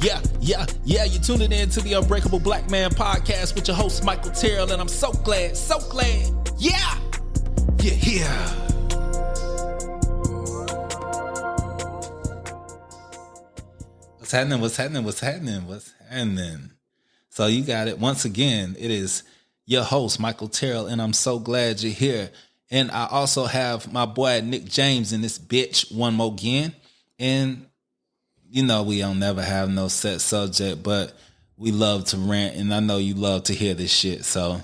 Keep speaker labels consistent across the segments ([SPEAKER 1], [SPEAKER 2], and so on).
[SPEAKER 1] Yeah. You're tuning in to the Unbreakable Black Man podcast with your host, Michael Terrell, and I'm so glad. Yeah. You're here. What's happening? So you got it. Once again, it is your host, Michael Terrell, and I'm so glad you're here. And I also have my boy, Nick James, in this bitch one more again. And you know, we don't never have no set subject, but we love to rant, and I know you love to hear this shit. So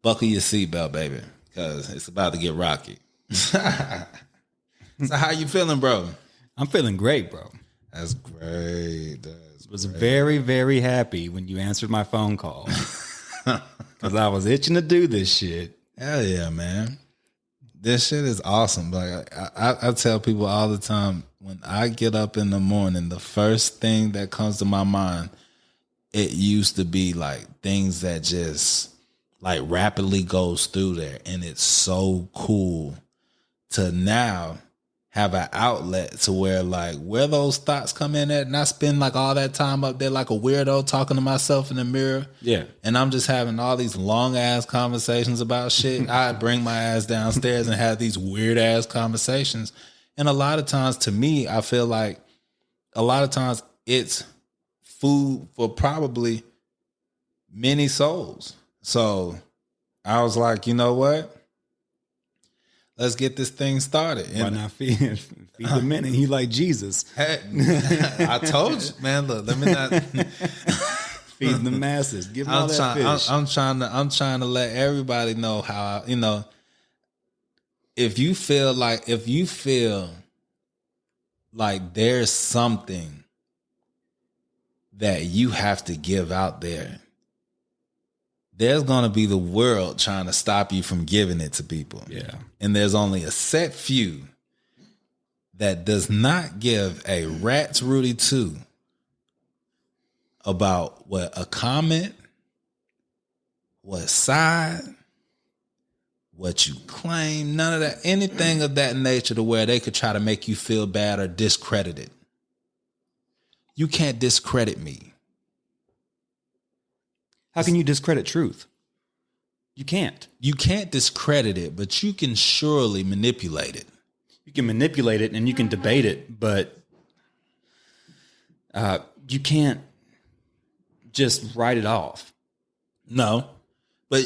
[SPEAKER 1] buckle your seatbelt, baby, because it's about to get rocky. So how you feeling, bro?
[SPEAKER 2] I'm feeling great, bro.
[SPEAKER 1] That's great.
[SPEAKER 2] Was very, very happy when you answered my phone call because I was itching to do this shit.
[SPEAKER 1] Hell yeah, man. This shit is awesome. Like I tell people all the time, when I get up in the morning, the first thing that comes to my mind, it used to be like things that just like rapidly goes through there. And it's so cool to now have an outlet to where like where those thoughts come in at, and I spend like all that time up there like a weirdo talking to myself in the mirror.
[SPEAKER 2] Yeah.
[SPEAKER 1] And I'm just having all these long ass conversations about shit. I bring my ass downstairs and have these weird ass conversations. And a lot of times to me, I feel like a lot of times it's food for probably many souls. So I was like, you know what? Let's get this thing started.
[SPEAKER 2] Why not feed the many? He like Jesus.
[SPEAKER 1] Hey, I told you, man. Look, let me not
[SPEAKER 2] feed the masses. Give them all that fish.
[SPEAKER 1] I'm trying to let everybody know how. You know, if you feel like there's something that you have to give out there, there's going to be the world trying to stop you from giving it to people.
[SPEAKER 2] Yeah.
[SPEAKER 1] And there's only a set few that does not give a rat's Rudy too about what a comment, what side, what you claim, none of that, anything of that nature to where they could try to make you feel bad or discredited. You can't discredit me.
[SPEAKER 2] How can you discredit truth? You can't.
[SPEAKER 1] You can't discredit it, but you can surely manipulate it.
[SPEAKER 2] You can manipulate it and you can debate it, but you can't just write it off.
[SPEAKER 1] No, but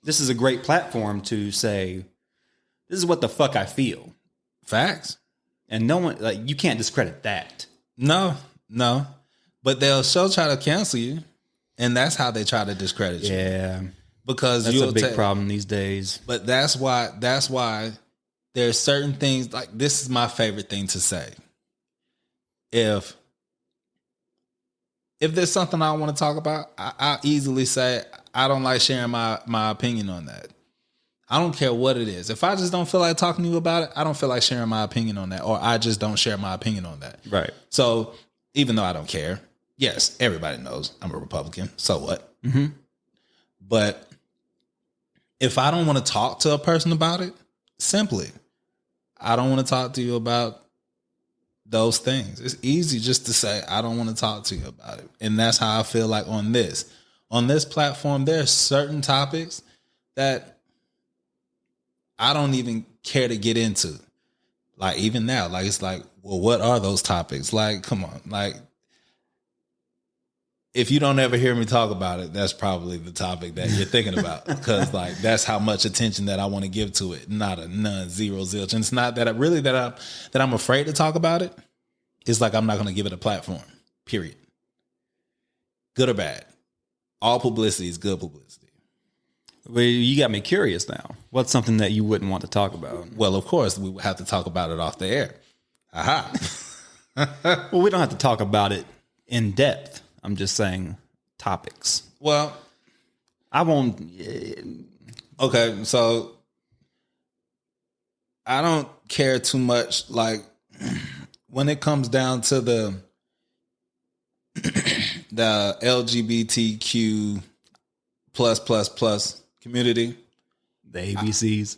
[SPEAKER 2] this is a great platform to say, this is what the fuck I feel.
[SPEAKER 1] Facts.
[SPEAKER 2] And no one, like, you can't discredit that.
[SPEAKER 1] No, but they'll still try to cancel you. And that's how they try to discredit you.
[SPEAKER 2] Yeah.
[SPEAKER 1] Because
[SPEAKER 2] that's a big problem these days.
[SPEAKER 1] But that's why there's certain things, like this is my favorite thing to say. If there's something I want to talk about, I'll easily say I don't like sharing my opinion on that. I don't care what it is. If I just don't feel like talking to you about it, I don't feel like sharing my opinion on that, or I just don't share my opinion on that.
[SPEAKER 2] Right.
[SPEAKER 1] So even though I don't care, yes, everybody knows I'm a Republican. So what?
[SPEAKER 2] Mm-hmm.
[SPEAKER 1] But if I don't want to talk to a person about it, simply, I don't want to talk to you about those things. It's easy just to say, I don't want to talk to you about it. And that's how I feel like on this platform, there are certain topics that I don't even care to get into. Like even now, like, it's like, well, what are those topics? Like, come on, like, if you don't ever hear me talk about it, that's probably the topic that you're thinking about, because like that's how much attention that I want to give to it. Not a none, zero, zilch. And it's not that I'm afraid to talk about it. It's like I'm not going to give it a platform. Period. Good or bad, all publicity is good publicity.
[SPEAKER 2] Well, you got me curious now. What's something that you wouldn't want to talk about?
[SPEAKER 1] Well, of course, we have to talk about it off the air. Aha.
[SPEAKER 2] Well, we don't have to talk about it in depth. I'm just saying topics.
[SPEAKER 1] Well,
[SPEAKER 2] I won't.
[SPEAKER 1] Okay, so I don't care too much. Like when it comes down to the LGBTQ plus community,
[SPEAKER 2] the ABCs.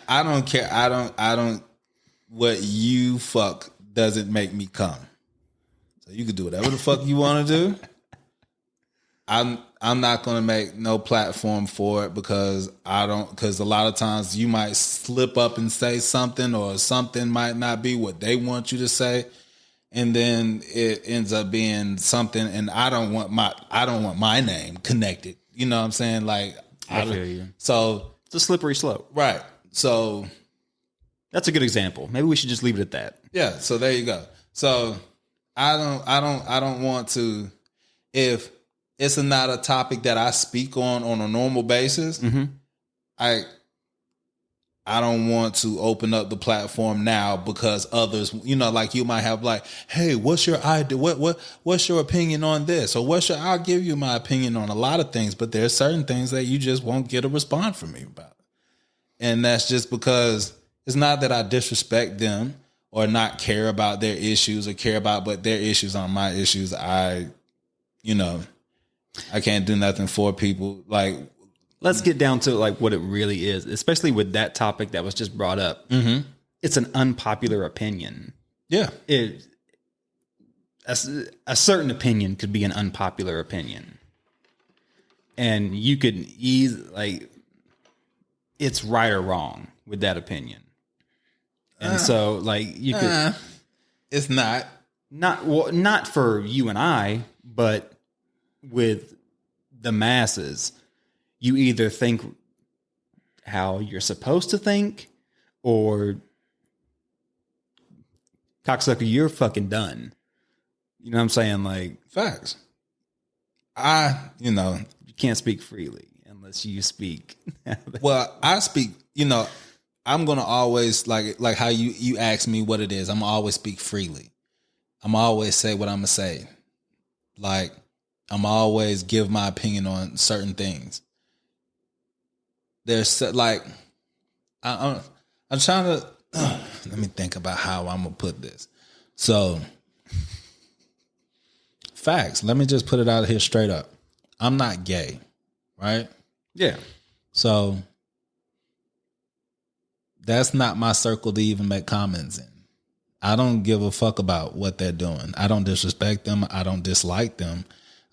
[SPEAKER 1] I don't care. I don't. What you fuck doesn't make me come. So you can do whatever the fuck you want to do. I'm not going to make no platform for it because because a lot of times you might slip up and say something, or something might not be what they want you to say. And then it ends up being something, and I don't want my name connected. You know what I'm saying? Like,
[SPEAKER 2] I feel you.
[SPEAKER 1] So
[SPEAKER 2] it's a slippery slope.
[SPEAKER 1] Right. So
[SPEAKER 2] that's a good example. Maybe we should just leave it at that. Yeah.
[SPEAKER 1] So there you go. So I don't want to, if it's not a topic that I speak on a normal basis, I don't want to open up the platform now because others, like you might have like, hey, what's your idea? What's your opinion on this? Or I'll give you my opinion on a lot of things, but there's certain things that you just won't get a response from me about. And that's just because it's not that I disrespect them or not care about their issues but their issues aren't my issues. I can't do nothing for people. Like,
[SPEAKER 2] let's get down to like what it really is, especially with that topic that was just brought up. It's an unpopular opinion.
[SPEAKER 1] Yeah.
[SPEAKER 2] A certain opinion could be an unpopular opinion. And you could it's right or wrong with that opinion. And so like you could,
[SPEAKER 1] it's
[SPEAKER 2] not for you and I, but with the masses, you either think how you're supposed to think, or cocksucker, you're fucking done. You know what I'm saying? Like,
[SPEAKER 1] facts.
[SPEAKER 2] You can't speak freely unless you speak.
[SPEAKER 1] Well, I speak, I'm going to always like how you ask me what it is. I'm going to always speak freely. I'm always say what I'm going to say. Like, I'm always give my opinion on certain things. There's like, I'm trying to, let me think about how I'm going to put this. So, facts. Let me just put it out here straight up. I'm not gay, right?
[SPEAKER 2] Yeah.
[SPEAKER 1] So, that's not my circle to even make comments in. I don't give a fuck about what they're doing. I don't disrespect them. I don't dislike them.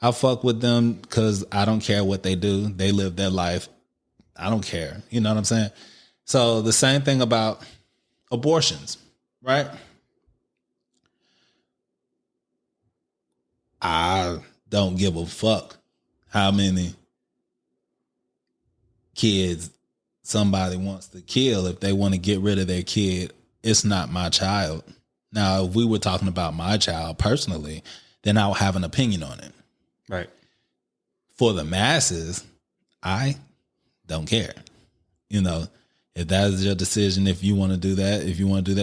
[SPEAKER 1] I fuck with them because I don't care what they do. They live their life. I don't care. You know what I'm saying? So the same thing about abortions, right? I don't give a fuck how many kids somebody wants to kill. If they want to get rid of their kid, it's not my child. Now, if we were talking about my child personally, then I'll have an opinion on it.
[SPEAKER 2] Right.
[SPEAKER 1] For the masses, I don't care. If that is your decision, if you want to do that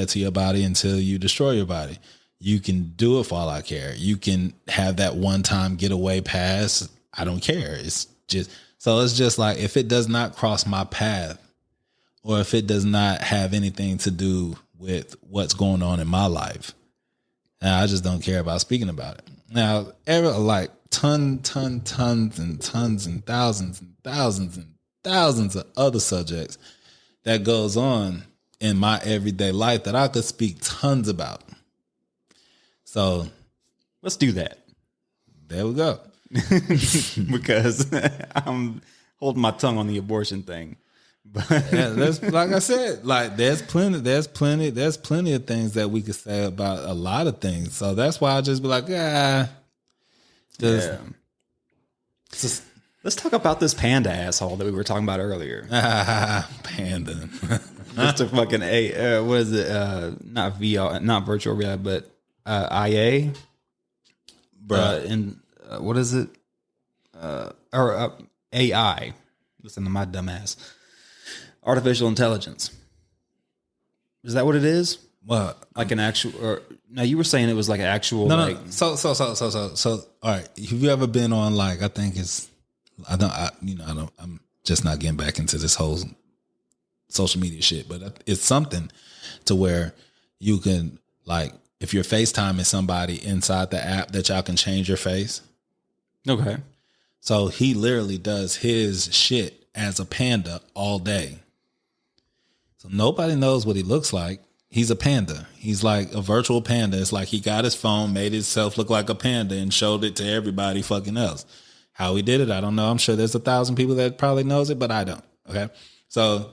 [SPEAKER 1] to your body until you destroy your body, you can do it for all I care. You can have that one-time getaway pass. I don't care. It's just like, if it does not cross my path, or if it does not have anything to do with what's going on in my life, I just don't care about speaking about it. Now, tons and thousands and thousands and thousands of other subjects that goes on in my everyday life that I could speak tons about. So
[SPEAKER 2] let's do that.
[SPEAKER 1] There we go.
[SPEAKER 2] Because I'm holding my tongue on the abortion thing. But
[SPEAKER 1] that's like I said, like there's plenty of things that we could say about a lot of things. So that's why I just be like,
[SPEAKER 2] let's talk about this panda asshole that we were talking about earlier.
[SPEAKER 1] Panda.
[SPEAKER 2] Mr. fucking what is it? Not VR, not virtual reality, but IA. What is it? AI. Listen to my dumb ass. Artificial intelligence. Is that what it is?
[SPEAKER 1] Well,
[SPEAKER 2] like an actual, or now you were saying it was like an actual.
[SPEAKER 1] No. So. All right. Have you ever been on I'm just not getting back into this whole social media shit, but it's something to where you can, like, if you're FaceTiming somebody inside the app, that y'all can change your face.
[SPEAKER 2] Okay.
[SPEAKER 1] So he literally does his shit as a panda all day. So nobody knows what he looks like. He's a panda. He's like a virtual panda. It's like he got his phone, made himself look like a panda, and showed it to everybody fucking else. How he did it, I don't know. I'm sure there's 1,000 people that probably knows it, but I don't. Okay. So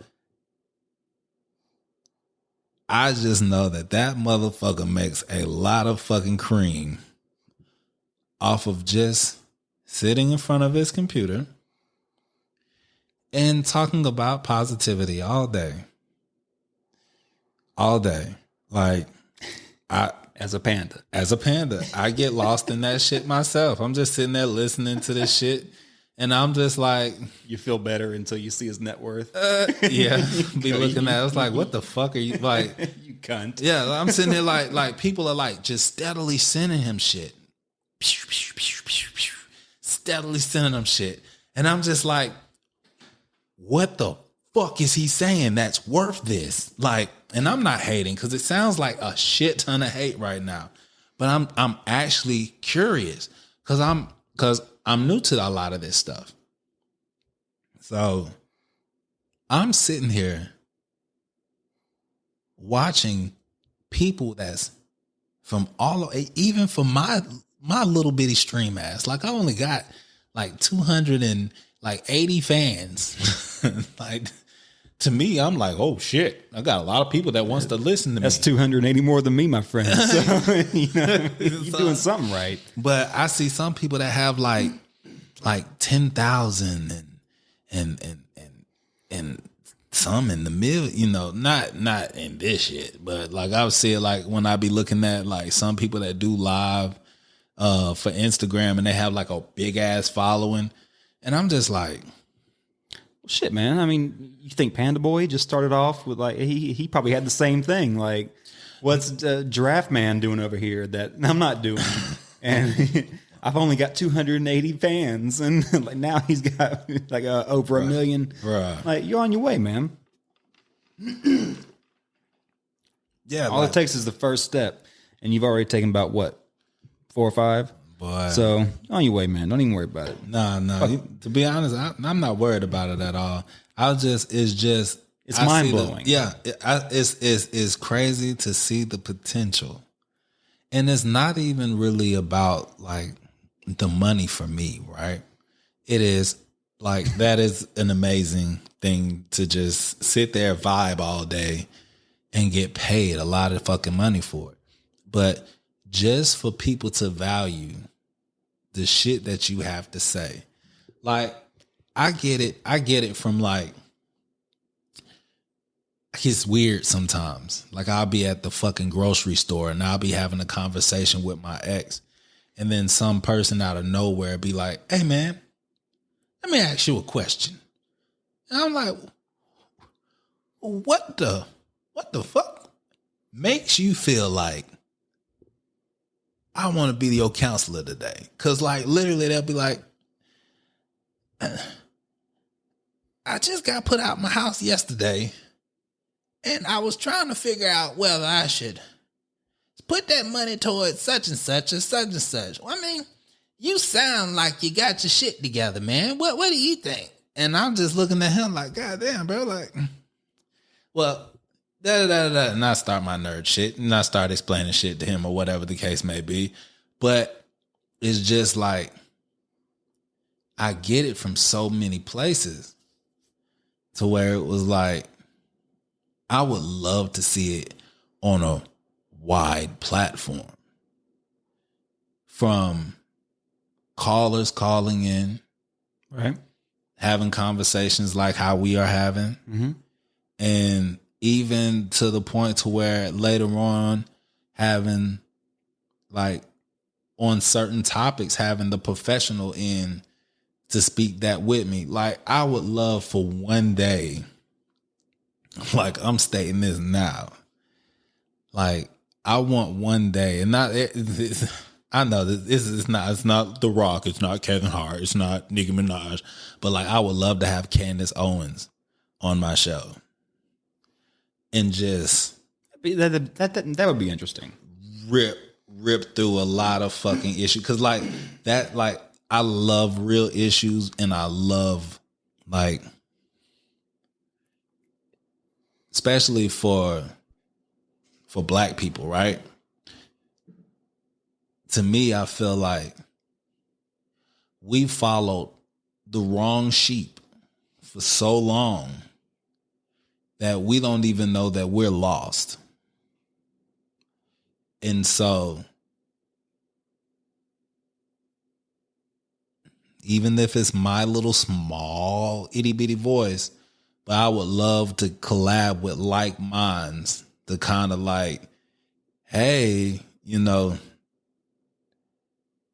[SPEAKER 1] I just know that motherfucker makes a lot of fucking cream off of just sitting in front of his computer and talking about positivity all day. All day. Like,
[SPEAKER 2] As a panda.
[SPEAKER 1] I get lost in that shit myself. I'm just sitting there listening to this shit, and I'm just like,
[SPEAKER 2] You feel better until you see his net worth.
[SPEAKER 1] yeah, be looking at it. It's like, what the fuck are you like?
[SPEAKER 2] You cunt.
[SPEAKER 1] Yeah, I'm sitting here like people are like just steadily sending him shit. Steadily sending him shit. And I'm just like, what the fuck is he saying that's worth this? Like, and I'm not hating because it sounds like a shit ton of hate right now. But I'm actually curious because I'm new to a lot of this stuff. So I'm sitting here watching people that's from even from my little bitty stream ass. Like, I only got like 280 fans. Like, to me, I'm like, oh shit, I got a lot of people that wants to listen to me.
[SPEAKER 2] That's 280 more than me, my friend. So, you're doing something right.
[SPEAKER 1] But I see some people that have like 10,000 and some in the middle, not in this shit, but like I would see it like when I be looking at like some people that do live for Instagram and they have like a big ass following, and I'm just like,
[SPEAKER 2] shit, man. I mean, you think Panda Boy just started off with like he probably had the same thing. Like, what's Giraffe Man doing over here that I'm not doing? And I've only got 280 fans, and like now he's got like over 1 million.
[SPEAKER 1] Right.
[SPEAKER 2] Like, you're on your way, man.
[SPEAKER 1] Yeah.
[SPEAKER 2] All it takes is the first step, and you've already taken about what, 4 or 5.
[SPEAKER 1] Boy.
[SPEAKER 2] So on your way, man. Don't even worry about it.
[SPEAKER 1] No. To be honest, I'm not worried about it at all. It's
[SPEAKER 2] mind blowing.
[SPEAKER 1] Yeah, it's crazy to see the potential, and it's not even really about like the money for me, right? It is like that is an amazing thing to just sit there, vibe all day, and get paid a lot of fucking money for it. But just for people to value the shit that you have to say. Like, I get it from like, it's weird sometimes. Like, I'll be at the fucking grocery store and I'll be having a conversation with my ex, and then some person out of nowhere be like, hey man, let me ask you a question. And I'm like, what the fuck makes you feel like I want to be your counselor today? Cause like literally they'll be like, I just got put out my house yesterday and I was trying to figure out whether I should put that money towards such and such or such and such. I mean, you sound like you got your shit together, man. What do you think? And I'm just looking at him like, God damn, bro. Like, well, and I start my nerd shit and I start explaining shit to him or whatever the case may be. But it's just like, I get it from so many places to where it was like, I would love to see it on a wide platform, from callers calling in,
[SPEAKER 2] right,
[SPEAKER 1] having conversations like how we are having, and even to the point to where later on having like on certain topics, having the professional in to speak that with me. Like, I would love for one day, like I'm stating this now, like I want one day, and not I know that it's not The Rock, it's not Kevin Hart, it's not Nicki Minaj, but like I would love to have Candace Owens on my show and just
[SPEAKER 2] that would be interesting.
[SPEAKER 1] Rip through a lot of fucking issues, because like that, like I love real issues, and I love like, especially for for black people, right? To me, I feel like we followed the wrong sheep for so long that we don't even know that we're lost. And so, even if it's my little small itty bitty voice, but I would love to collab with like minds to kind of like, hey, you know,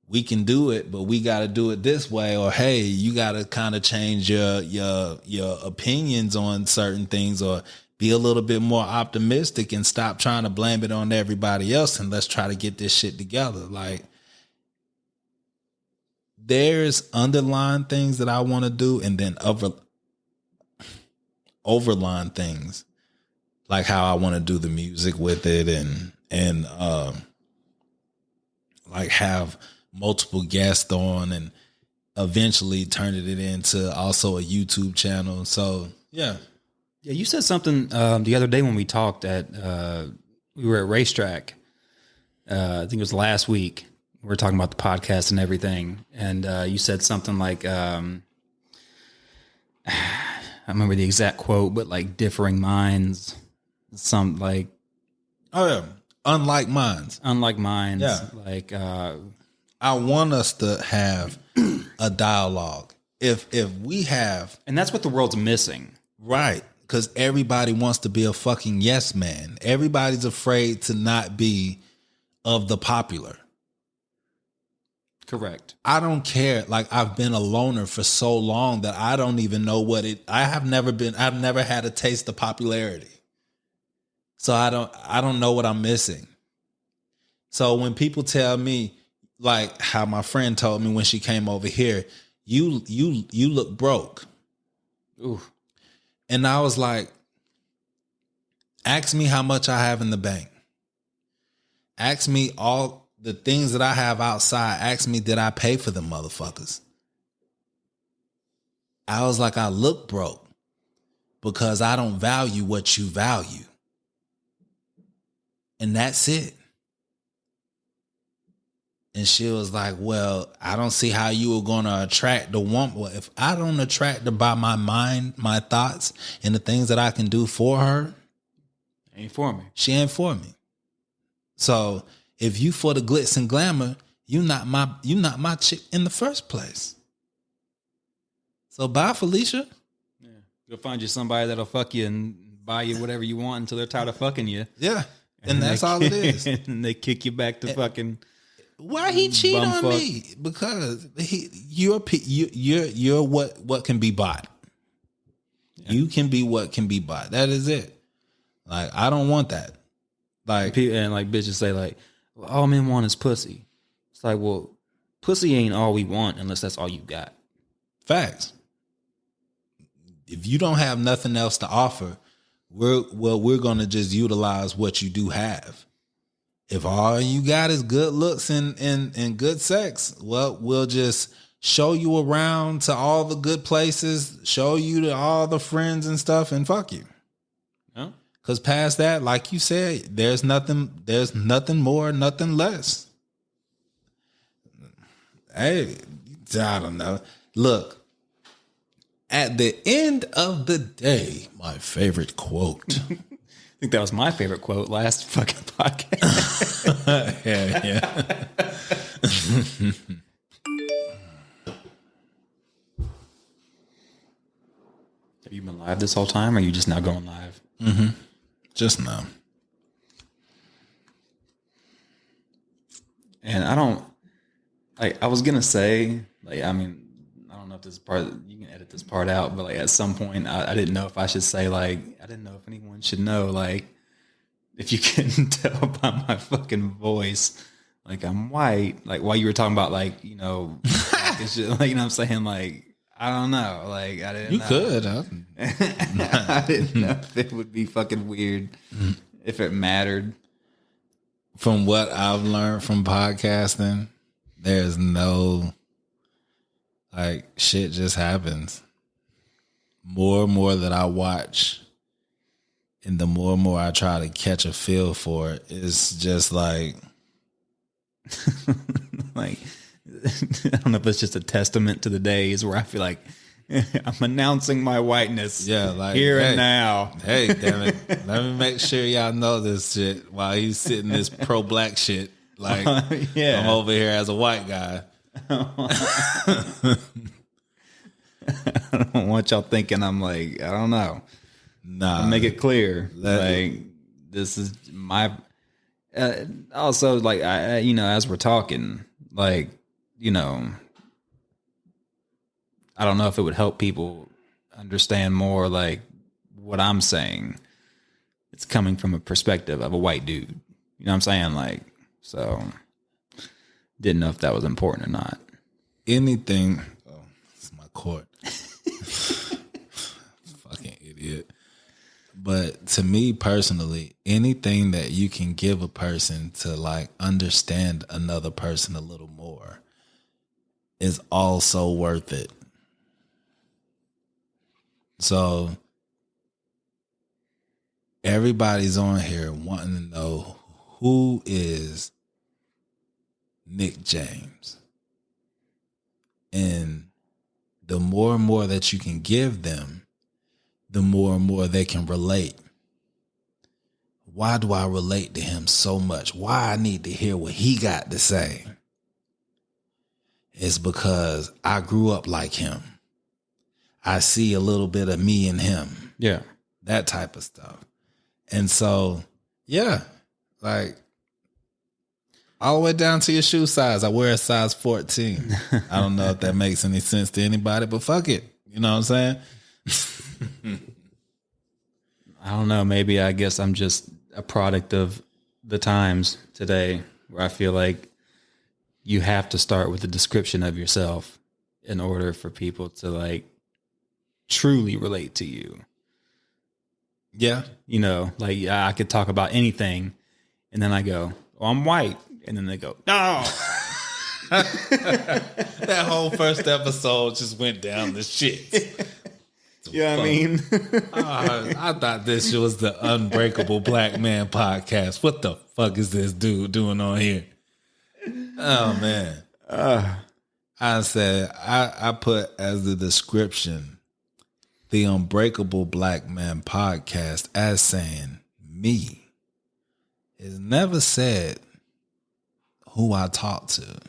[SPEAKER 1] we can do it, but we got to do it this way. Or, hey, you got to kind of change your opinions on certain things, or be a little bit more optimistic and stop trying to blame it on everybody else. And let's try to get this shit together. Like, there's underlying things that I want to do, and then overline things like how I want to do the music with it, and like have multiple guests on, and eventually turning it into also a YouTube channel. So yeah.
[SPEAKER 2] Yeah, you said something the other day when we talked we were at Racetrack. I think it was last week. We were talking about the podcast and everything, and you said something like, I remember the exact quote, but like differing minds, some like,
[SPEAKER 1] oh yeah, unlike minds.
[SPEAKER 2] Yeah, like
[SPEAKER 1] I want us to have a dialogue. If we have,
[SPEAKER 2] and that's what the world's missing,
[SPEAKER 1] right? Because everybody wants to be a fucking yes man. Everybody's afraid to not be of the popular.
[SPEAKER 2] Correct.
[SPEAKER 1] I don't care. Like, I've been a loner for so long that I don't even know I've never had a taste of popularity. So I don't know what I'm missing. So when people tell me, like how my friend told me when she came over here, you look broke.
[SPEAKER 2] Ooh.
[SPEAKER 1] And I was like, ask me how much I have in the bank. Ask me all the things that I have outside. Ask me, did I pay for them motherfuckers? I was like, I look broke because I don't value what you value. And that's it. And she was like, well, I don't see how you were going to attract the woman. Well, if I don't attract her by my mind, my thoughts, and the things that I can do for her,
[SPEAKER 2] ain't for me.
[SPEAKER 1] She ain't for me. So if you for the glitz and glamour, you not my chick in the first place. So bye, Felicia.
[SPEAKER 2] Yeah. You'll find you somebody that'll fuck you and buy you whatever you want until they're tired of fucking you.
[SPEAKER 1] Yeah. And that's all it is.
[SPEAKER 2] And they kick you back to fucking.
[SPEAKER 1] Why he cheat on me? Because you're what can be bought. Yeah. You can be what can be bought. That is it. Like, I don't want that. Like,
[SPEAKER 2] and like bitches say like, well, all men want is pussy. It's like, well, pussy ain't all we want unless that's all you got.
[SPEAKER 1] Facts. If you don't have nothing else to offer, we're gonna just utilize what you do have. If all you got is good looks and good sex, well, we'll just show you around to all the good places, show you to all the friends and stuff, and fuck you.
[SPEAKER 2] Yeah.
[SPEAKER 1] Because past that, like you said, there's nothing more, nothing less. Hey, I don't know. Look, at the end of the day, my favorite quote.
[SPEAKER 2] I think that was my favorite quote last fucking podcast.
[SPEAKER 1] Yeah.
[SPEAKER 2] Have you been live this whole time, or are you just now going live?
[SPEAKER 1] Mm-hmm. Just now.
[SPEAKER 2] And I was gonna say, like, I mean, I don't know if this part, you can edit this part out, but like at some point I didn't know if I should say, like, I didn't know if anyone should know, like, if you couldn't tell by my fucking voice, like, I'm white, like, while you were talking about, like, you know, like, you know what I'm saying? Like, I don't know. Like, I didn't know.
[SPEAKER 1] You could, huh?
[SPEAKER 2] I didn't know if it would be fucking weird if it mattered.
[SPEAKER 1] From what I've learned from podcasting, there's no, like, shit just happens. More and more that I watch, And the more and more I try to catch a feel for it, it's just like,
[SPEAKER 2] like, I don't know if it's just a testament to the days where I feel like I'm announcing my whiteness.
[SPEAKER 1] yeah, like
[SPEAKER 2] here
[SPEAKER 1] hey,
[SPEAKER 2] and now.
[SPEAKER 1] Hey, damn it. Let me make sure y'all know this shit while he's sitting this pro-black shit. Like,
[SPEAKER 2] Yeah.
[SPEAKER 1] I'm over here as a white guy.
[SPEAKER 2] I don't want y'all thinking I'm like, I don't know.
[SPEAKER 1] Nah.
[SPEAKER 2] Make it clear. This is my, also like, I, as we're talking, like, I don't know if it would help people understand more like what I'm saying. It's coming from a perspective of a white dude. You know what I'm saying? Like, so didn't know if that was important or not.
[SPEAKER 1] Anything. Oh, it's my court. Fucking idiot. But to me personally, anything that you can give a person to like understand another person a little more is also worth it. So everybody's on here wanting to know who is Nick James. And the more and more that you can give them, the more and more they can relate. Why do I relate to him so much? Why I need to hear what he got to say? It's because I grew up like him. I see a little bit of me in him.
[SPEAKER 2] Yeah.
[SPEAKER 1] That type of stuff. And so, yeah, like all the way down to your shoe size. I wear a size 14. I don't know if that makes any sense to anybody, but fuck it. You know what I'm saying?
[SPEAKER 2] I don't know. Maybe I guess I'm just a product of the times today where I feel like you have to start with a description of yourself in order for people to like truly relate to you.
[SPEAKER 1] Yeah.
[SPEAKER 2] Like I could talk about anything and then I go, oh, I'm white. And then they go, no.
[SPEAKER 1] That whole first episode just went down the shit.
[SPEAKER 2] Yeah, I mean,
[SPEAKER 1] I thought this was the Unbreakable Black Man podcast. What the fuck is this dude doing on here? Oh man. I said I put as the description the Unbreakable Black Man podcast as saying me. It's never said who I talk to.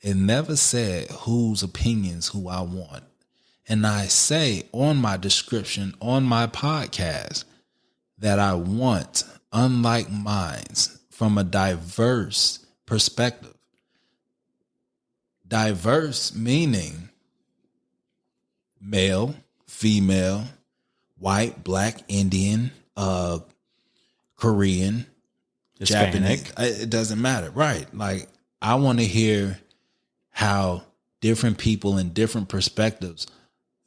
[SPEAKER 1] It never said whose opinions who I want. And I say on my description on my podcast that I want unlike minds from a diverse perspective. Diverse meaning male, female, white, black, Indian, Korean,
[SPEAKER 2] Hispanic.
[SPEAKER 1] Japanese. It doesn't matter. Right. Like I want to hear how different people in different perspectives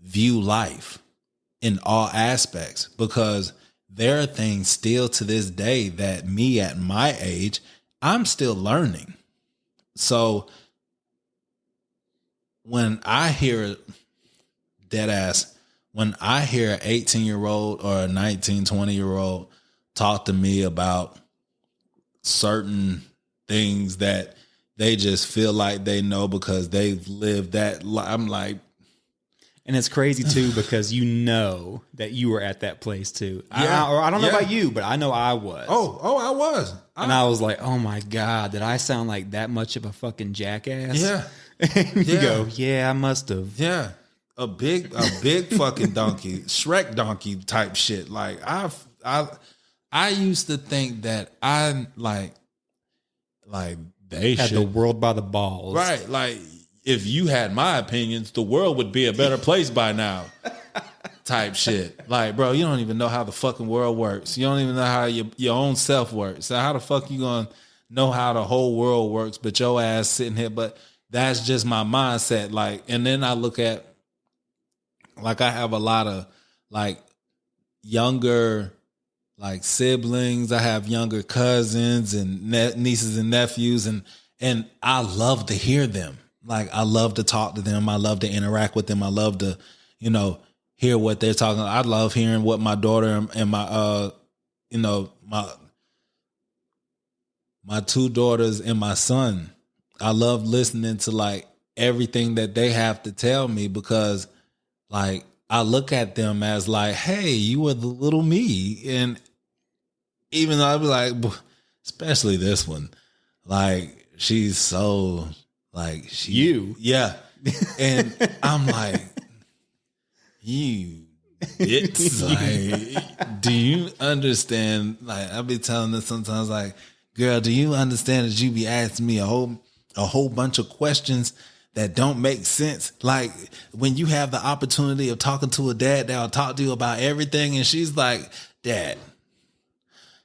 [SPEAKER 1] view life in all aspects, because there are things still to this day that me at my age, I'm still learning. So when I hear dead ass, when I hear an 18-year-old or a 19, 20-year-old talk to me about certain things that they just feel like they know because they've lived that, I'm like,
[SPEAKER 2] and it's crazy too, because that you were at that place too.
[SPEAKER 1] Yeah.
[SPEAKER 2] I don't know about you, but I know I was.
[SPEAKER 1] Oh, I was.
[SPEAKER 2] And I was like, oh my God, did I sound like that much of a fucking jackass?
[SPEAKER 1] Yeah.
[SPEAKER 2] And you go, yeah, I must have.
[SPEAKER 1] Yeah. A big fucking donkey, Shrek donkey type shit. Like I used to think that I like they
[SPEAKER 2] Had
[SPEAKER 1] should
[SPEAKER 2] the world by the balls.
[SPEAKER 1] right. Like if you had my opinions, the world would be a better place by now. Type shit. Like, bro, you don't even know how the fucking world works. You don't even know how your own self works. So how the fuck you gonna know how the whole world works, but your ass sitting here? But that's just my mindset. Like, and then I look at, like, I have a lot of like younger like siblings. I have younger cousins and nieces and nephews, and I love to hear them. Like, I love to talk to them. I love to interact with them. I love to, hear what they're talking. I love hearing what my daughter and my my two daughters and my son. I love listening to like everything that they have to tell me, because like I look at them as like, hey, you were the little me. And even though I'd be like, especially this one, like she's so like yeah. And I'm like, it's like, do you understand? Like I be telling them sometimes, like, girl, do you understand that you be asking me a whole bunch of questions that don't make sense? Like when you have the opportunity of talking to a dad that'll talk to you about everything, and she's like, Dad,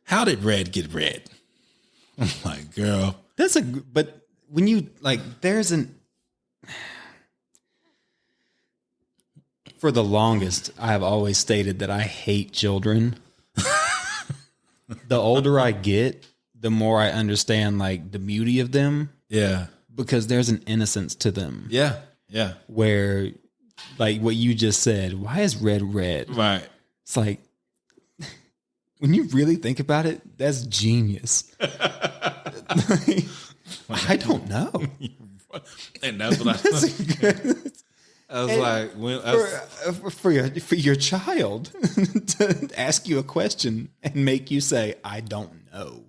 [SPEAKER 1] how did red get red? I'm like, girl,
[SPEAKER 2] but when you like, for the longest, I have always stated that I hate children. The older I get, the more I understand like the beauty of them.
[SPEAKER 1] Yeah.
[SPEAKER 2] Because there's an innocence to them.
[SPEAKER 1] Yeah. Yeah.
[SPEAKER 2] Where like what you just said, why is red red?
[SPEAKER 1] Right.
[SPEAKER 2] It's like, when you really think about it, that's genius. I don't know.
[SPEAKER 1] And that's what I was like,
[SPEAKER 2] for your child to ask you a question and make you say, I don't know.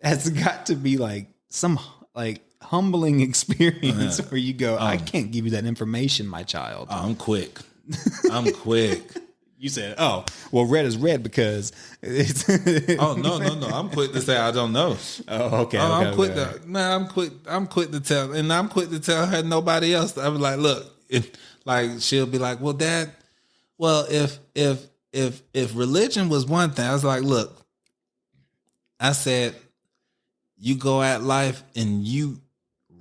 [SPEAKER 2] That's got to be like some like humbling experience where you go, I can't give you that information, my child.
[SPEAKER 1] I'm quick.
[SPEAKER 2] You said, oh, well, red is red because it's.
[SPEAKER 1] Oh, no. I'm quick to say I don't know.
[SPEAKER 2] Oh, okay.
[SPEAKER 1] I'm quick to tell, and I'm quick to tell her nobody else. I was like, look, like she'll be like, well, Dad, well, if religion was one thing, I was like, look, I said, you go at life and you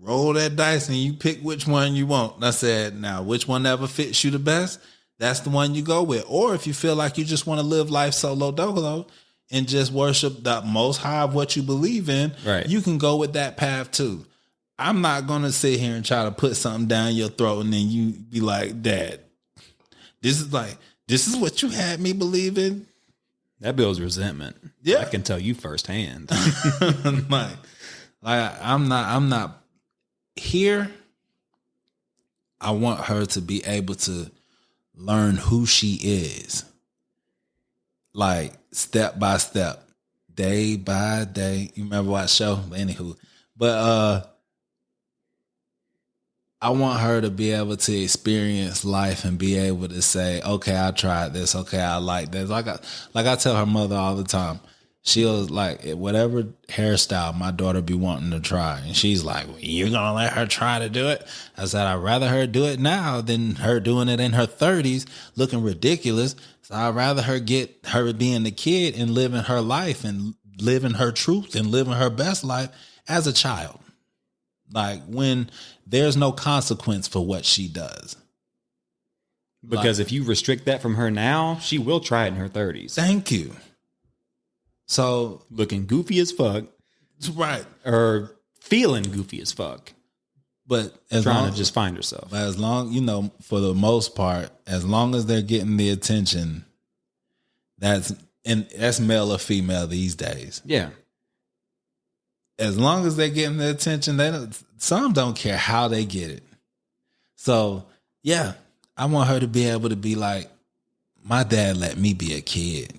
[SPEAKER 1] roll that dice and you pick which one you want. And I said, now, which one ever fits you the best? That's the one you go with. Or if you feel like you just want to live life solo dolo and just worship the most high of what you believe in,
[SPEAKER 2] right,
[SPEAKER 1] you can go with that path too. I'm not going to sit here and try to put something down your throat and then you be like, Dad, this is what you had me believe in.
[SPEAKER 2] That builds resentment.
[SPEAKER 1] Yeah.
[SPEAKER 2] I can tell you firsthand.
[SPEAKER 1] like I'm not here. I want her to be able to learn who she is, like step by step, day by day. You remember what show? Anywho, but I want her to be able to experience life and be able to say, okay, I tried this. Okay, I like this. Like I tell her mother all the time, she'll like whatever hairstyle my daughter be wanting to try. And she's like, well, you're going to let her try to do it? I said, I'd rather her do it now than her doing it in her 30s looking ridiculous. So I'd rather her get her being the kid and living her life and living her truth and living her best life as a child. Like when there's no consequence for what she does.
[SPEAKER 2] Because if you restrict that from her now, she will try it in her 30s.
[SPEAKER 1] Thank you. So
[SPEAKER 2] looking goofy as fuck.
[SPEAKER 1] Right.
[SPEAKER 2] Or feeling goofy as fuck.
[SPEAKER 1] But
[SPEAKER 2] trying to just find herself.
[SPEAKER 1] But as long, for the most part, as long as they're getting the attention, that's male or female these days.
[SPEAKER 2] Yeah.
[SPEAKER 1] As long as they're getting the attention, some don't care how they get it. So, yeah, I want her to be able to be like, my dad let me be a kid.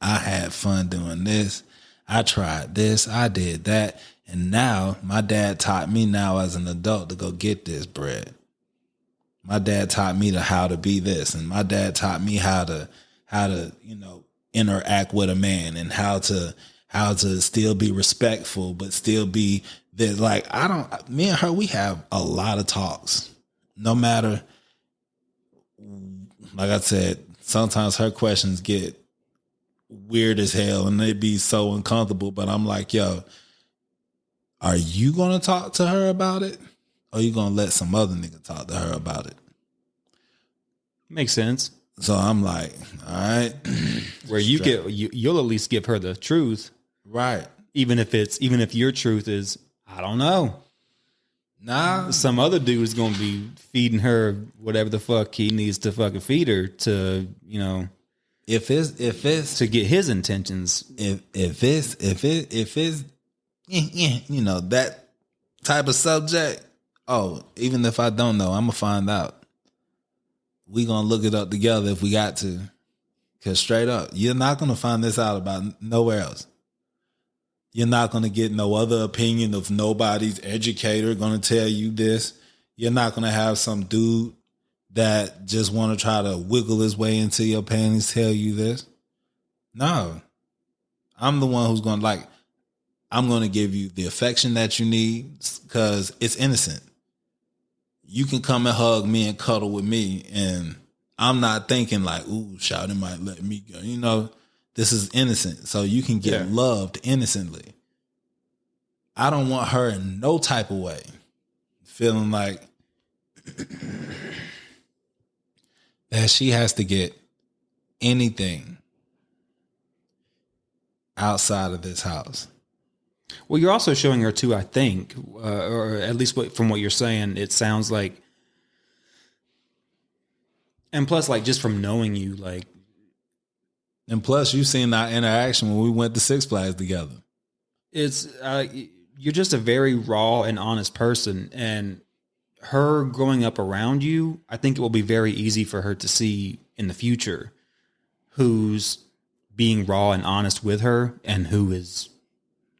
[SPEAKER 1] I had fun doing this. I tried this. I did that. And now my dad taught me now as an adult to go get this bread. My dad taught me how to be this. And my dad taught me how to interact with a man and how to still be respectful, but still be this. Like, me and her, we have a lot of talks. No matter, like I said, sometimes her questions get weird as hell and they be so uncomfortable, but I'm like, yo, are you going to talk to her about it? Or are you going to let some other nigga talk to her about it?
[SPEAKER 2] Makes sense.
[SPEAKER 1] So I'm like, all right.
[SPEAKER 2] Where you'll at least give her the truth.
[SPEAKER 1] Right.
[SPEAKER 2] Even if your truth is, I don't know.
[SPEAKER 1] Nah.
[SPEAKER 2] Some other dude is going to be feeding her whatever the fuck he needs to fucking feed her to,
[SPEAKER 1] If it's
[SPEAKER 2] to get his intentions.
[SPEAKER 1] if it's that type of subject, even if I don't know, I'm gonna find out. We gonna look it up together if we got to. Cause straight up, you're not gonna find this out about nowhere else. You're not gonna get no other opinion of nobody's educator gonna tell you this. You're not gonna have some dude that just want to try to wiggle his way into your panties tell you this. No. I'm the one who's going to I'm going to give you the affection that you need because it's innocent. You can come and hug me and cuddle with me and I'm not thinking like, ooh, shawty might let me go. This is innocent. So you can get loved innocently. I don't want her in no type of way feeling like that she has to get anything outside of this house.
[SPEAKER 2] Well, you're also showing her too, I think, or at least from what you're saying, it sounds like, and plus, like, just from knowing you, like,
[SPEAKER 1] and plus, you seen our interaction when we went to Six Flags together.
[SPEAKER 2] It's you're just a very raw and honest person, and her growing up around you, I think it will be very easy for her to see in the future who's being raw and honest with her and who has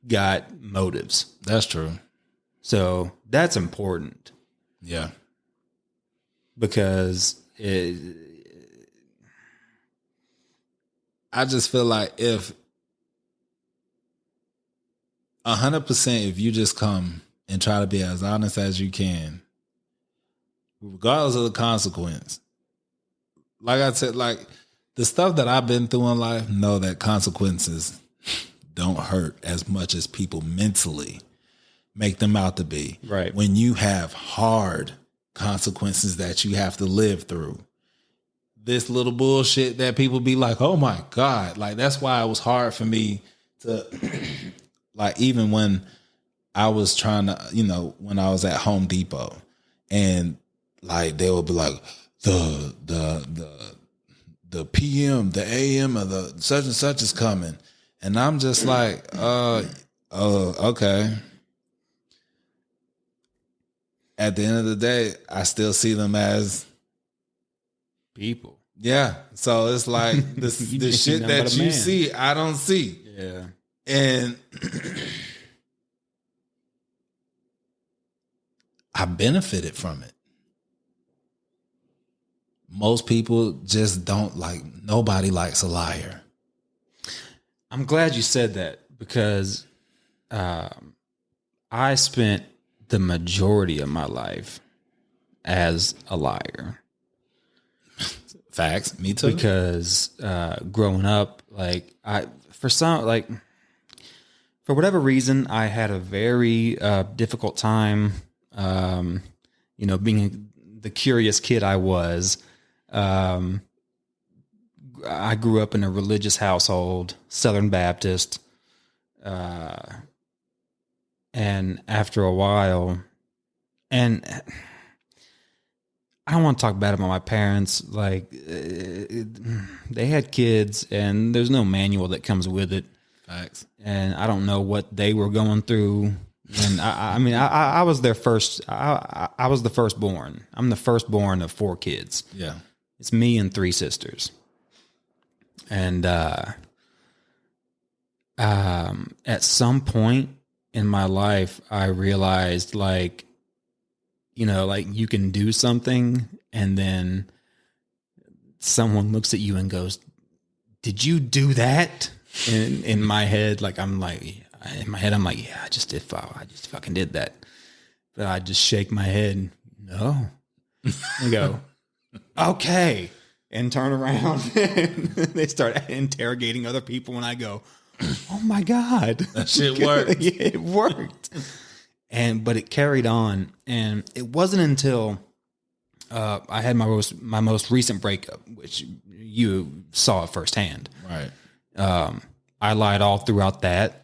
[SPEAKER 2] got motives.
[SPEAKER 1] That's true.
[SPEAKER 2] So that's important.
[SPEAKER 1] Yeah.
[SPEAKER 2] Because
[SPEAKER 1] I just feel like if 100%, if you just come and try to be as honest as you can, regardless of the consequence. Like I said, like the stuff that I've been through in life, know that consequences don't hurt as much as people mentally make them out to be.
[SPEAKER 2] Right.
[SPEAKER 1] When you have hard consequences that you have to live through. This little bullshit that people be like, oh my God. Like that's why it was hard for me to like even when I was trying to, when I was at Home Depot and like they would be like the PM, the AM of the such and such is coming. And I'm just like, okay. At the end of the day, I still see them as
[SPEAKER 2] people.
[SPEAKER 1] Yeah. So it's like the shit that you see, I don't see.
[SPEAKER 2] Yeah.
[SPEAKER 1] And I benefited from it. Most people just don't nobody likes a liar.
[SPEAKER 2] I'm glad you said that because I spent the majority of my life as a liar.
[SPEAKER 1] Facts. Me too.
[SPEAKER 2] Because growing up, for whatever reason, I had a very difficult time, being the curious kid I was. I grew up in a religious household, Southern Baptist. And after a while, and I don't want to talk bad about my parents. Like, they had kids, and there's no manual that comes with it.
[SPEAKER 1] Facts.
[SPEAKER 2] And I don't know what they were going through. And I was their first. I was the firstborn. I'm the firstborn of 4 kids.
[SPEAKER 1] Yeah,
[SPEAKER 2] it's me and 3 sisters. And at some point in my life, I realized, you can do something and then someone looks at you and goes, "Did you do that?" And in my head, I'm like, yeah, I just fucking did that. But I just shake my head. No. I go, okay. And turn around and they start interrogating other people. And I go, oh my God.
[SPEAKER 1] That shit worked.
[SPEAKER 2] Yeah, it worked. But it carried on. And it wasn't until I had my most recent breakup, which you saw it firsthand.
[SPEAKER 1] Right.
[SPEAKER 2] I lied all throughout that.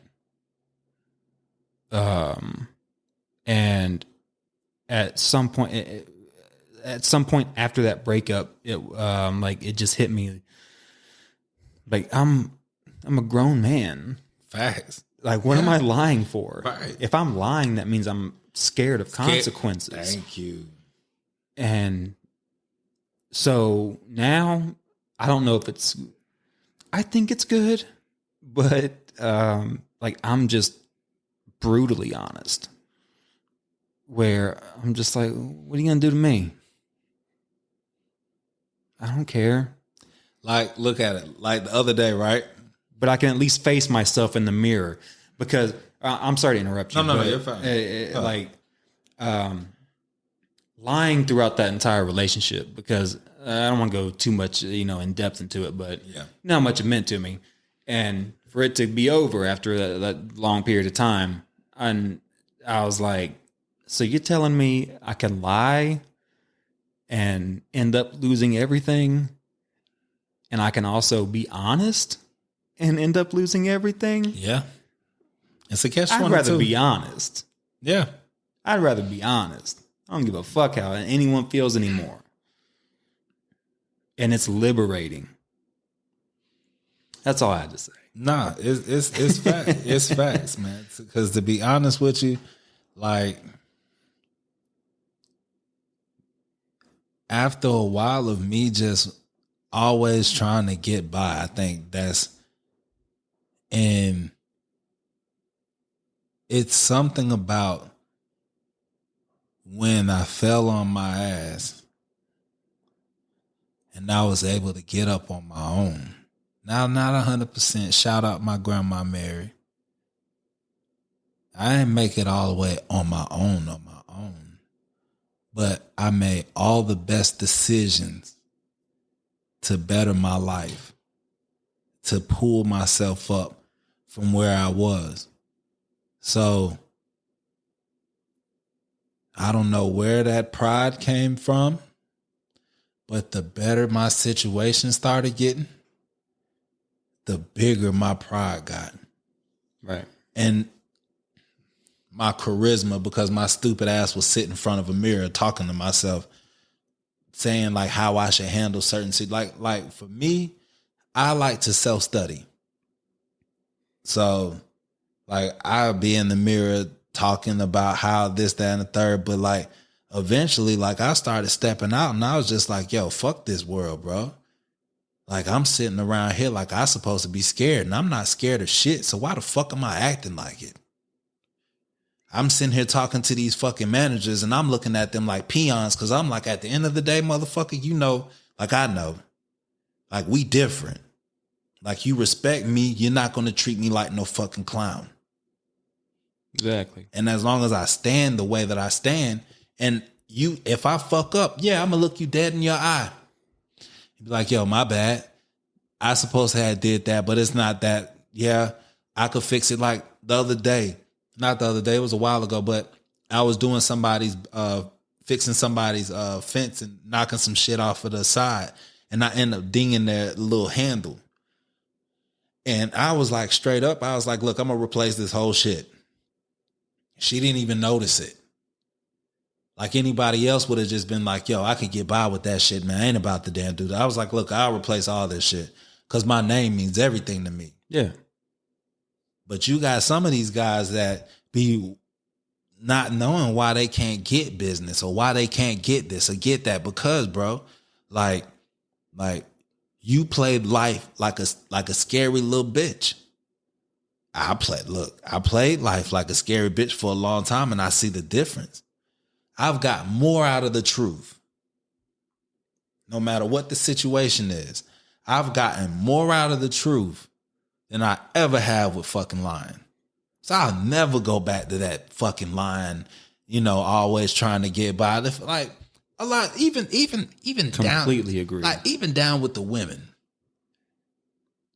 [SPEAKER 2] And at some point after that breakup, it just hit me like I'm a grown man.
[SPEAKER 1] Facts.
[SPEAKER 2] Like, what am I lying for?
[SPEAKER 1] Right.
[SPEAKER 2] If I'm lying, that means I'm scared of consequences.
[SPEAKER 1] Thank you.
[SPEAKER 2] And so now I don't know if I think it's good, but I'm just brutally honest, where I'm just like, what are you going to do to me? I don't care.
[SPEAKER 1] Like, look at it. Like the other day, right?
[SPEAKER 2] But I can at least face myself in the mirror because I'm sorry to interrupt you.
[SPEAKER 1] No, you're fine.
[SPEAKER 2] Lying throughout that entire relationship, because I don't want to go too much, in depth into it, but
[SPEAKER 1] Yeah.
[SPEAKER 2] you know how much it meant to me. And for it to be over after that long period of time, and I was like, so you're telling me I can lie and end up losing everything, and I can also be honest and end up losing everything?
[SPEAKER 1] Yeah. It's a catch.
[SPEAKER 2] I'd rather be honest.
[SPEAKER 1] Yeah.
[SPEAKER 2] I'd rather be honest. I don't give a fuck how anyone feels anymore. And it's liberating. That's all I had to say.
[SPEAKER 1] Nah, it's fact. It's facts, man. Because to be honest with you, like, after a while of me just always trying to get by, I think and it's something about when I fell on my ass and I was able to get up on my own. Now, not 100%. Shout out my grandma Mary. I didn't make it all the way on my own. But I made all the best decisions to better my life, to pull myself up from where I was. So I don't know where that pride came from, but the better my situation started getting, the bigger my pride got.
[SPEAKER 2] Right.
[SPEAKER 1] And my charisma, because my stupid ass was sitting in front of a mirror talking to myself, saying like how I should handle certain situations. Like for me, I like to self-study. So like I'll be in the mirror talking about how this, that, and the third, but like eventually like I started stepping out and I was just like, yo, fuck this world, bro. Like I'm sitting around here like I'm supposed to be scared and I'm not scared of shit. So why the fuck am I acting like it? I'm sitting here talking to these fucking managers and I'm looking at them like peons because I'm like, at the end of the day, motherfucker, you know, like I know, like we different. Like you respect me, you're not going to treat me like no fucking clown.
[SPEAKER 2] Exactly.
[SPEAKER 1] And as long as I stand the way that I stand, and you, if I fuck up, yeah, I'm going to look you dead in your eye. You'd be like, yo, my bad. I supposed to have did that, but it's not that. Yeah, I could fix it. Like the other day. Not the other day, it was a while ago, but I was doing fixing somebody's fence and knocking some shit off of the side. And I ended up dinging their little handle. And I was like, straight up, I was like, look, I'm going to replace this whole shit. She didn't even notice it. Like anybody else would have just been like, yo, I could get by with that shit, man. I ain't about the damn dude. I was like, look, I'll replace all this shit because my name means everything to me.
[SPEAKER 2] Yeah.
[SPEAKER 1] But you got some of these guys that be not knowing why they can't get business or why they can't get this or get that because, bro, like you played life like a scary little bitch. I played life like a scary bitch for a long time and I see the difference. I've got more out of the truth. No matter what the situation is, I've gotten more out of the truth than I ever have with fucking lying. So I'll never go back to that fucking lying, always trying to get by. Like a lot, even
[SPEAKER 2] Completely
[SPEAKER 1] down,
[SPEAKER 2] agree.
[SPEAKER 1] Like even down with the women.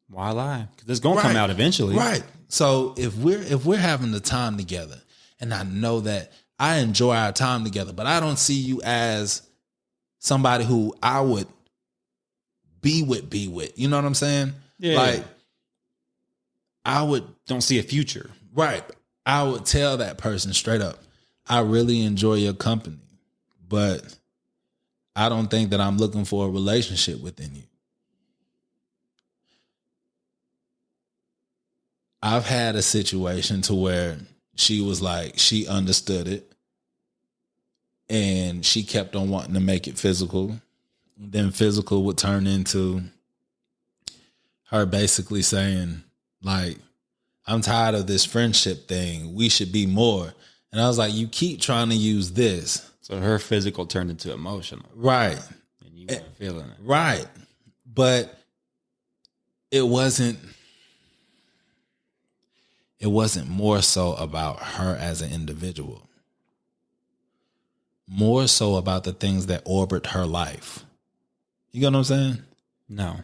[SPEAKER 2] Why lie? Because it's gonna come out eventually.
[SPEAKER 1] Right. So if we're having the time together, and I know that I enjoy our time together, but I don't see you as somebody who I would be with. You know what I'm saying?
[SPEAKER 2] Yeah.
[SPEAKER 1] Like I
[SPEAKER 2] don't see a future.
[SPEAKER 1] Right. I would tell that person straight up, I really enjoy your company. but I don't think that I'm looking for a relationship within you. I've had a situation to where she was like, she understood it and she kept on wanting to make it physical. Then physical would turn into her basically saying, like, I'm tired of this friendship thing. We should be more. And I was like, you keep trying to use this.
[SPEAKER 2] So her physical turned into emotional.
[SPEAKER 1] Right.
[SPEAKER 2] And you weren't feeling it.
[SPEAKER 1] Right. But it wasn't more so about her as an individual. More so about the things that orbit her life. You get what I'm saying?
[SPEAKER 2] No.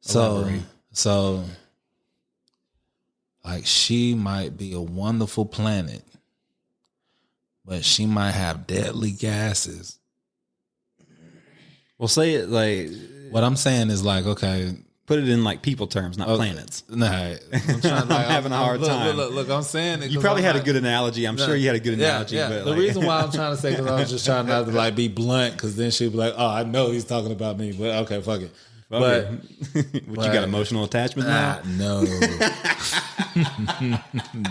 [SPEAKER 1] So like she might be a wonderful planet, but she might have deadly gases.
[SPEAKER 2] Well, say it like...
[SPEAKER 1] What I'm saying is like, okay...
[SPEAKER 2] Put it in like people terms, not planets.
[SPEAKER 1] Nah, I'm
[SPEAKER 2] having a hard time.
[SPEAKER 1] Look, I'm saying it.
[SPEAKER 2] You probably had a good analogy. I'm sure you had a good analogy.
[SPEAKER 1] Yeah.
[SPEAKER 2] But
[SPEAKER 1] the reason why I'm trying to say, because I was just trying not to like be blunt, because then she'd be like, oh, I know he's talking about me, but okay, fuck it.
[SPEAKER 2] But you got emotional attachment now?
[SPEAKER 1] No.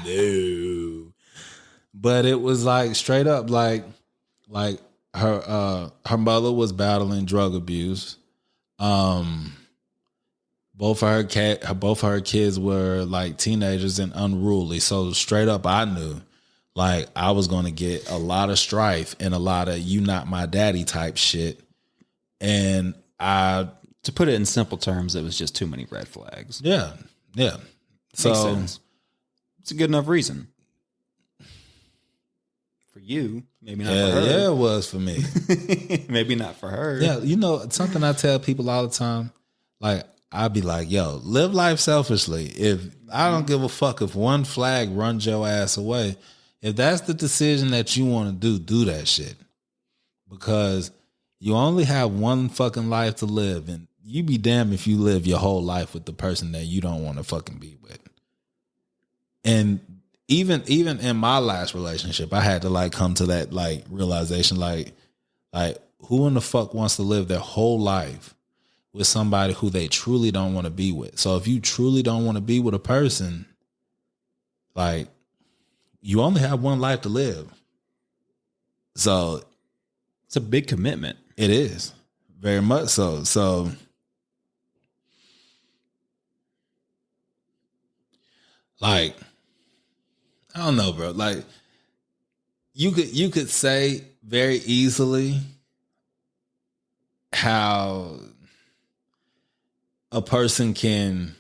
[SPEAKER 1] No. But it was like straight up like her mother was battling drug abuse. Both of her kids were like teenagers and unruly. So straight up, I knew like I was going to get a lot of strife and a lot of "you not my daddy" type shit. And
[SPEAKER 2] to put it in simple terms, it was just too many red flags.
[SPEAKER 1] Yeah. So
[SPEAKER 2] makes sense. It's a good enough reason for you. Maybe not for her.
[SPEAKER 1] Yeah, it was for me.
[SPEAKER 2] Maybe not for her.
[SPEAKER 1] Yeah, you know something I tell people all the time, like. I'd be like, yo, live life selfishly. If I don't give a fuck if one flag runs your ass away, if that's the decision that you want to do that shit. Because you only have one fucking life to live, and you be damned if you live your whole life with the person that you don't want to fucking be with. And even in my last relationship, I had to like come to that like realization, like who in the fuck wants to live their whole life with somebody who they truly don't want to be with? So if you truly don't want to be with a person, like you only have one life to live. So
[SPEAKER 2] it's a big commitment.
[SPEAKER 1] It is. Very much so. So like, I don't know, bro. Like you could say very easily how a person can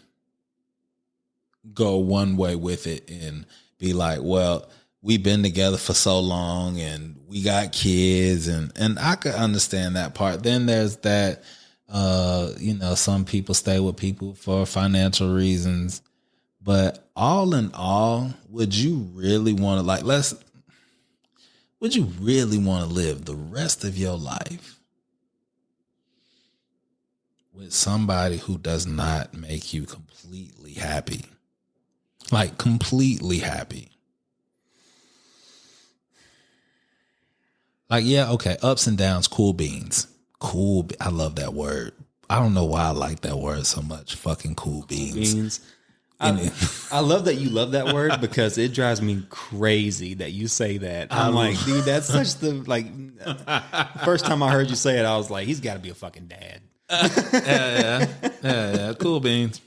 [SPEAKER 1] go one way with it and be like, well, we've been together for so long and we got kids and I could understand that part. Then there's that, some people stay with people for financial reasons, but all in all, would you really want to would you really want to live the rest of your life with somebody who does not make you completely happy? Like completely happy. Like, yeah, okay, ups and downs, cool beans. I love that word. I don't know why I like that word so much. Fucking cool beans.
[SPEAKER 2] I love that you love that word because it drives me crazy that you say that. I'm like, dude, that's such the, like, first time I heard you say it, I was like, he's got to be a fucking dad.
[SPEAKER 1] Yeah. Cool beans.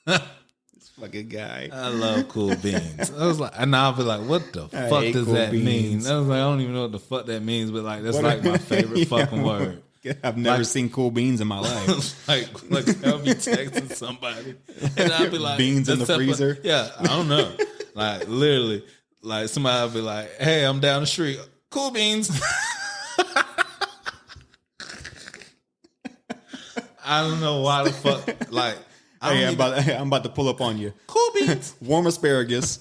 [SPEAKER 2] This fucking guy.
[SPEAKER 1] I love cool beans. I was like, and I'll be like, what the fuck does
[SPEAKER 2] cool
[SPEAKER 1] that
[SPEAKER 2] beans.
[SPEAKER 1] mean? I was like, I don't even know what the fuck that means, but like, that's like my favorite fucking word.
[SPEAKER 2] I've never seen cool beans in my life.
[SPEAKER 1] like I'll be texting somebody and I'll be like,
[SPEAKER 2] beans in the freezer.
[SPEAKER 1] Yeah, I don't know. Like literally, like somebody will be like, hey, I'm down the street. Cool beans. I don't know why the fuck. Like,
[SPEAKER 2] I'm about to pull up on you.
[SPEAKER 1] Cool beans.
[SPEAKER 2] Warm asparagus.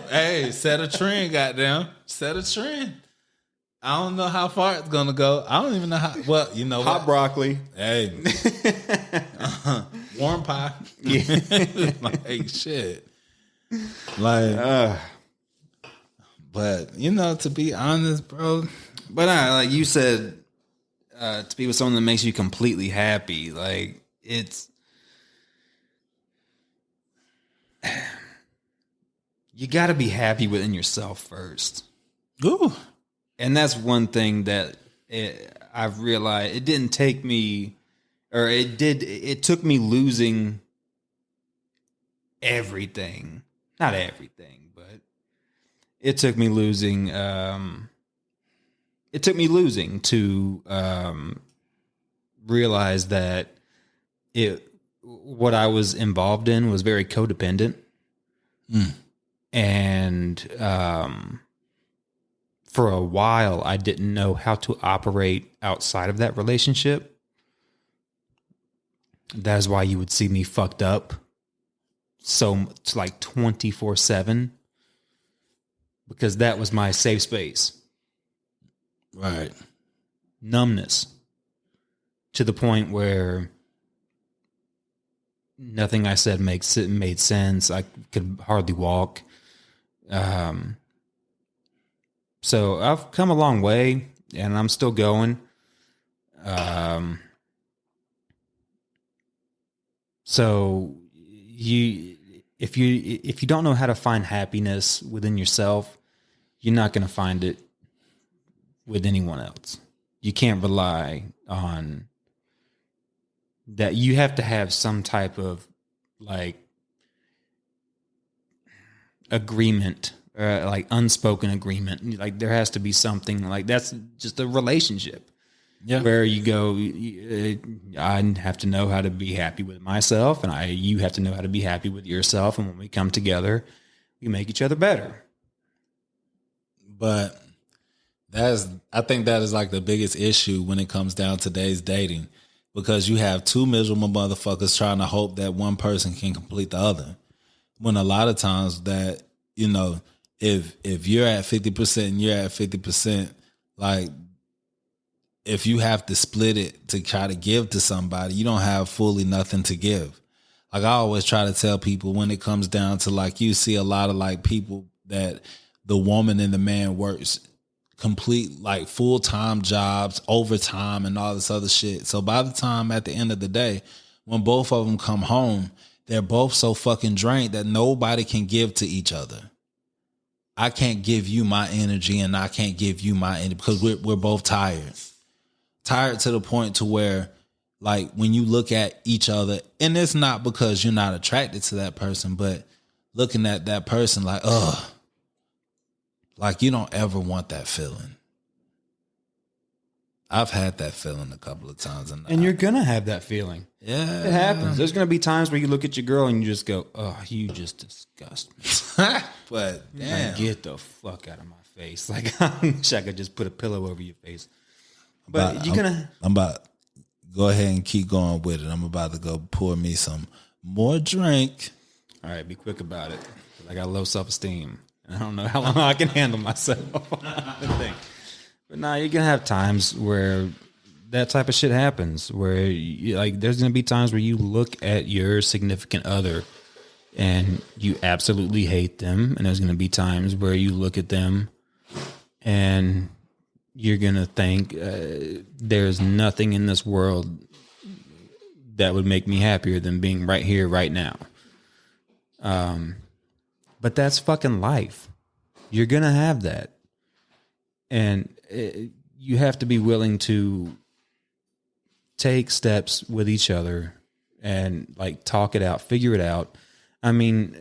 [SPEAKER 1] Hey, set a trend, goddamn. Set a trend. I don't know how far it's gonna go. I don't even know how. Well, you know,
[SPEAKER 2] hot broccoli.
[SPEAKER 1] Hey, warm pie. Yeah, like shit. Like, But to be honest, bro,
[SPEAKER 2] But like you said, to be with someone that makes you completely happy, like it's you got to be happy within yourself first.
[SPEAKER 1] ooh,
[SPEAKER 2] And that's one thing that I've realized. It didn't take me, or it did. It took me losing everything. Not everything, but it took me losing. It took me losing to realize that what I was involved in was very codependent, and for a while I didn't know how to operate outside of that relationship. That is why you would see me fucked up so much, like 24/7, because that was my safe space.
[SPEAKER 1] right.
[SPEAKER 2] Numbness to the point where nothing I said made sense. I could hardly walk. So I've come a long way, and I'm still going. So if you don't know how to find happiness within yourself, you're not going to find it with anyone else. You can't rely on that. You have to have some type of like agreement, like unspoken agreement. Like there has to be something like that's just a relationship.
[SPEAKER 1] Yeah.
[SPEAKER 2] Where you go, I have to know how to be happy with myself, and you have to know how to be happy with yourself. And when we come together, we make each other better.
[SPEAKER 1] But I think that is like the biggest issue when it comes down to today's dating, because you have two miserable motherfuckers trying to hope that one person can complete the other. When a lot of times that, if you're at 50% and you're at 50%, like if you have to split it to try to give to somebody, you don't have fully nothing to give. Like I always try to tell people when it comes down to like, you see a lot of like people that the woman and the man works complete like full-time jobs, overtime and all this other shit. So by the time at the end of the day, when both of them come home, they're both so fucking drained that nobody can give to each other. I can't give you my energy and I can't give you my energy because we're both tired. Tired to the point to where like when you look at each other, and it's not because you're not attracted to that person, but looking at that person like, ugh, like you don't ever want that feeling. I've had that feeling a couple of times.
[SPEAKER 2] And you're going to have that feeling.
[SPEAKER 1] Yeah.
[SPEAKER 2] It happens. There's going to be times where you look at your girl and you just go, oh, you just disgust me.
[SPEAKER 1] But damn.
[SPEAKER 2] Like, get the fuck out of my face. Like, I wish I could just put a pillow over your face. But you're going to...
[SPEAKER 1] I'm about... Go ahead and keep going with it. I'm about to go pour me some more drink.
[SPEAKER 2] All right, be quick about it. I got low self-esteem. I don't know how long I can handle myself. But nah, you're going to have times where that type of shit happens, where there's going to be times where you look at your significant other and you absolutely hate them. And there's going to be times where you look at them and you're going to think there's nothing in this world that would make me happier than being right here, right now. But that's fucking life. You're going to have that. And you have to be willing to take steps with each other and like talk it out, figure it out. I mean,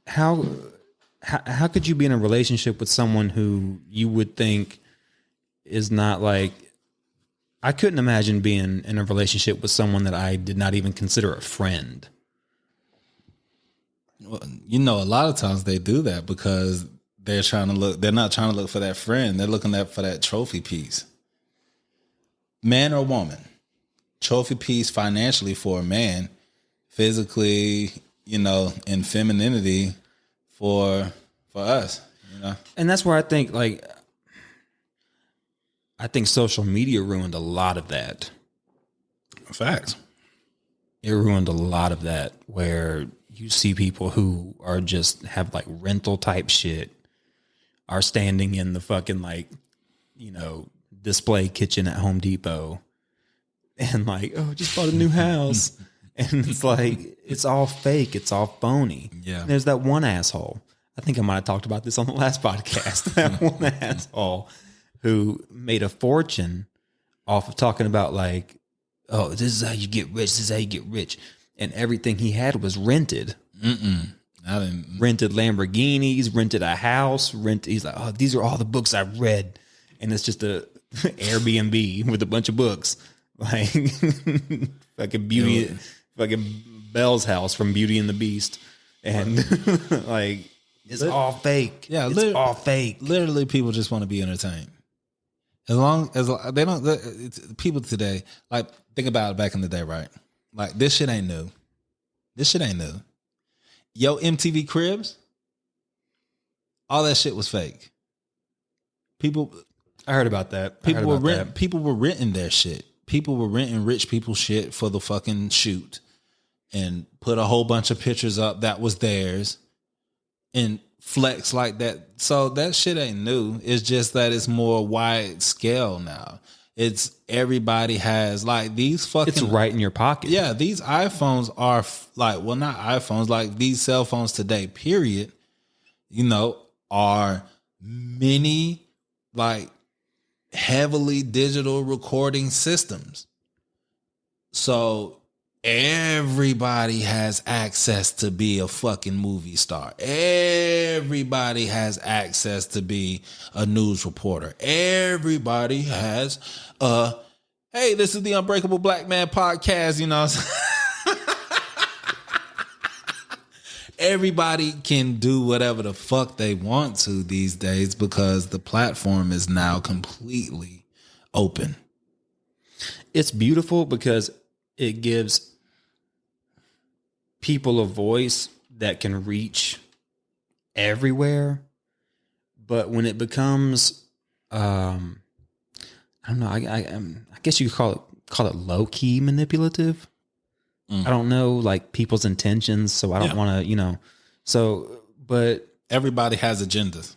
[SPEAKER 2] how could you be in a relationship with someone who you would think is not like, I couldn't imagine being in a relationship with someone that I did not even consider a friend.
[SPEAKER 1] Well, a lot of times they do that because they're not trying to look for that friend. They're looking for that trophy piece. Man or woman, trophy piece financially for a man, physically, and femininity for us,
[SPEAKER 2] And that's where I think social media ruined a lot of that.
[SPEAKER 1] Facts.
[SPEAKER 2] It ruined a lot of that, where you see people who are just have like rental type shit are standing in the fucking display kitchen at Home Depot and just bought a new house. And it's like, it's all fake. It's all phony.
[SPEAKER 1] Yeah.
[SPEAKER 2] And there's that one asshole. I think I might have talked about this on the last podcast. That one asshole who made a fortune off of talking about oh, this is how you get rich. This is how you get rich. And everything he had was rented. Rented Lamborghinis, rented a house, he's like, oh, these are all the books I've read. And it's just a Airbnb with a bunch of books. Like fucking beauty, fucking Belle's house from Beauty and the Beast. And it's all fake.
[SPEAKER 1] Yeah,
[SPEAKER 2] it's all fake.
[SPEAKER 1] Literally, people just want to be entertained. As long as they don't, people today, think about it back in the day, right? Like, this shit ain't new. Yo, MTV Cribs, all that shit was fake.
[SPEAKER 2] I heard about that.
[SPEAKER 1] People were renting their shit. People were renting rich people's shit for the fucking shoot and put a whole bunch of pictures up that was theirs and flex like that. So that shit ain't new. It's just that it's more wide scale now. It's everybody has these fucking.
[SPEAKER 2] It's right in your pocket.
[SPEAKER 1] Yeah, these iPhones are not iPhones, these cell phones today, period, are many heavily digital recording systems. So everybody has access to be a fucking movie star. Everybody has access to be a news reporter. Everybody has hey, this is the Unbreakable Black Man podcast, Everybody can do whatever the fuck they want to these days because the platform is now completely open.
[SPEAKER 2] It's beautiful because it gives people a voice that can reach everywhere. But when it becomes, I don't know, I guess you could call it low key manipulative. I don't know people's intentions, so I don't want to, but
[SPEAKER 1] everybody has agendas.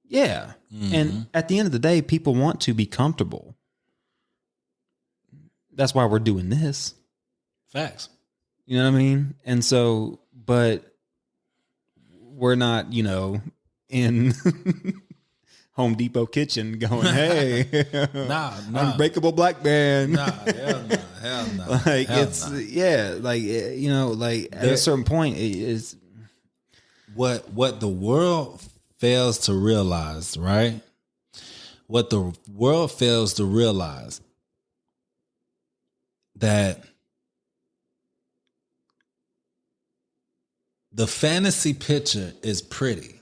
[SPEAKER 2] Yeah. Mm-hmm. And at the end of the day, people want to be comfortable. That's why we're doing this.
[SPEAKER 1] Facts.
[SPEAKER 2] You know what I mean? And so, but we're not, in Home Depot kitchen going, hey,
[SPEAKER 1] nah.
[SPEAKER 2] Unbreakable Black Man.
[SPEAKER 1] Nah, hell no.
[SPEAKER 2] At a certain point, it is.
[SPEAKER 1] What the world fails to realize, right? What the world fails to realize that the fantasy picture is pretty.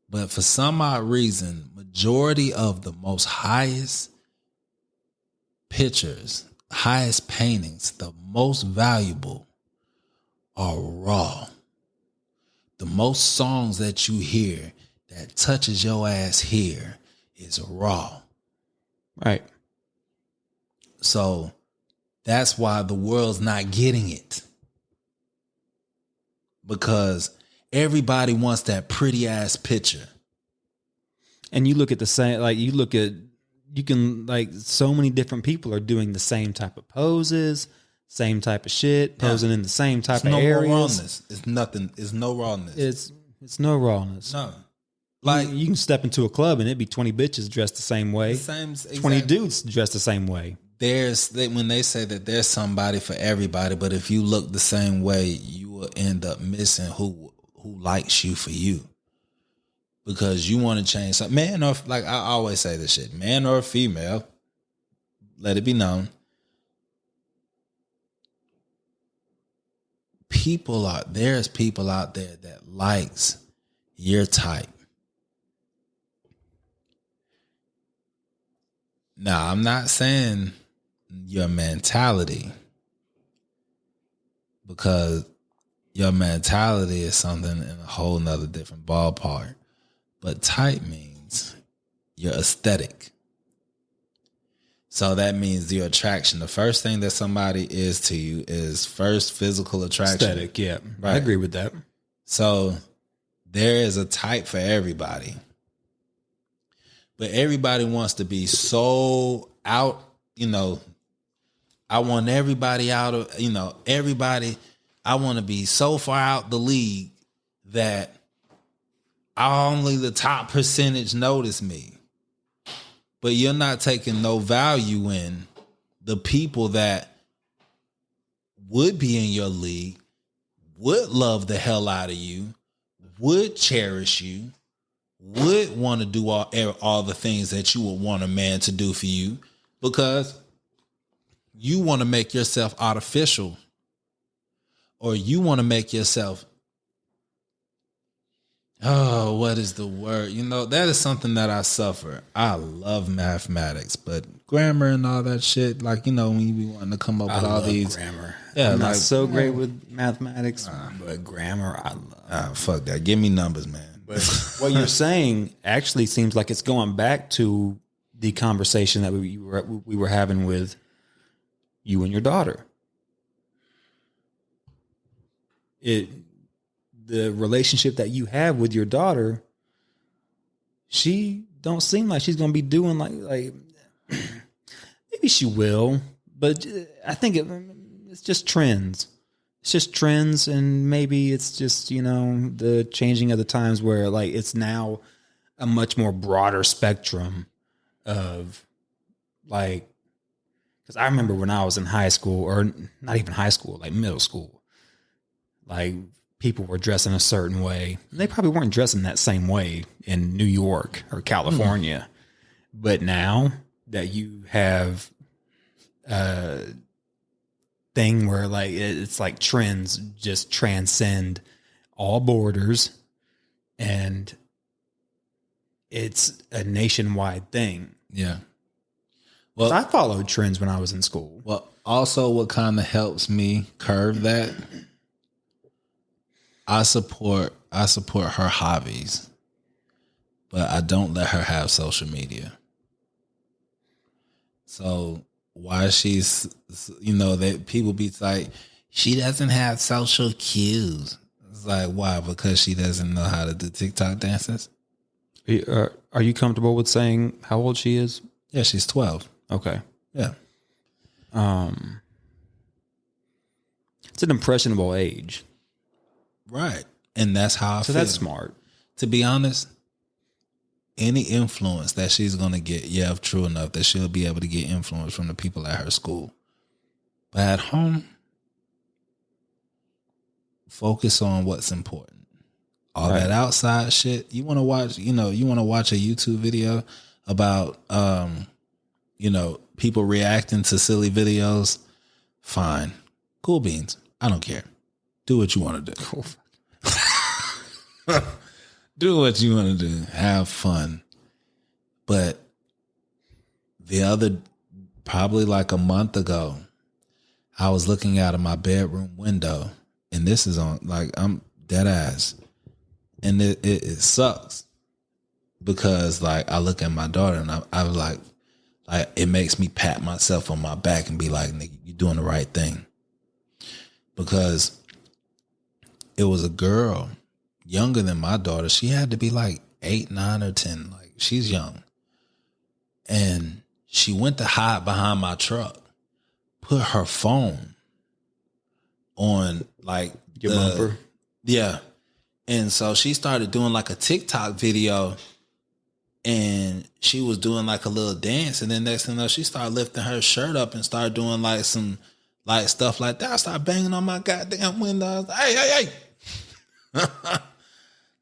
[SPEAKER 1] But for some odd reason, majority of the most highest pictures, highest paintings, the most valuable are raw. The most songs that you hear that touches your ass here is raw.
[SPEAKER 2] Right.
[SPEAKER 1] So that's why the world's not getting it. Because everybody wants that pretty ass picture.
[SPEAKER 2] And you look at the same, so many different people are doing the same type of poses, same type of shit, posing in the same type of areas.
[SPEAKER 1] Rawness. It's nothing. It's no rawness.
[SPEAKER 2] It's no rawness.
[SPEAKER 1] No.
[SPEAKER 2] You can step into a club and it'd be 20 bitches dressed the same way.
[SPEAKER 1] Exactly.
[SPEAKER 2] 20 dudes dressed the same way.
[SPEAKER 1] When they say that there's somebody for everybody, but if you look the same way, you will end up missing who likes you for you. Because you want to change something. Man or, I always say this shit, man or female, let it be known. There's people out there that likes your type. Now, I'm not saying your mentality, because your mentality is something in a whole nother different ballpark. But type means your aesthetic. So that means your attraction. The first thing that somebody is to you is first physical attraction.
[SPEAKER 2] Aesthetic, yeah. Right. I agree with that.
[SPEAKER 1] So there is a type for everybody. But everybody wants to be so out, I want everybody out of, everybody, I want to be so far out the league that only the top percentage notice me. But you're not taking no value in the people that would be in your league, would love the hell out of you, would cherish you, would want to do all the things that you would want a man to do for you, because you want to make yourself artificial, or you want to make yourself, what is the word? That is something that I suffer. I love mathematics, but grammar and all that shit, like, when you be wanting to come up with all these
[SPEAKER 2] grammar.
[SPEAKER 1] Yeah,
[SPEAKER 2] I'm not so great with mathematics, but grammar I love.
[SPEAKER 1] Fuck that. Give me numbers, man.
[SPEAKER 2] But what you're saying actually seems like it's going back to the conversation that we were having with you and your daughter. The relationship that you have with your daughter, she don't seem like she's going to be doing like maybe she will, but I think it's just trends. It's just trends, and maybe it's just, the changing of the times where like it's now a much more broader spectrum of like, because I remember when I was in high school, or not even high school, like middle school, like people were dressing a certain way. They probably weren't dressing that same way in New York or California. But now that you have a thing where like it's like trends just transcend all borders, and it's a nationwide thing.
[SPEAKER 1] Yeah. Well,
[SPEAKER 2] I followed trends when I was in school.
[SPEAKER 1] Well, also what kind of helps me curve that, I support her hobbies, but I don't let her have social media. So why she's, that people be like, she doesn't have social cues. It's like, why? Because she doesn't know how to do TikTok dances?
[SPEAKER 2] Are you comfortable with saying how old she is?
[SPEAKER 1] Yeah, she's 12.
[SPEAKER 2] Okay.
[SPEAKER 1] Yeah.
[SPEAKER 2] It's an impressionable age.
[SPEAKER 1] Right. And that's how I feel.
[SPEAKER 2] So that's smart.
[SPEAKER 1] To be honest, any influence that she's going to get, if true enough, that she'll be able to get influence from the people at her school. But at home, focus on what's important. All that outside shit, you want to watch, you want to watch a YouTube video about, people reacting to silly videos. Fine. Cool beans. I don't care. Do what you want to do.
[SPEAKER 2] Cool.
[SPEAKER 1] Do what you want to do. Have fun. But probably like a month ago, I was looking out of my bedroom window, and this is on, like, I'm dead ass. And it sucks because, like, I look at my daughter and I was like, it makes me pat myself on my back and be like, nigga, you're doing the right thing. Because it was a girl younger than my daughter. She had to be like 8, 9, or 10. Like, she's young. And she went to hide behind my truck, put her phone on, like,
[SPEAKER 2] your bumper.
[SPEAKER 1] Yeah. And so she started doing like a TikTok video, and she was doing like a little dance. And then next thing you know, she started lifting her shirt up and started doing like some like stuff like that. I started banging on my goddamn window. I was like, hey.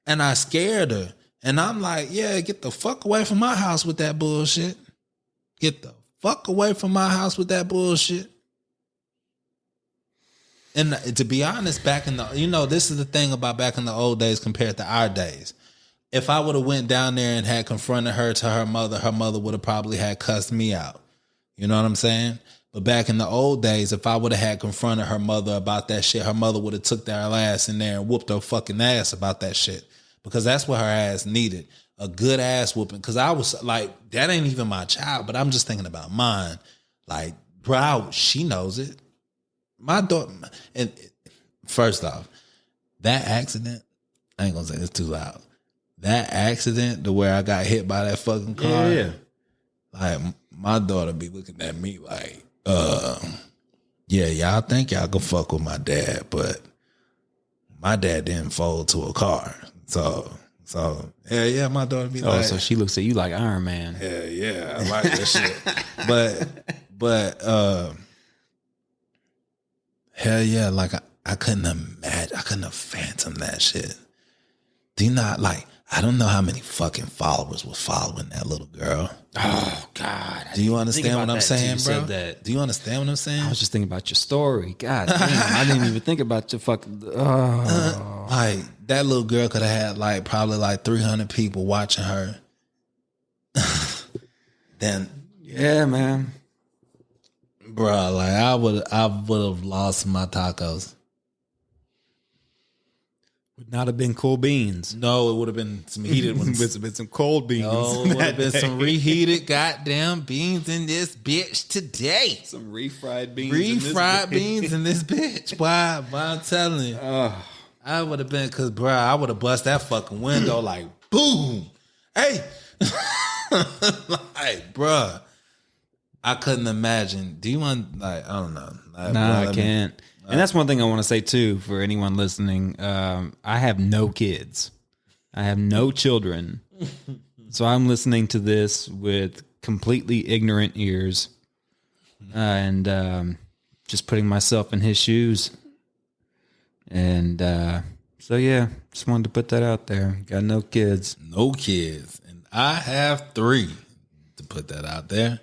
[SPEAKER 1] And I scared her. And I'm like, yeah, get the fuck away from my house with that bullshit. Get the fuck away from my house with that bullshit. And to be honest, back in the, this is the thing about back in the old days compared to our days. If I would have went down there and had confronted her to her mother would have probably had cussed me out. You know what I'm saying? But back in the old days, if I would have had confronted her mother about that shit, her mother would have took their ass in there and whooped her fucking ass about that shit. Because that's what her ass needed. A good ass whooping. Because I was like, that ain't even my child, but I'm just thinking about mine. Like, bro, she knows it. My daughter, and first off, that accident, I ain't gonna say it's too loud. That accident to where I got hit by that fucking car.
[SPEAKER 2] Yeah.
[SPEAKER 1] Like my daughter be looking at me like, yeah, y'all think y'all can fuck with my dad, but my dad didn't fold to a car. So yeah, my daughter be like,
[SPEAKER 2] so she looks at you like Iron Man.
[SPEAKER 1] yeah, I like that shit. But hell yeah, like I couldn't imagine, I couldn't have fathomed that shit. Do you not like? I don't know how many fucking followers was following that little girl.
[SPEAKER 2] Oh God!
[SPEAKER 1] Do you understand what I'm saying, bro?
[SPEAKER 2] That.
[SPEAKER 1] Do you understand what I'm saying?
[SPEAKER 2] I was just thinking about your story. God damn, I didn't even think about your fucking.
[SPEAKER 1] Like that little girl could have had like probably like 300 people watching her. Then,
[SPEAKER 2] yeah, man,
[SPEAKER 1] bro, like I would have lost my tacos.
[SPEAKER 2] would not have been cool beans.
[SPEAKER 1] No, it would have been some heated ones.
[SPEAKER 2] It would have been some cold beans.
[SPEAKER 1] Oh, it would have been some reheated goddamn beans in this bitch today.
[SPEAKER 2] Some refried beans.
[SPEAKER 1] Refried beans in this bitch. Why I'm telling you. I would have been, because, bro, I would have bust that fucking window like, boom. Hey. Like, bro, I couldn't imagine. Do you want, like, I don't know. Like,
[SPEAKER 2] nah, I can't. And that's one thing I want to say, too, for anyone listening. I have no kids. I have no children. So I'm listening to this with completely ignorant ears and just putting myself in his shoes. And so, yeah, just wanted to put that out there. Got no kids.
[SPEAKER 1] No kids. And I have 3 to put that out there.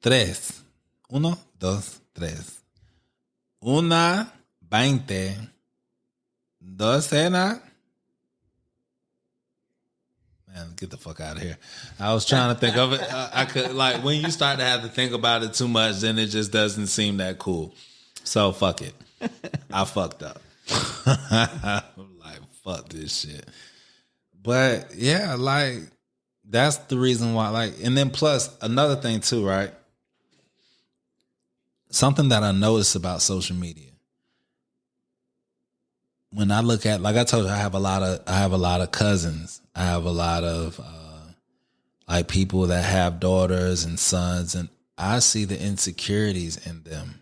[SPEAKER 1] 3. 1, 2, 3. Una, 20. Docena. Man, get the fuck out of here. I was trying to think of it. I could, like, when you start to have to think about it too much, then it just doesn't seem that cool. So, fuck it. I fucked up. I'm like, fuck this shit. But, yeah, like, that's the reason why, like, and then plus, another thing too, right? Something that I noticed about social media. When I look at, like I told you, I have a lot of cousins. I have a lot of like people that have daughters and sons, and I see the insecurities in them.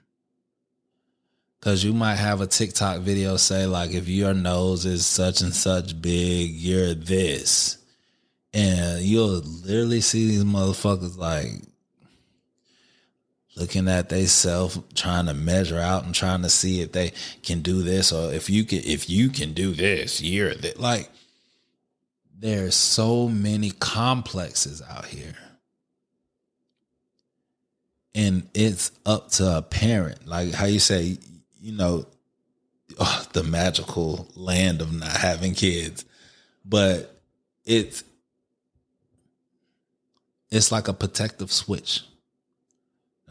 [SPEAKER 1] Cause you might have a TikTok video say like, if your nose is such and such big, you're this, and you'll literally see these motherfuckers like looking at they self, trying to measure out and trying to see if they can do this, or if you can do this, you're that. Like, there's so many complexes out here, and it's up to a parent. Like how you say, you know, the magical land of not having kids, but it's like a protective switch.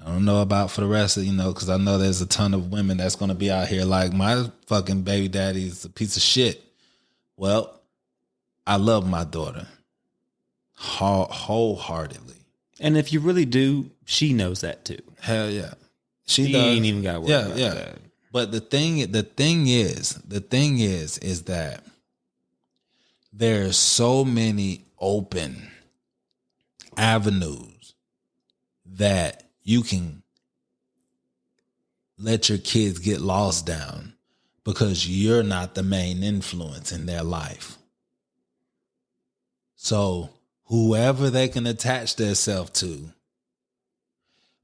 [SPEAKER 1] I don't know about for the rest of, because I know there's a ton of women that's going to be out here like, my fucking baby daddy's a piece of shit. Well, I love my daughter wholeheartedly.
[SPEAKER 2] And if you really do, she knows that too.
[SPEAKER 1] Hell yeah.
[SPEAKER 2] She ain't even got to worry about that.
[SPEAKER 1] But the thing is that there's so many open avenues that you can let your kids get lost down because you're not the main influence in their life. So whoever they can attach themselves to,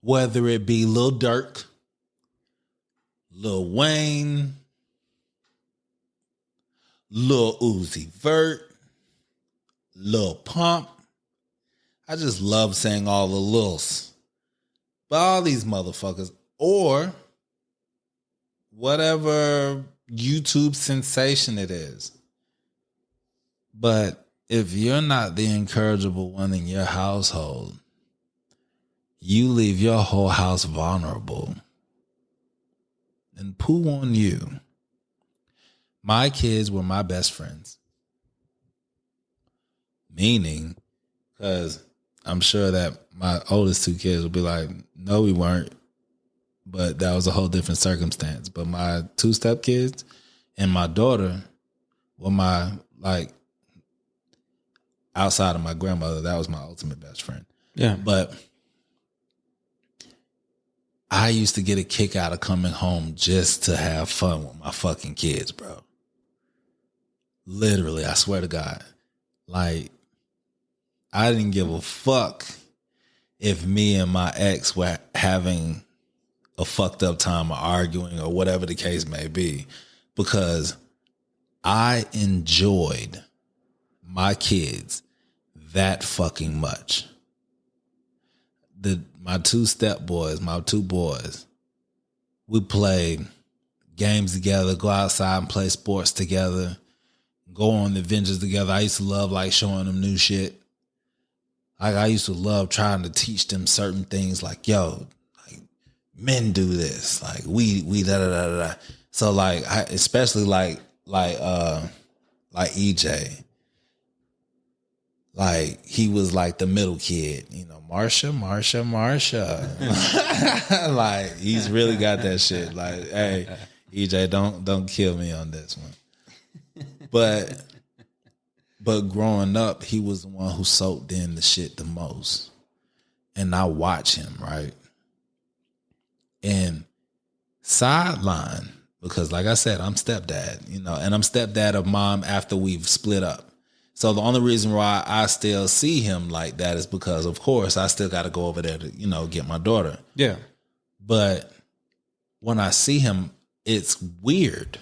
[SPEAKER 1] whether it be Lil Durk, Lil Wayne, Lil Uzi Vert, Lil Pump. I just love saying all the Lils. But all these motherfuckers, or whatever YouTube sensation it is. But if you're not the incorrigible one in your household, you leave your whole house vulnerable. And poo on you. My kids were my best friends. Meaning, because I'm sure that my oldest 2 kids will be like, no, we weren't. But that was a whole different circumstance. But my 2 stepkids and my daughter Well, my like outside of my grandmother, that was my ultimate best friend.
[SPEAKER 2] Yeah.
[SPEAKER 1] But I used to get a kick out of coming home just to have fun with my fucking kids, bro. Literally, I swear to God. Like, I didn't give a fuck if me and my ex were having a fucked up time or arguing or whatever the case may be, because I enjoyed my kids that fucking much. My two stepboys, my two boys, we played games together, go outside and play sports together, go on adventures together. I used to love like showing them new shit. Like I used to love trying to teach them certain things like, yo, like men do this. Like we da da da da da. So like especially like EJ. Like he was like the middle kid, you know, Marsha. Like he's really got that shit. Like, hey, EJ, don't kill me on this one. But growing up, he was the one who soaked in the shit the most. And I watch him, right? And sideline, because like I said, I'm stepdad, you know, and I'm stepdad of mom after we've split up. So the only reason why I still see him like that is because, of course, I still got to go over there to, you know, get my daughter.
[SPEAKER 2] Yeah.
[SPEAKER 1] But when I see him, it's weird.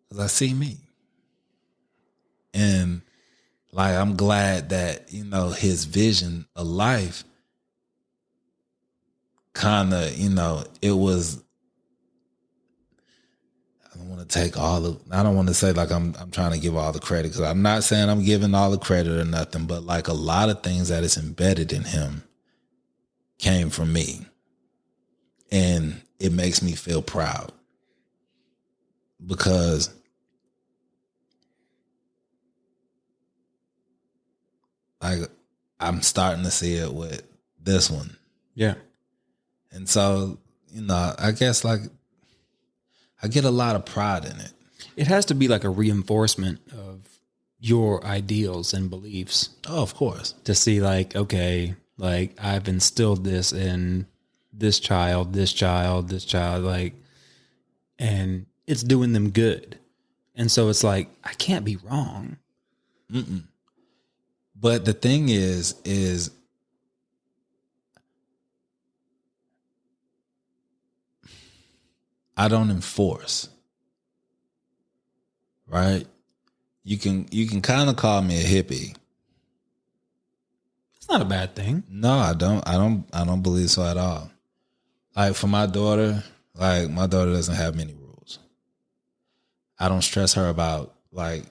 [SPEAKER 1] Because I see me. And, like, I'm glad that, you know, his vision of life kind of, you know, it was... I don't want to say like I'm trying to give all the credit, because I'm not saying I'm giving all the credit or nothing, but like a lot of things that is embedded in him came from me. And it makes me feel proud, because like I'm starting to see it with this one.
[SPEAKER 2] Yeah.
[SPEAKER 1] And so, you know, I guess like I get a lot of pride in it.
[SPEAKER 2] It has to be like a reinforcement of your ideals and beliefs.
[SPEAKER 1] Oh, of course.
[SPEAKER 2] To see like, okay, like I've instilled this in this child, like, and it's doing them good. And so it's like, I can't be wrong.
[SPEAKER 1] Mm-mm. But the thing is I don't enforce. Right? You can kind of call me a hippie.
[SPEAKER 2] It's not a bad thing.
[SPEAKER 1] No, I don't believe so at all. Like for my daughter, like my daughter doesn't have many rules. I don't stress her about like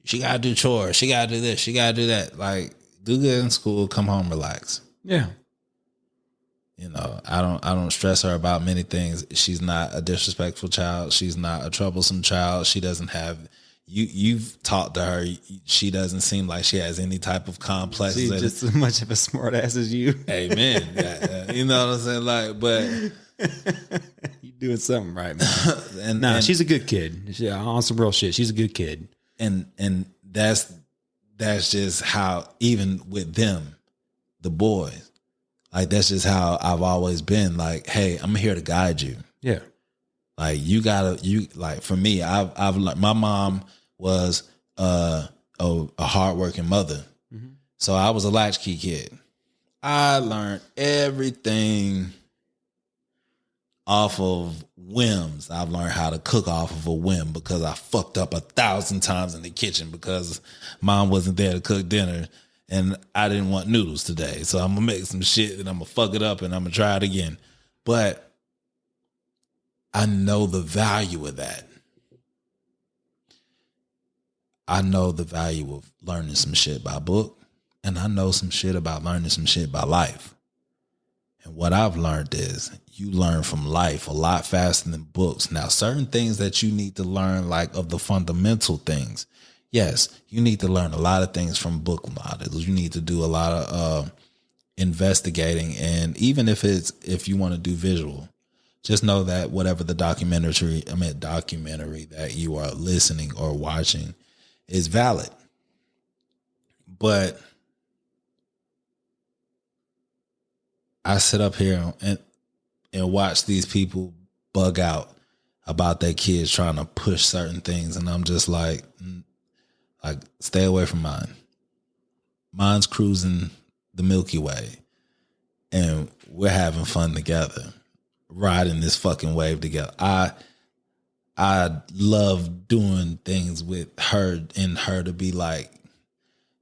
[SPEAKER 1] she gotta do chores, she gotta do this, she gotta do that. Like do good in school, come home, relax.
[SPEAKER 2] Yeah.
[SPEAKER 1] You know, I don't stress her about many things. She's not a disrespectful child. She's not a troublesome child. She doesn't have you've talked to her. She doesn't seem like she has any type of complexes.
[SPEAKER 2] She's just as much of a smart ass as you.
[SPEAKER 1] Amen. Yeah, you know what I'm saying? Like, but
[SPEAKER 2] you doing something right, man. and she's a good kid. On some real shit. She's a good kid.
[SPEAKER 1] And that's just how, even with them, the boys, like that's just how I've always been. Like, hey, I'm here to guide you.
[SPEAKER 2] Yeah.
[SPEAKER 1] Like like for me, I've like my mom was a hardworking mother. Mm-hmm. So I was a latchkey kid. I learned everything off of whims. I've learned how to cook off of a whim because I fucked up 1,000 times in the kitchen because mom wasn't there to cook dinner and I didn't want noodles today. So I'm going to make some shit and I'm going to fuck it up and I'm going to try it again. But I know the value of that. I know the value of learning some shit by book, and I know some shit about learning some shit by life. And what I've learned is you learn from life a lot faster than books. Now, certain things that you need to learn, like of the fundamental things, yes, you need to learn a lot of things from book models. You need to do a lot of investigating, and even if you want to do visual. just know that whatever the documentary that you are listening or watching is valid. But I sit up here and watch these people bug out about their kids trying to push certain things, and I'm just like stay away from mine. Mine's cruising the Milky Way, and we're having fun together, riding this fucking wave together. I love doing things with her and her to be like,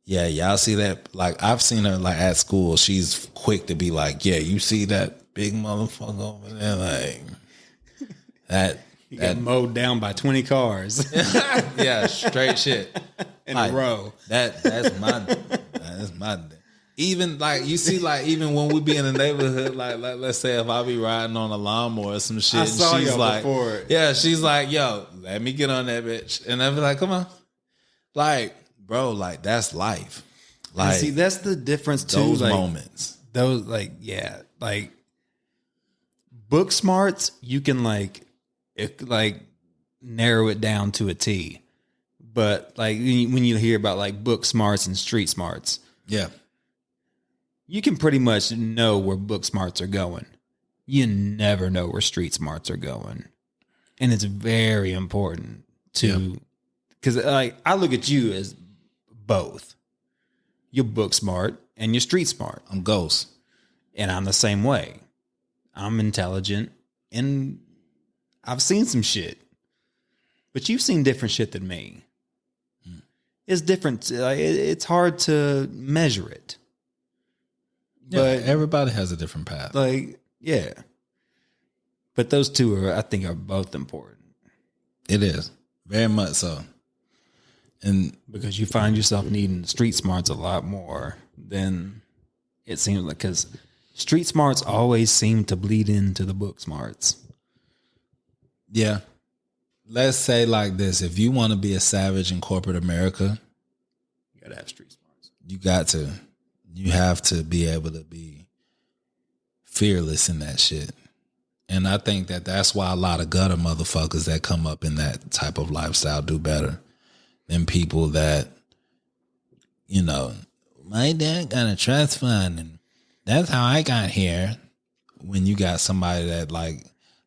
[SPEAKER 1] yeah, y'all see that? Like, I've seen her like at school. She's quick to be like, yeah, you see that big motherfucker over there? Like that.
[SPEAKER 2] You get mowed down by 20 cars.
[SPEAKER 1] Yeah, straight shit.
[SPEAKER 2] In a row.
[SPEAKER 1] That's my even like you see, like even when we be in the neighborhood, like let's say if I be riding on a lawnmower or some shit,
[SPEAKER 2] I saw
[SPEAKER 1] she's
[SPEAKER 2] you
[SPEAKER 1] like,
[SPEAKER 2] before.
[SPEAKER 1] Yeah, she's like, yo, let me get on that bitch. And I be like, come on. Like, bro, like that's life. Like,
[SPEAKER 2] and see, that's the difference too.
[SPEAKER 1] Those
[SPEAKER 2] like,
[SPEAKER 1] moments.
[SPEAKER 2] Those like, yeah, like book smarts, you can like narrow it down to a T. But like when you hear about like book smarts and street smarts,
[SPEAKER 1] yeah,
[SPEAKER 2] you can pretty much know where book smarts are going. You never know where street smarts are going. And it's very important to, because like I look at you as both. You're book smart and you're street smart.
[SPEAKER 1] I'm Ghost.
[SPEAKER 2] And I'm the same way. I'm intelligent and I've seen some shit. But you've seen different shit than me. It's different. It's hard to measure it.
[SPEAKER 1] Yeah,
[SPEAKER 2] But
[SPEAKER 1] everybody has a different path.
[SPEAKER 2] like, yeah. But those two are, I think, are both important.
[SPEAKER 1] It is. Very much so. And
[SPEAKER 2] Because you find yourself needing street smarts a lot more than it seems like. Because street smarts always seem to bleed into the book smarts.
[SPEAKER 1] yeah. Let's say like this. If you want to be a savage in corporate America,
[SPEAKER 2] You got to have street smarts.
[SPEAKER 1] you got to. You have to be able to be fearless in that shit. And I think that that's why a lot of gutter motherfuckers that come up in that type of lifestyle do better than people that, you know, my dad got a trust fund and that's how I got here. When you got somebody that like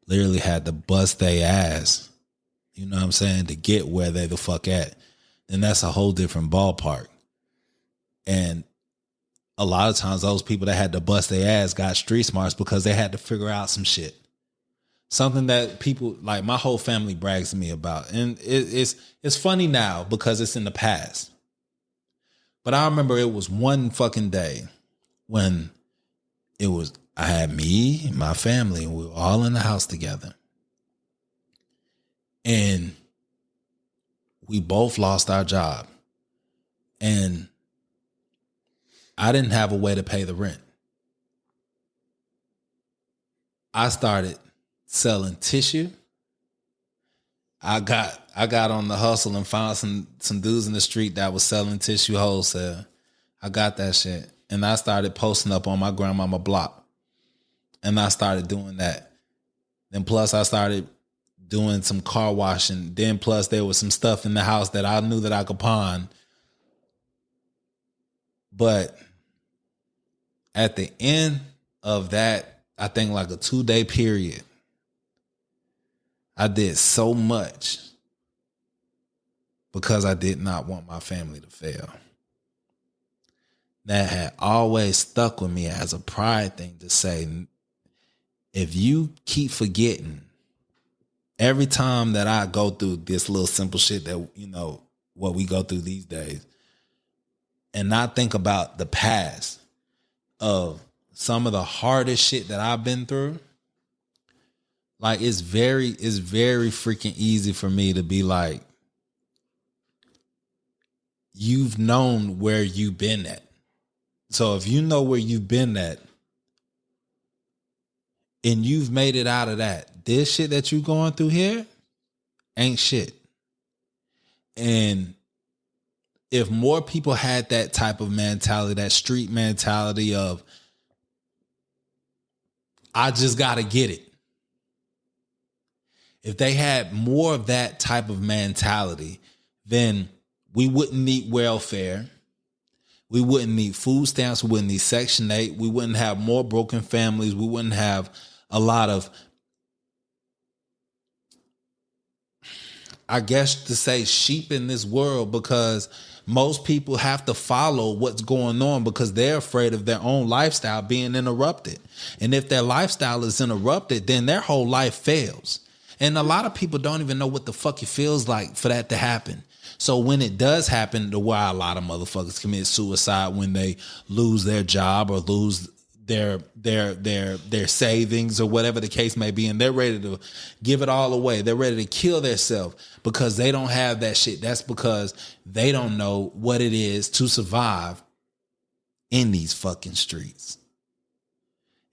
[SPEAKER 1] literally had to bust their ass, you know what I'm saying, to get where they the fuck at, then that's a whole different ballpark. And a lot of times those people that had to bust their ass got street smarts because they had to figure out some shit. Something that people, like my whole family brags to me about. And it's funny now because it's in the past. But I remember it was one fucking day when I had me and my family, and we were all in the house together. And we both lost our job. And I didn't have a way to pay the rent. I started selling tissue. I got on the hustle and found some dudes in the street that was selling tissue wholesale. I got that shit. And I started posting up on my grandmama block. And I started doing that. Then plus I started doing some car washing. Then plus there was some stuff in the house that I knew that I could pawn. But at the end of that, I think like a 2-day period, I did so much because I did not want my family to fail. That had always stuck with me as a pride thing to say, if you keep forgetting every time that I go through this little simple shit that, you know, what we go through these days, and not think about the past of some of the hardest shit that I've been through, like it's very freaking easy for me to be like, you've known where you've been at. So if you know where you've been at and you've made it out of that, this shit that you going through here ain't shit. And if more people had that type of mentality, that street mentality of, I just got to get it. If they had more of that type of mentality, then we wouldn't need welfare. We wouldn't need food stamps. We wouldn't need Section 8. We wouldn't have more broken families. We wouldn't have a lot of, I guess to say, sheep in this world, because most people have to follow what's going on because they're afraid of their own lifestyle being interrupted. And if their lifestyle is interrupted, then their whole life fails. And a lot of people don't even know what the fuck it feels like for that to happen. So when it does happen, to why a lot of motherfuckers commit suicide when they lose their job or lose their savings or whatever the case may be, and they're ready to give it all away. They're ready to kill themselves because they don't have that shit. That's because they don't know what it is to survive in these fucking streets.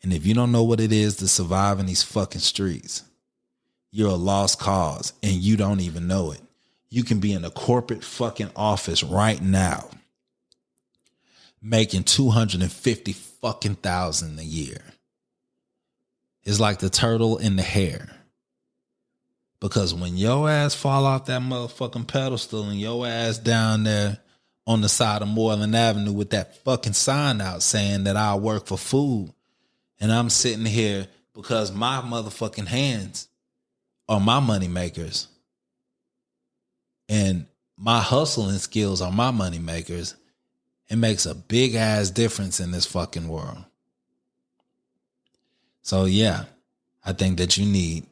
[SPEAKER 1] And if you don't know what it is to survive in these fucking streets, you're a lost cause and you don't even know it. You can be in a corporate fucking office right now making 250 fucking thousand a year. It's like the turtle in the hare. Because when your ass fall off that motherfucking pedestal and your ass down there on the side of Moreland Avenue with that fucking sign out saying that I work for food, and I'm sitting here because my motherfucking hands are my money makers and my hustling skills are my money makers, it makes a big ass difference in this fucking world. So yeah, I think that you need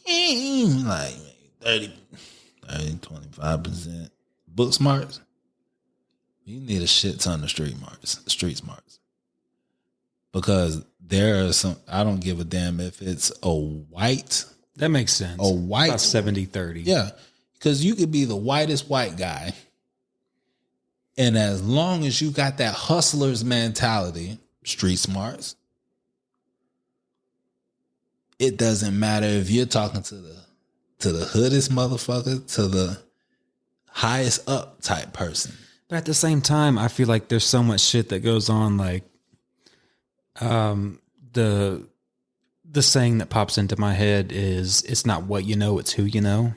[SPEAKER 1] like 25% book smarts. You need a shit ton of street smarts. Because there are some, I don't give a damn if it's a white.
[SPEAKER 2] That makes sense.
[SPEAKER 1] A white.
[SPEAKER 2] About 70-30.
[SPEAKER 1] Yeah. Because you could be the whitest white guy. And as long as you got that hustler's mentality, street smarts, it doesn't matter if you're talking to the hoodest motherfucker, to the highest up type person.
[SPEAKER 2] But at the same time, I feel like there's so much shit that goes on, like the saying that pops into my head is, it's not what you know, it's who you know.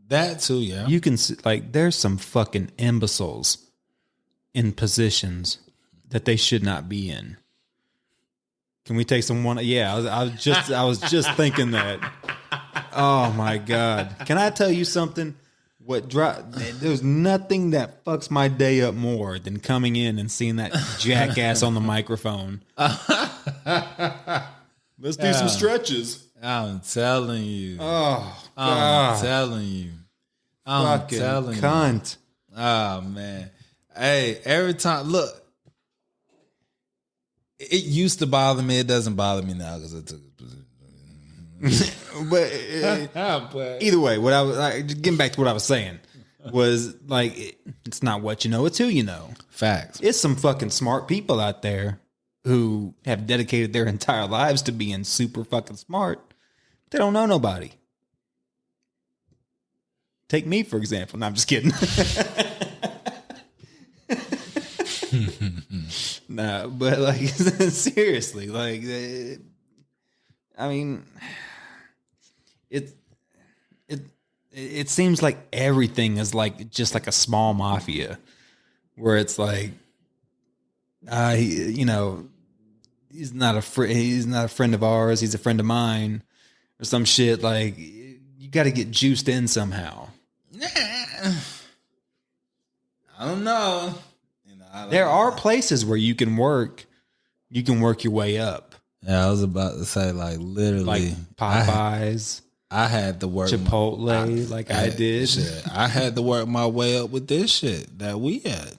[SPEAKER 1] That too, yeah.
[SPEAKER 2] You can see, like, there's some fucking imbeciles in positions that they should not be in. Can we take someone? Yeah, I was just thinking that. Oh my God! Can I tell you something? There's nothing that fucks my day up more than coming in and seeing that jackass on the microphone. Let's do some stretches.
[SPEAKER 1] I'm telling you.
[SPEAKER 2] Oh,
[SPEAKER 1] I'm telling you. I'm telling
[SPEAKER 2] cunt.
[SPEAKER 1] you. Oh man. Hey, every time, look. It used to bother me. It doesn't bother me now because I took his position.
[SPEAKER 2] but either way, what I was getting back to what I was saying was, like, it's not what you know, it's who you know.
[SPEAKER 1] Facts.
[SPEAKER 2] It's some fucking smart people out there who have dedicated their entire lives to being super fucking smart. They don't know nobody. Take me, for example. No, I'm just kidding. Nah, but like seriously, like I mean, it seems like everything is like just like a small mafia, where it's like, he's not a friend of ours, he's a friend of mine, or some shit. Like, you got to get juiced in somehow.
[SPEAKER 1] I don't know.
[SPEAKER 2] There are places where you can work your way up.
[SPEAKER 1] Yeah, I was about to say, like, literally,
[SPEAKER 2] like Popeyes.
[SPEAKER 1] I had to work
[SPEAKER 2] Chipotle, I did.
[SPEAKER 1] Shit, I had to work my way up with this shit that we had.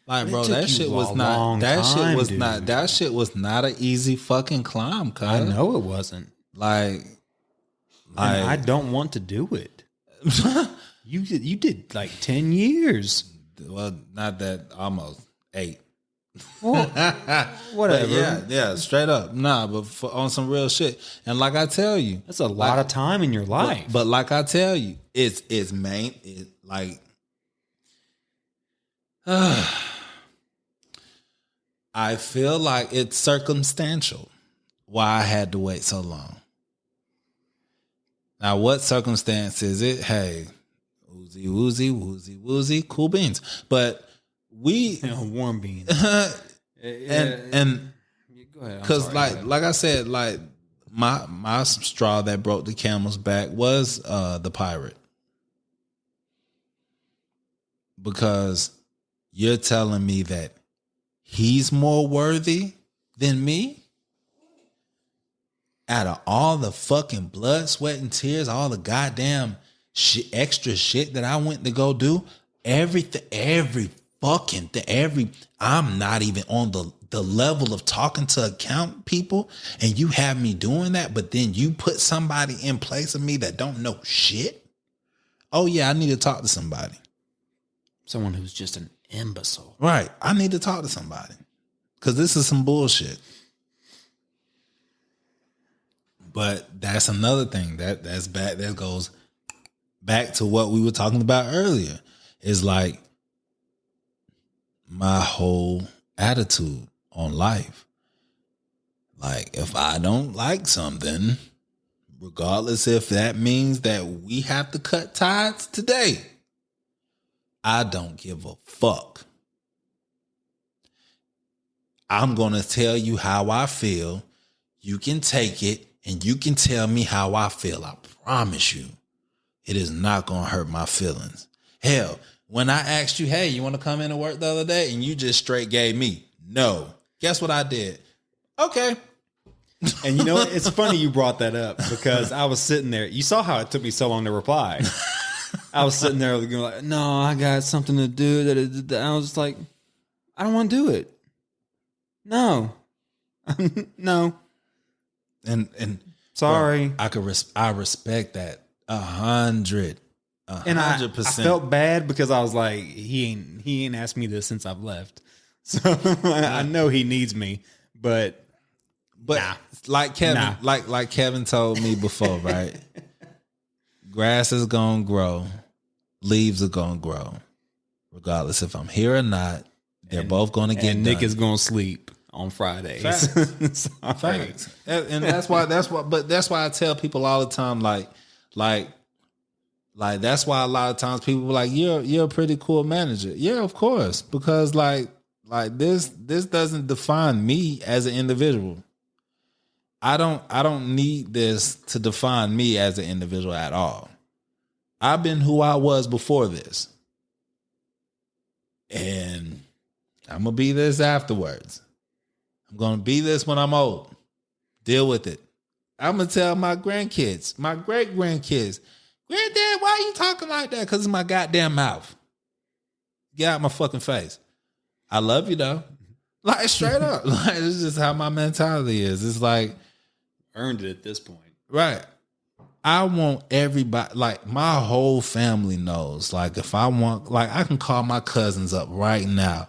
[SPEAKER 1] Like, bro, that shit was not. That shit was not an easy fucking climb. Cuz.
[SPEAKER 2] I know it wasn't. I don't want to do it. You did like 10 years.
[SPEAKER 1] Well, not that, almost 8.
[SPEAKER 2] Well, whatever.
[SPEAKER 1] Yeah, straight up. Nah, but on some real shit. And like I tell you,
[SPEAKER 2] that's a lot of time in your life.
[SPEAKER 1] But like I tell you, it's like I feel like it's circumstantial why I had to wait so long. Now, what circumstance is it? Hey, woozy, woozy, woozy, woozy, cool beans. But we
[SPEAKER 2] warm beans.
[SPEAKER 1] and
[SPEAKER 2] Go ahead.
[SPEAKER 1] because like I said, like my straw that broke the camel's back was the pirate. Because you're telling me that he's more worthy than me? Out of all the fucking blood, sweat, and tears, all the goddamn extra shit that I went to go do, I'm not even on the level of talking to account people, and you have me doing that, but then you put somebody in place of me that don't know shit? Oh yeah, I need to talk to somebody.
[SPEAKER 2] Someone who's just an imbecile.
[SPEAKER 1] Right. I need to talk to somebody. Because this is some bullshit. But that's another thing that's back. That goes back to what we were talking about earlier. Is like my whole attitude on life. Like if I don't like something, regardless if that means that we have to cut ties today, I don't give a fuck. I'm going to tell you how I feel. You can take it and you can tell me how I feel. I promise you, it is not going to hurt my feelings. Hell, when I asked you, hey, you want to come in and work the other day? And you just straight gave me no. Guess what I did? Okay.
[SPEAKER 2] And you know, it's funny you brought that up because I was sitting there. You saw how it took me so long to reply. I was sitting there going like, no, I got something to do. I was just like, I don't want to do it. No. No.
[SPEAKER 1] And
[SPEAKER 2] sorry.
[SPEAKER 1] Bro, I respect that 100%.
[SPEAKER 2] And I felt bad because I was like, he ain't asked me this since I've left. So I know he needs me, but nah.
[SPEAKER 1] Like Kevin, like Kevin told me before, right? Grass is gonna grow, leaves are gonna grow, regardless if I'm here or not. They're both gonna get.
[SPEAKER 2] And Nick is gonna sleep on Fridays.
[SPEAKER 1] Facts. Facts. And that's why I tell people all the time, like that's why a lot of times people are like, you're a pretty cool manager. Yeah, of course, because like this doesn't define me as an individual. I don't need this to define me as an individual at all. I've been who I was before this. And I'm going to be this afterwards. I'm going to be this when I'm old. Deal with it. I'm going to tell my grandkids, my great-grandkids, Granddad, why are you talking like that? Because it's my goddamn mouth. Get out my fucking face. I love you, though. Like, straight up. Like, it's just how my mentality is. It's like,
[SPEAKER 2] earned it at this point.
[SPEAKER 1] Right. I want everybody, like my whole family knows, like if I want, like I can call my cousins up right now.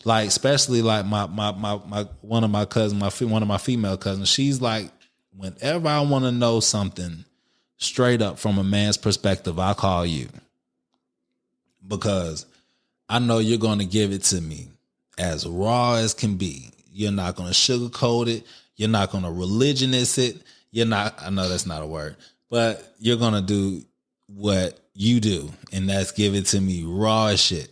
[SPEAKER 1] Like, especially like my one of my cousins, one of my female cousins, she's like, whenever I want to know something straight up from a man's perspective, I call you. Because I know you're going to give it to me as raw as can be. You're not going to sugarcoat it. You're not going to religionist it. You're not, I know that's not a word, but you're going to do what you do. And that's give it to me raw as shit.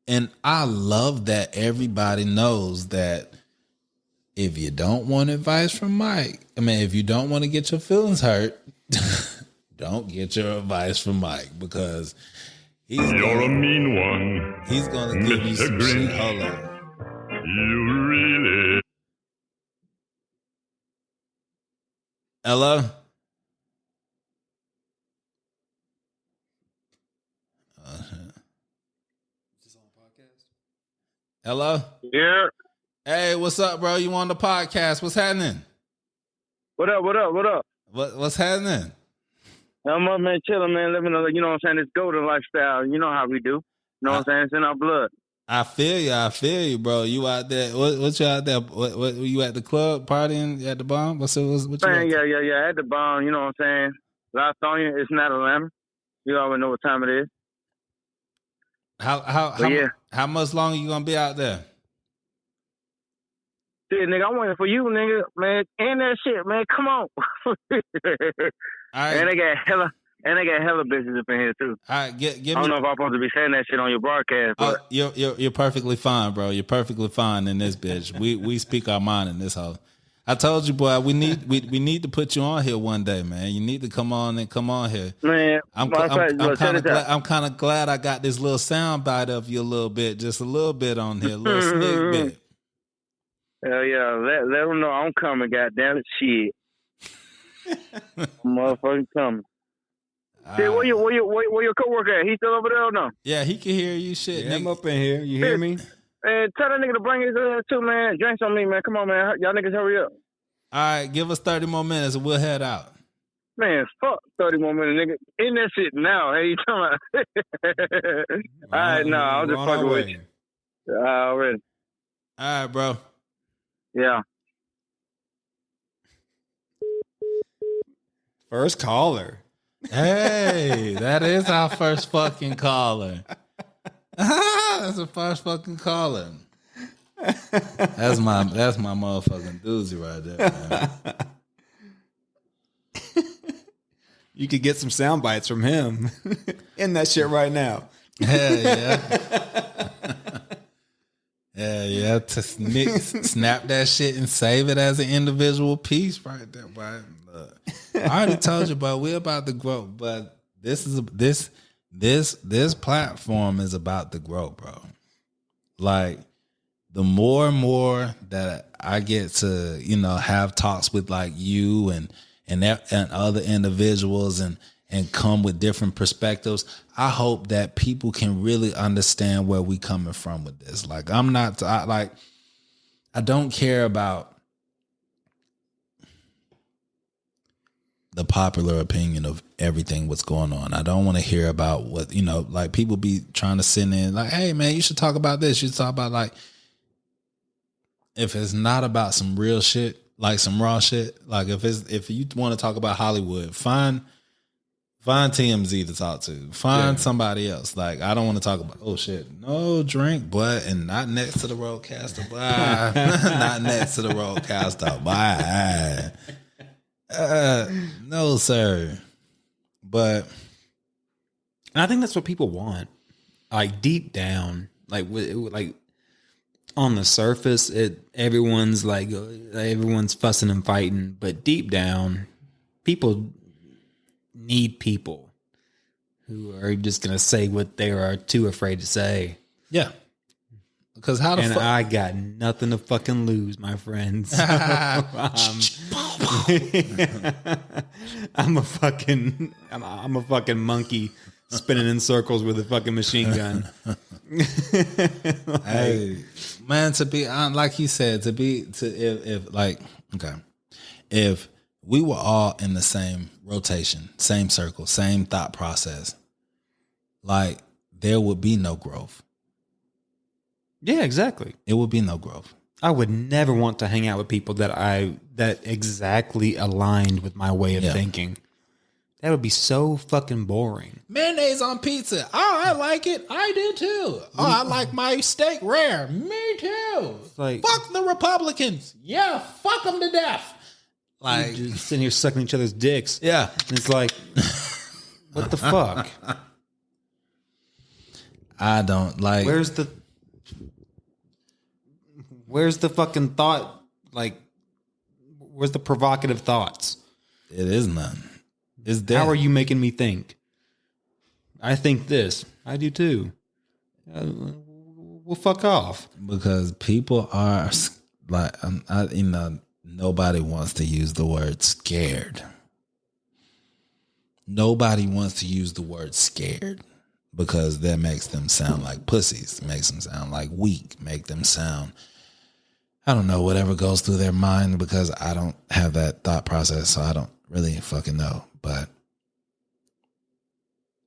[SPEAKER 1] And I love that everybody knows that if you don't want advice from Mike, if you don't want to get your feelings hurt, don't get your advice from Mike because you're a mean one. He's going to give you some shit. Hold on. You really... Hello? Is this on podcast? Hello?
[SPEAKER 3] Yeah.
[SPEAKER 1] Hey, what's up, bro? You on the podcast? What's happening?
[SPEAKER 3] What up?
[SPEAKER 1] What's happening?
[SPEAKER 3] I'm up, man, chilling, man. Living, you know what I'm saying? This golden lifestyle. You know how we do. You know what I'm saying? It's in our blood.
[SPEAKER 1] I feel you, bro. You out there? What you out there? What you at the club partying at the bomb? What you?
[SPEAKER 3] Man, yeah. At the bomb. You know what I'm saying? Last on you, it's not Atlanta. You already know what time it is.
[SPEAKER 1] How much longer you gonna be out there?
[SPEAKER 3] Shit, nigga, I'm waiting for you, nigga. Man, end that shit, man. Come on.
[SPEAKER 1] right.
[SPEAKER 3] And they got hella bitches up in here too.
[SPEAKER 1] All right, give
[SPEAKER 3] I don't
[SPEAKER 1] me.
[SPEAKER 3] know if I'm supposed to be saying that shit on your broadcast,
[SPEAKER 1] Oh,
[SPEAKER 3] but
[SPEAKER 1] you're perfectly fine, bro. You're perfectly fine in this bitch. We speak our mind in this house. I told you, boy. We need to put you on here one day, man. You need to come on here.
[SPEAKER 3] man,
[SPEAKER 1] I'm
[SPEAKER 3] look, check
[SPEAKER 1] kind of
[SPEAKER 3] this
[SPEAKER 1] glad.
[SPEAKER 3] out.
[SPEAKER 1] I'm kind of glad I got this little sound bite of you a little bit, just a little bit on here, a little sneak bit.
[SPEAKER 3] Hell yeah, let them know I'm coming. Goddamn it, shit, motherfucking coming. Hey, where your coworker at? He still over there or no?
[SPEAKER 1] Yeah, he can hear you. Shit,
[SPEAKER 2] Yeah, I'm
[SPEAKER 1] nigga.
[SPEAKER 2] up in here. You hear me?
[SPEAKER 3] And tell that nigga to bring his ass too, man. Drinks on me, man. Come on, man. Y'all niggas hurry up.
[SPEAKER 1] All right, give us 30 more minutes and we'll head out.
[SPEAKER 3] Man, fuck 30 more minutes, nigga. In that shit now. Hey, you talking about? All right, no, I'm just fucking with you. Already.
[SPEAKER 1] All right, bro.
[SPEAKER 3] Yeah.
[SPEAKER 2] First caller.
[SPEAKER 1] Hey, that is our first fucking caller. That's the first fucking caller. That's my motherfucking doozy right there, man.
[SPEAKER 2] You could get some sound bites from him in that shit right now.
[SPEAKER 1] Hell yeah. Yeah. To snap that shit and save it as an individual piece right there, boy. Look, I already told you, but we're about to grow. But this platform is about to grow, bro. Like, the more and more that I get to, have talks with like you and other individuals and come with different perspectives, I hope that people can really understand where we coming from with this. Like, I don't care about the popular opinion of everything what's going on. I don't want to hear about what, like people be trying to send in like, hey man, you should talk about this. You should talk about like, if it's not about some real shit, like some raw shit, like if you want to talk about Hollywood, find TMZ to talk to. Find somebody else. Like, I don't want to talk about, oh shit, no drink, but and not next to the roadcaster, bye. Not next to the roadcaster, bye. No, sir. But
[SPEAKER 2] And I think that's what people want. Like deep down, like on the surface, everyone's fussing and fighting, but deep down, people need people who are just gonna say what they are too afraid to say.
[SPEAKER 1] yeah. Because how the fuck?
[SPEAKER 2] I got nothing to fucking lose, my friends. I'm a fucking monkey spinning in circles with a fucking machine gun.
[SPEAKER 1] Hey, man, to be honest, like he said, if we were all in the same rotation, same circle, same thought process, like there would be no growth.
[SPEAKER 2] Yeah, exactly.
[SPEAKER 1] It would be no growth.
[SPEAKER 2] I would never want to hang out with people that exactly aligned with my way of thinking. That would be so fucking boring.
[SPEAKER 1] Mayonnaise on pizza. Oh, I like it. I do too. Oh, I like my steak rare. Me too.
[SPEAKER 2] Like,
[SPEAKER 1] fuck the Republicans. Yeah, fuck them to death. Like,
[SPEAKER 2] just sitting here sucking each other's dicks.
[SPEAKER 1] Yeah.
[SPEAKER 2] And it's like, what the fuck?
[SPEAKER 1] I don't like.
[SPEAKER 2] Where's the fucking thought? Like, where's the provocative thoughts?
[SPEAKER 1] It is none. It's dead.
[SPEAKER 2] How are you making me think? I think this. I do too. Well, fuck off.
[SPEAKER 1] Because people are like, nobody wants to use the word scared. Nobody wants to use the word scared because that makes them sound like pussies, makes them sound like weak, make them sound, I don't know, whatever goes through their mind, because I don't have that thought process, so I don't really fucking know. But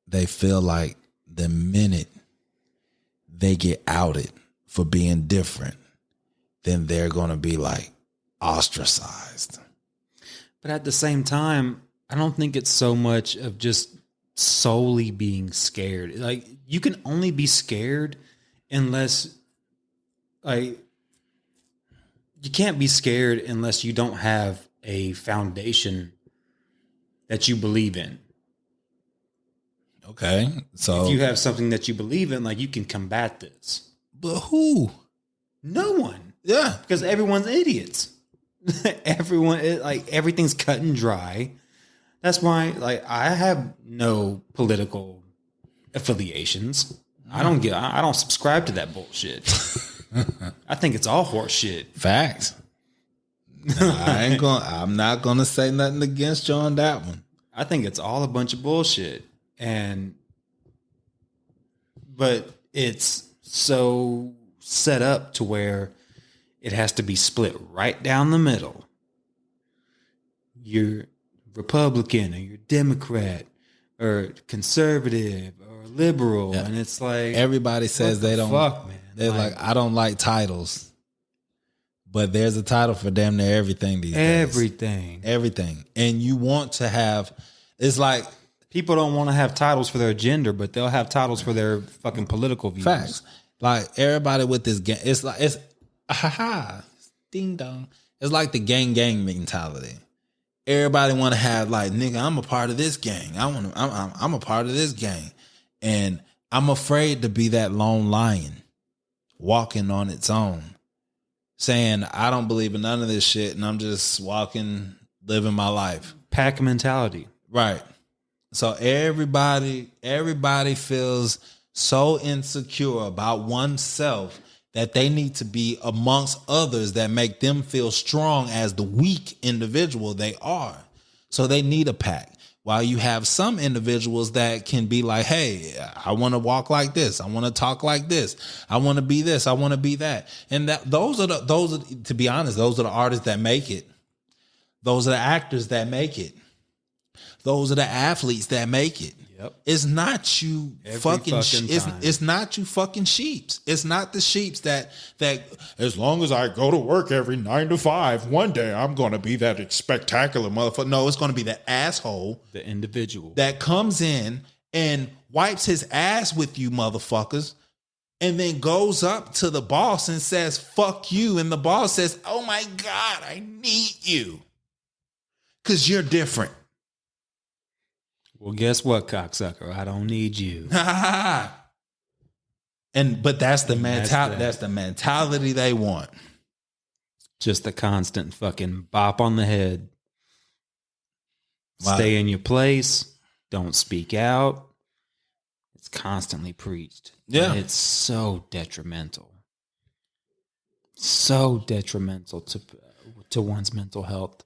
[SPEAKER 1] they feel like the minute they get outed for being different, then they're going to be like ostracized.
[SPEAKER 2] But at the same time, I don't think it's so much of just solely being scared. Like, you can only be scared unless, like, you can't be scared unless you don't have a foundation that you believe in.
[SPEAKER 1] Okay. So
[SPEAKER 2] If you have something that you believe in, like, you can combat this.
[SPEAKER 1] but who?
[SPEAKER 2] No one.
[SPEAKER 1] Yeah.
[SPEAKER 2] Because everyone's idiots. Everything's cut and dry. That's why, like, I have no political affiliations. I don't subscribe to that bullshit. I think it's all horse shit.
[SPEAKER 1] Facts. I'm not gonna say nothing against you on that one.
[SPEAKER 2] I think it's all a bunch of bullshit. But it's so set up to where it has to be split right down the middle. You're Republican or you're Democrat or conservative or liberal. Yeah. And it's like,
[SPEAKER 1] everybody says they don't.
[SPEAKER 2] Fuck, man.
[SPEAKER 1] They're like, I don't like titles. But there's a title for damn near everything these days. Everything. And you want to have, it's like,
[SPEAKER 2] people don't want to have titles for their gender, but they'll have titles for their fucking political views.
[SPEAKER 1] Facts. Like, everybody with this gang, it's ding dong. It's like the gang mentality. Everybody want to have, like, nigga, I'm a part of this gang. I'm a part of this gang. And I'm afraid to be that lone lion walking on its own, saying, I don't believe in none of this shit, and I'm just walking, living my life.
[SPEAKER 2] Pack mentality.
[SPEAKER 1] Right. So everybody feels so insecure about oneself that they need to be amongst others that make them feel strong as the weak individual they are. So they need a pack. While you have some individuals that can be like, hey, I want to walk like this. I want to talk like this. I want to be this. I want to be that. And those are, to be honest, those are the artists that make it. Those are the actors that make it. Those are the athletes that make it. Yep. It's not you it's not you fucking sheeps. It's not the sheeps that as long as I go to work every 9 to 5, one day I'm going to be that spectacular motherfucker. No, it's going to be the asshole,
[SPEAKER 2] the individual
[SPEAKER 1] that comes in and wipes his ass with you motherfuckers and then goes up to the boss and says, fuck you. And the boss says, oh my God, I need you. 'Cause you're different.
[SPEAKER 2] Well, guess what, cocksucker? I don't need you.
[SPEAKER 1] But that's the mentality. That's the mentality they want.
[SPEAKER 2] Just a constant fucking bop on the head.
[SPEAKER 1] Wow.
[SPEAKER 2] Stay in your place. Don't speak out. It's constantly preached.
[SPEAKER 1] Yeah,
[SPEAKER 2] and it's so detrimental. So detrimental to one's mental health.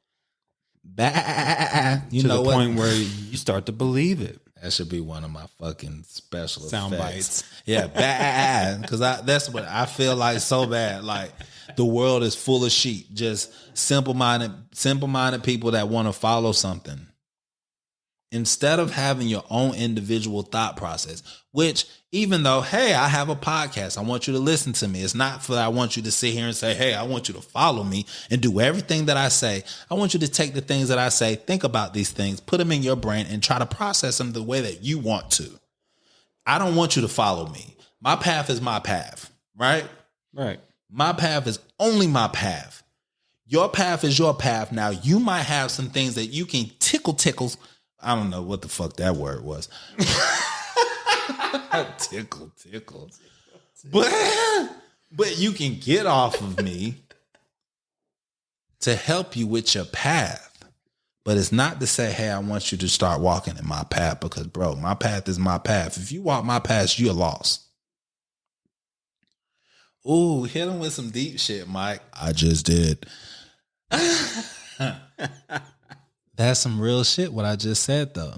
[SPEAKER 1] You know
[SPEAKER 2] the point where you start to believe it.
[SPEAKER 1] That should be one of my fucking special
[SPEAKER 2] sound
[SPEAKER 1] effects.
[SPEAKER 2] Bites.
[SPEAKER 1] Yeah, because that's what I feel like so bad. Like the world is full of sheep, just simple-minded people that want to follow something. Instead of having your own individual thought process, which even though, hey, I have a podcast, I want you to listen to me. It's not for I want you to sit here and say, hey, I want you to follow me and do everything that I say. I want you to take the things that I say, think about these things, put them in your brain and try to process them the way that you want to. I don't want you to follow me. My path is my path, right?
[SPEAKER 2] Right.
[SPEAKER 1] My path is only my path. Your path is your path. Now, you might have some things that you can tickle. I don't know what the fuck that word was. tickle. But you can get off of me to help you with your path. But it's not to say, hey, I want you to start walking in my path because, bro, my path is my path. If you walk my path, you're lost. Ooh, hit him with some deep shit, Mike. I just did. That's some real shit, what I just said, though.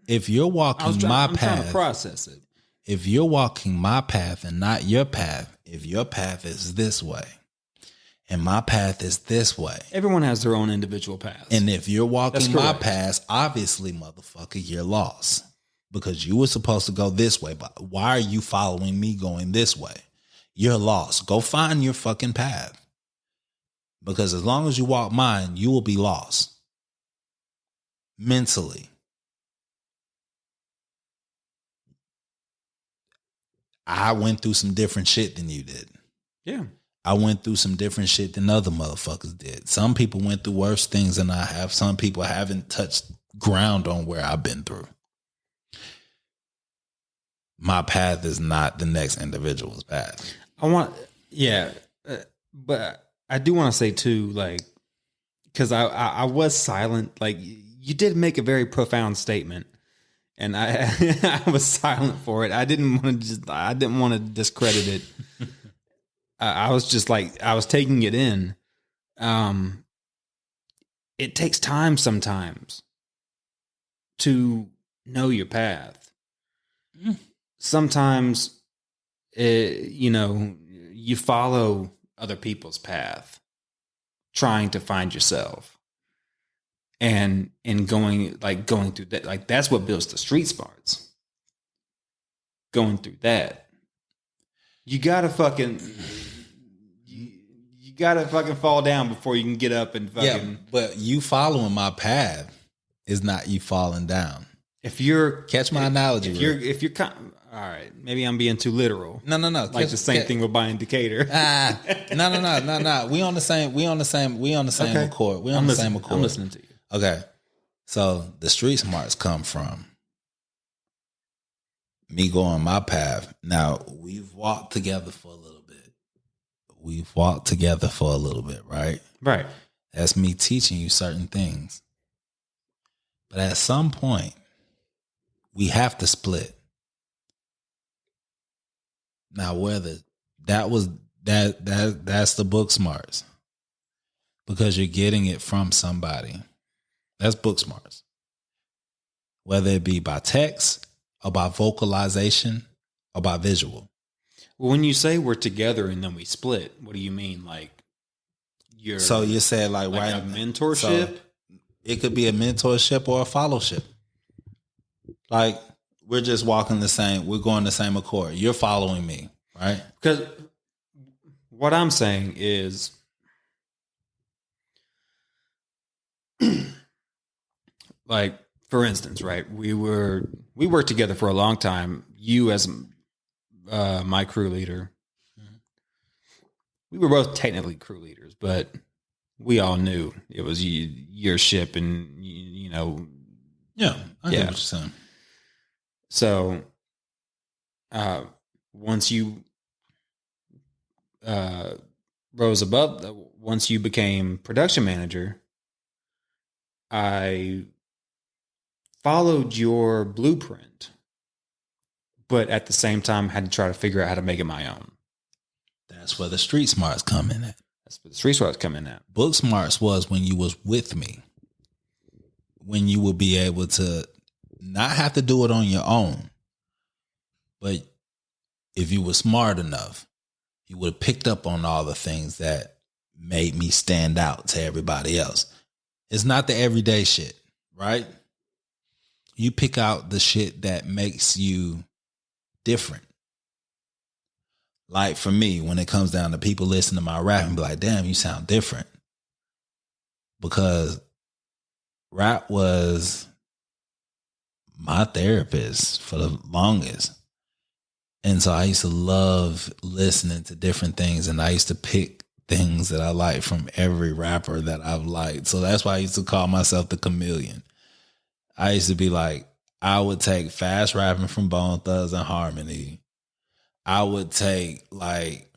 [SPEAKER 1] If you're walking my path,
[SPEAKER 2] trying to process it.
[SPEAKER 1] If you're walking my path and not your path, if your path is this way and my path is this way.
[SPEAKER 2] Everyone has their own individual path.
[SPEAKER 1] And if you're walking my path, obviously, motherfucker, you're lost. Because you were supposed to go this way, but why are you following me going this way? You're lost. Go find your fucking path. Because as long as you walk mine, you will be lost. Mentally. I went through some different shit than you did.
[SPEAKER 2] Yeah.
[SPEAKER 1] I went through some different shit than other motherfuckers did. Some people went through worse things than I have. Some people haven't touched ground on where I've been through. My path is not the next individual's path.
[SPEAKER 2] But I do want to say too, like, because I was silent. Like, you did make a very profound statement, and I I was silent for it. I didn't want to discredit it. I was just like, I was taking it in. It takes time sometimes to know your path. Sometimes, you follow other people's path, trying to find yourself, and going through that. Like, that's what builds the street smarts. Going through that, you gotta fucking fall down before you can get up and fucking.
[SPEAKER 1] Yeah, but you following my path is not you falling down.
[SPEAKER 2] If you're
[SPEAKER 1] catch my analogy,
[SPEAKER 2] if you're all right, maybe I'm being too literal.
[SPEAKER 1] No.
[SPEAKER 2] Like the same thing with buying Decatur.
[SPEAKER 1] No. We on the same
[SPEAKER 2] Okay.
[SPEAKER 1] accord. We on the same accord.
[SPEAKER 2] I'm listening to you.
[SPEAKER 1] Okay. So the street smarts come from me going my path. Now, we've walked together for a little bit. Right?
[SPEAKER 2] Right.
[SPEAKER 1] That's me teaching you certain things. But at some point, we have to split. Now, whether that's the book smarts, because you're getting it from somebody. That's book smarts. Whether it be by text or by vocalization or by visual.
[SPEAKER 2] Well, when you say we're together and then we split, what do you mean? Like, you're
[SPEAKER 1] saying like
[SPEAKER 2] a mentorship?
[SPEAKER 1] So it could be a mentorship or a fellowship. Like, we're just walking we're going the same accord. You're following me, right?
[SPEAKER 2] Because what I'm saying is, like, for instance, right? We worked together for a long time. You as my crew leader. We were both technically crew leaders, but we all knew it was your ship, and
[SPEAKER 1] Yeah, I get what you're saying.
[SPEAKER 2] So, once you rose above, once you became production manager, I followed your blueprint, but at the same time had to try to figure out how to make it my own.
[SPEAKER 1] That's where the street smarts come in at.
[SPEAKER 2] That's where the street smarts come in at.
[SPEAKER 1] Book smarts was when you was with me, when you would be able to not have to do it on your own, but if you were smart enough, you would have picked up on all the things that made me stand out to everybody else. It's not the everyday shit, right? You pick out the shit that makes you different. Like, for me, when it comes down to people listening to my rap and be like, damn, you sound different. Because rap was my therapist for the longest. And so I used to love listening to different things, and I used to pick things that I liked from every rapper that I've liked. So that's why I used to call myself the chameleon. I used to be like, I would take fast rapping from Bone Thugs and Harmony. I would take like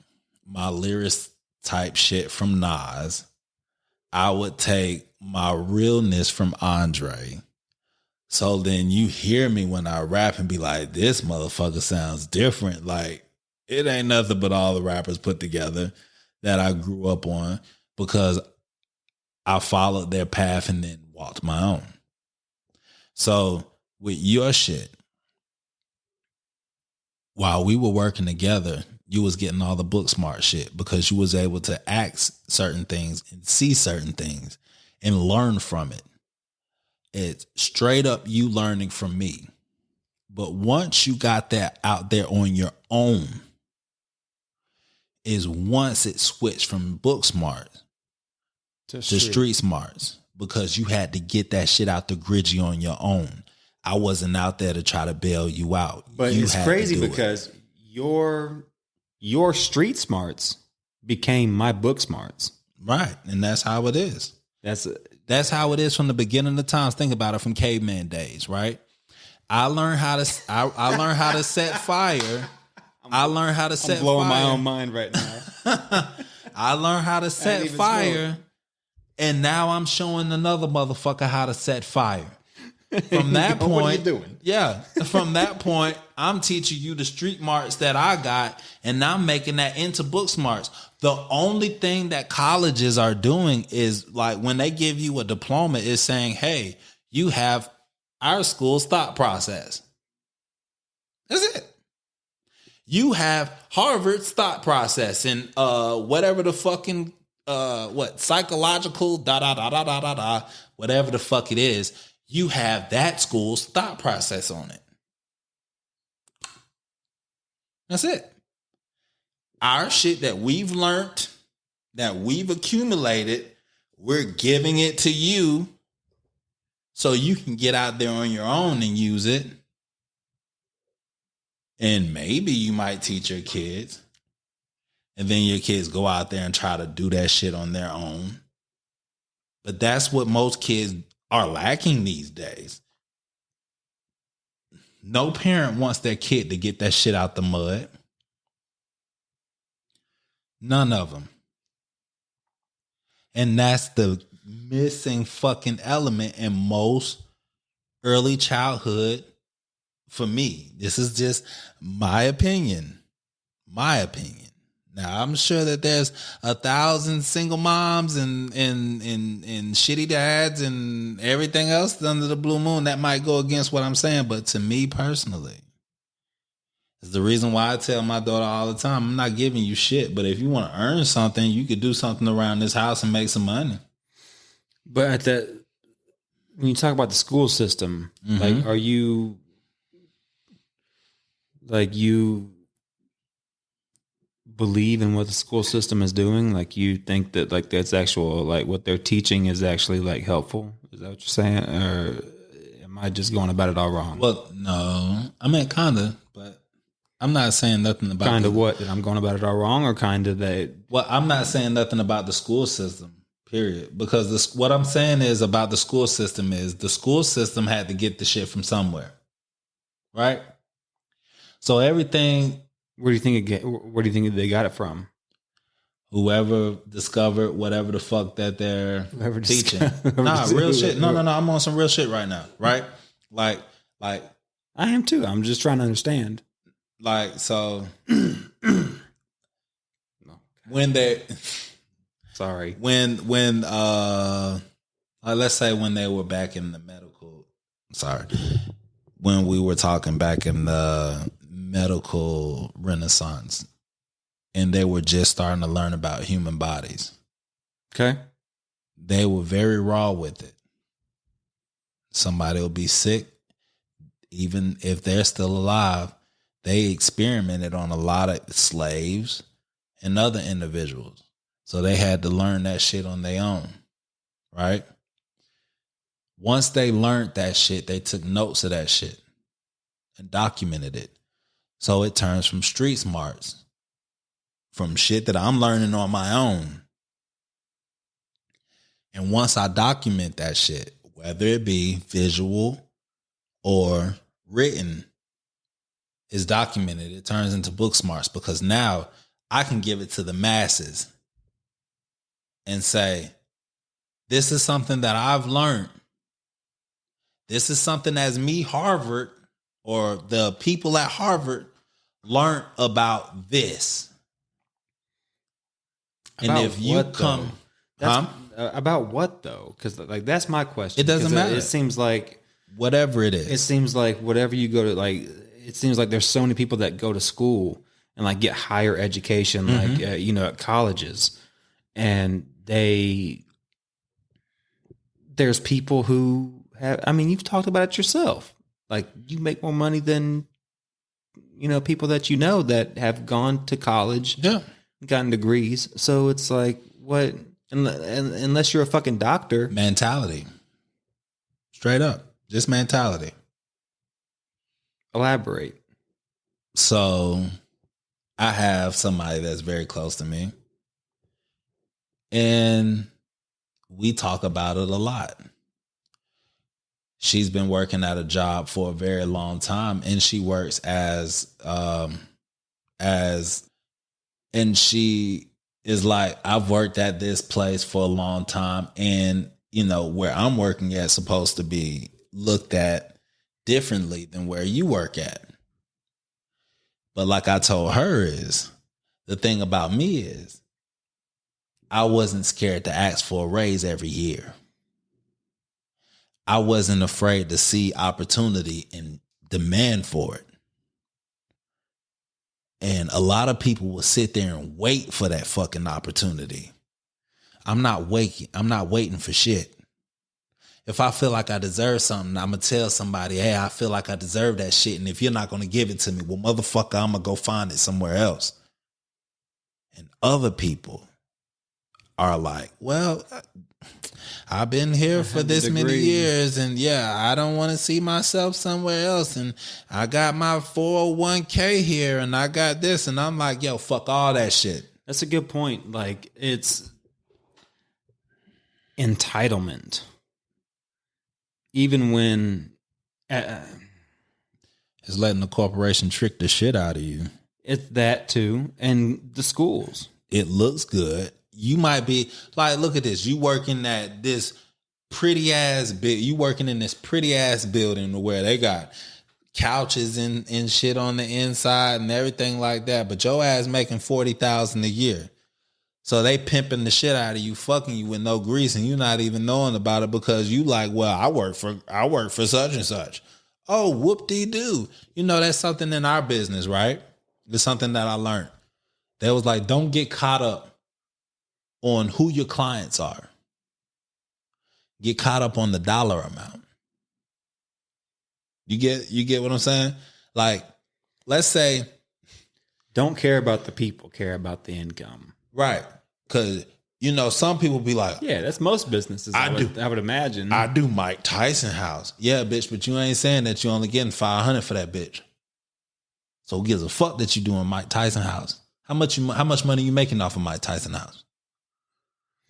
[SPEAKER 1] my lyrics type shit from Nas. I would take my realness from Andre. So then you hear me when I rap and be like, this motherfucker sounds different. Like, it ain't nothing but all the rappers put together that I grew up on, because I followed their path and then walked my own. So with your shit, while we were working together, you was getting all the book smart shit because you was able to ask certain things and see certain things and learn from it. It's straight up you learning from me. But once you got that out there on your own, is once it switched from book smart to street smarts, because you had to get that shit out the gridgy on your own. I wasn't out there to try to bail you out.
[SPEAKER 2] But it's crazy because your street smarts became my book smarts.
[SPEAKER 1] Right. And that's how it is. That's how it is from the beginning of times. Think about it from caveman days, right? I learned how to I learned how to set fire. I learned how to set fire.
[SPEAKER 2] I'm blowing my own mind right now.
[SPEAKER 1] I learned how to set fire, and now I'm showing another motherfucker how to set fire. From that point,
[SPEAKER 2] what are you doing?
[SPEAKER 1] Yeah, from that point, I'm teaching you the street smarts that I got, and I'm making that into book smarts. The only thing that colleges are doing is like when they give you a diploma is saying, hey, you have our school's thought process. That's it. You have Harvard's thought process and whatever the fucking psychological whatever the fuck it is, you have that school's thought process on it. That's it. Our shit that we've learned, that we've accumulated, we're giving it to you so you can get out there on your own and use it. And maybe you might teach your kids. And then your kids go out there and try to do that shit on their own. But that's what most kids are lacking these days. No parent wants their kid to get that shit out the mud. None of them. And that's the missing fucking element in most early childhood. For me, this is just my opinion. My opinion. Now, I'm sure that there's 1,000 single moms and shitty dads and everything else under the blue moon that might go against what I'm saying. But to me personally, it's the reason why I tell my daughter all the time, I'm not giving you shit, but if you want to earn something, you could do something around this house and make some money.
[SPEAKER 2] But when you talk about the school system, like, are you... like you believe in what the school system is doing? Like you think that like that's actual, like what they're teaching is actually like helpful? Is that what you're saying? Or am I just going about it all wrong?
[SPEAKER 1] Well, no, I mean, kind of, but I'm not saying nothing about
[SPEAKER 2] kind of what, that I'm going about it all wrong, or kind of that.
[SPEAKER 1] Well, I'm not saying nothing about the school system, period. Because what I'm saying is about the school system is the school system had to get the shit from somewhere. Right? So everything.
[SPEAKER 2] Where do you think they got it from?
[SPEAKER 1] Whoever discovered whatever the fuck that they're teaching. Nah, real shit. No. I'm on some real shit right now. Right? Like
[SPEAKER 2] I am too. I'm just trying to understand.
[SPEAKER 1] Like, so when they
[SPEAKER 2] sorry.
[SPEAKER 1] When let's say when they were back in the medical, when we were talking back in the medical renaissance and they were just starting to learn about human bodies.
[SPEAKER 2] Okay.
[SPEAKER 1] They were very raw with it. Somebody will be sick, even if they're still alive. They experimented on a lot of slaves and other individuals. So they had to learn that shit on their own, right? Once they learned that shit, they took notes of that shit and documented it. So it turns from street smarts, from shit that I'm learning on my own. And once I document that shit, whether it be visual or written, is documented, it turns into book smarts, because now I can give it to the masses and say, this is something that I've learned. This is something as me, Harvard, or the people at Harvard learned about this.
[SPEAKER 2] About
[SPEAKER 1] and if you come...
[SPEAKER 2] about what, though? Because like that's my question.
[SPEAKER 1] It doesn't matter.
[SPEAKER 2] It seems like...
[SPEAKER 1] whatever it is.
[SPEAKER 2] It seems like whatever you go to, like... It seems like there's so many people that go to school and like get higher education, like, at colleges. And there's people who have, I mean, you've talked about it yourself. Like you make more money than, people that that have gone to college, gotten degrees. So it's like, what, unless you're a fucking doctor.
[SPEAKER 1] Mentality. Straight up. Just mentality.
[SPEAKER 2] Elaborate.
[SPEAKER 1] So I have somebody that's very close to me. And we talk about it a lot. She's been working at a job for a very long time, and she works and she is like, I've worked at this place for a long time, and where I'm working at supposed to be looked at differently than where you work at. But like I told her, is the thing about me is I wasn't scared to ask for a raise every year. I wasn't afraid to see opportunity and demand for it. And a lot of people will sit there and wait for that fucking opportunity. I'm not waiting for shit. If I feel like I deserve something, I'm going to tell somebody, hey, I feel like I deserve that shit. And if you're not going to give it to me, well, motherfucker, I'm going to go find it somewhere else. And other people are like, well, I've been here for this many years, and yeah, I don't want to see myself somewhere else. And I got my 401k here, and I got this, and I'm like, yo, fuck all that shit.
[SPEAKER 2] That's a good point. Like, it's entitlement. Even when
[SPEAKER 1] it's letting the corporation trick the shit out of you.
[SPEAKER 2] It's that too, and the schools.
[SPEAKER 1] It looks good. You might be like, look at this. You working at this pretty ass you working in this pretty ass building where they got couches and shit on the inside and everything like that. But your ass making $40,000 a year. So they pimping the shit out of you, fucking you with no grease, and you not even knowing about it because you like, well, I work for such and such. Oh, whoop-de-doo. That's something in our business, right? It's something that I learned. They was like, don't get caught up on who your clients are. Get caught up on the dollar amount. You get what I'm saying? Like, let's say,
[SPEAKER 2] don't care about the people, care about the income.
[SPEAKER 1] Right. Because, some people be like,
[SPEAKER 2] yeah, that's most businesses. I would imagine.
[SPEAKER 1] I do Mike Tyson house. Yeah, bitch, but you ain't saying that you only getting $500 for that bitch. So who gives a fuck that you doing Mike Tyson house? How much money you making off of Mike Tyson house?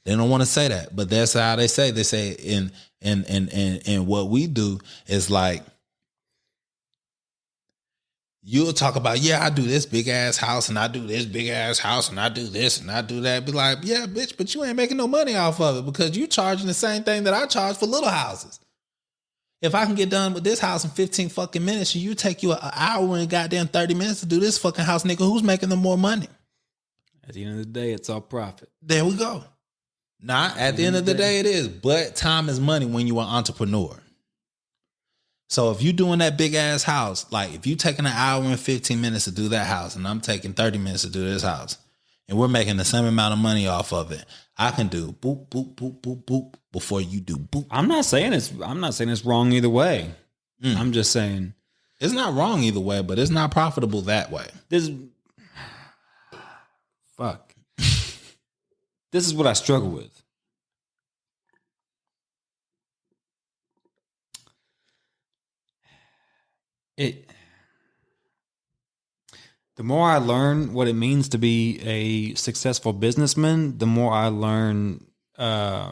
[SPEAKER 1] They don't want to say that, but that's how they say. They say in what we do is like, you'll talk about, yeah, I do this big ass house and I do this big ass house and I do this and I do that. Be like, yeah, bitch, but you ain't making no money off of it because you charging the same thing that I charge for little houses. If I can get done with this house in 15 fucking minutes and you take you an hour and goddamn 30 minutes to do this fucking house, nigga, who's making the more money?
[SPEAKER 2] At the end of the day, it's all profit.
[SPEAKER 1] There we go. Not at the end of the day, it is. But time is money when you're an entrepreneur. So if you're doing that big ass house, like if you taking an hour and 15 minutes to do that house and I'm taking 30 minutes to do this house and we're making the same amount of money off of it, I can do boop, boop, boop, boop, boop before you do boop.
[SPEAKER 2] I'm not saying it's wrong either way. I'm just saying
[SPEAKER 1] it's not wrong either way, but it's not profitable that way.
[SPEAKER 2] This is what I struggle with. The more I learn what it means to be a successful businessman, the more I learn how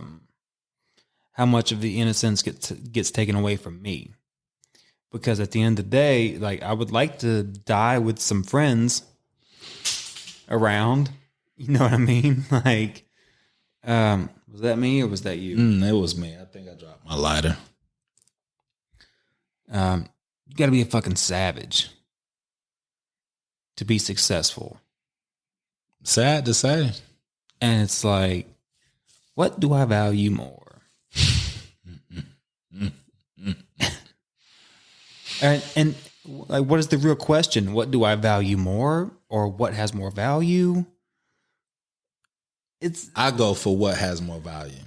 [SPEAKER 2] much of the innocence gets taken away from me. Because at the end of the day, like, I would like to die with some friends around. You know what I mean? Like, was that me or was that you?
[SPEAKER 1] It was me. I think I dropped my lighter.
[SPEAKER 2] You got to be a fucking savage to be successful.
[SPEAKER 1] Sad to say.
[SPEAKER 2] And it's like, what do I value more? and like, what is the real question? What do I value more, or what has more value?
[SPEAKER 1] I go for what has more value.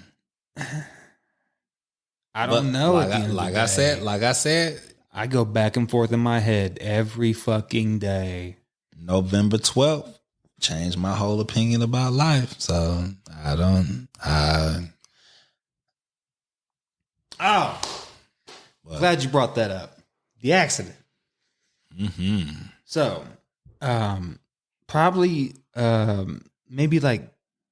[SPEAKER 2] I don't know.
[SPEAKER 1] Like I said,
[SPEAKER 2] I go back and forth in my head every fucking day. November
[SPEAKER 1] 12th changed my whole opinion about life. So
[SPEAKER 2] glad you brought that up. The accident.
[SPEAKER 1] Mm-hmm.
[SPEAKER 2] So, probably, maybe like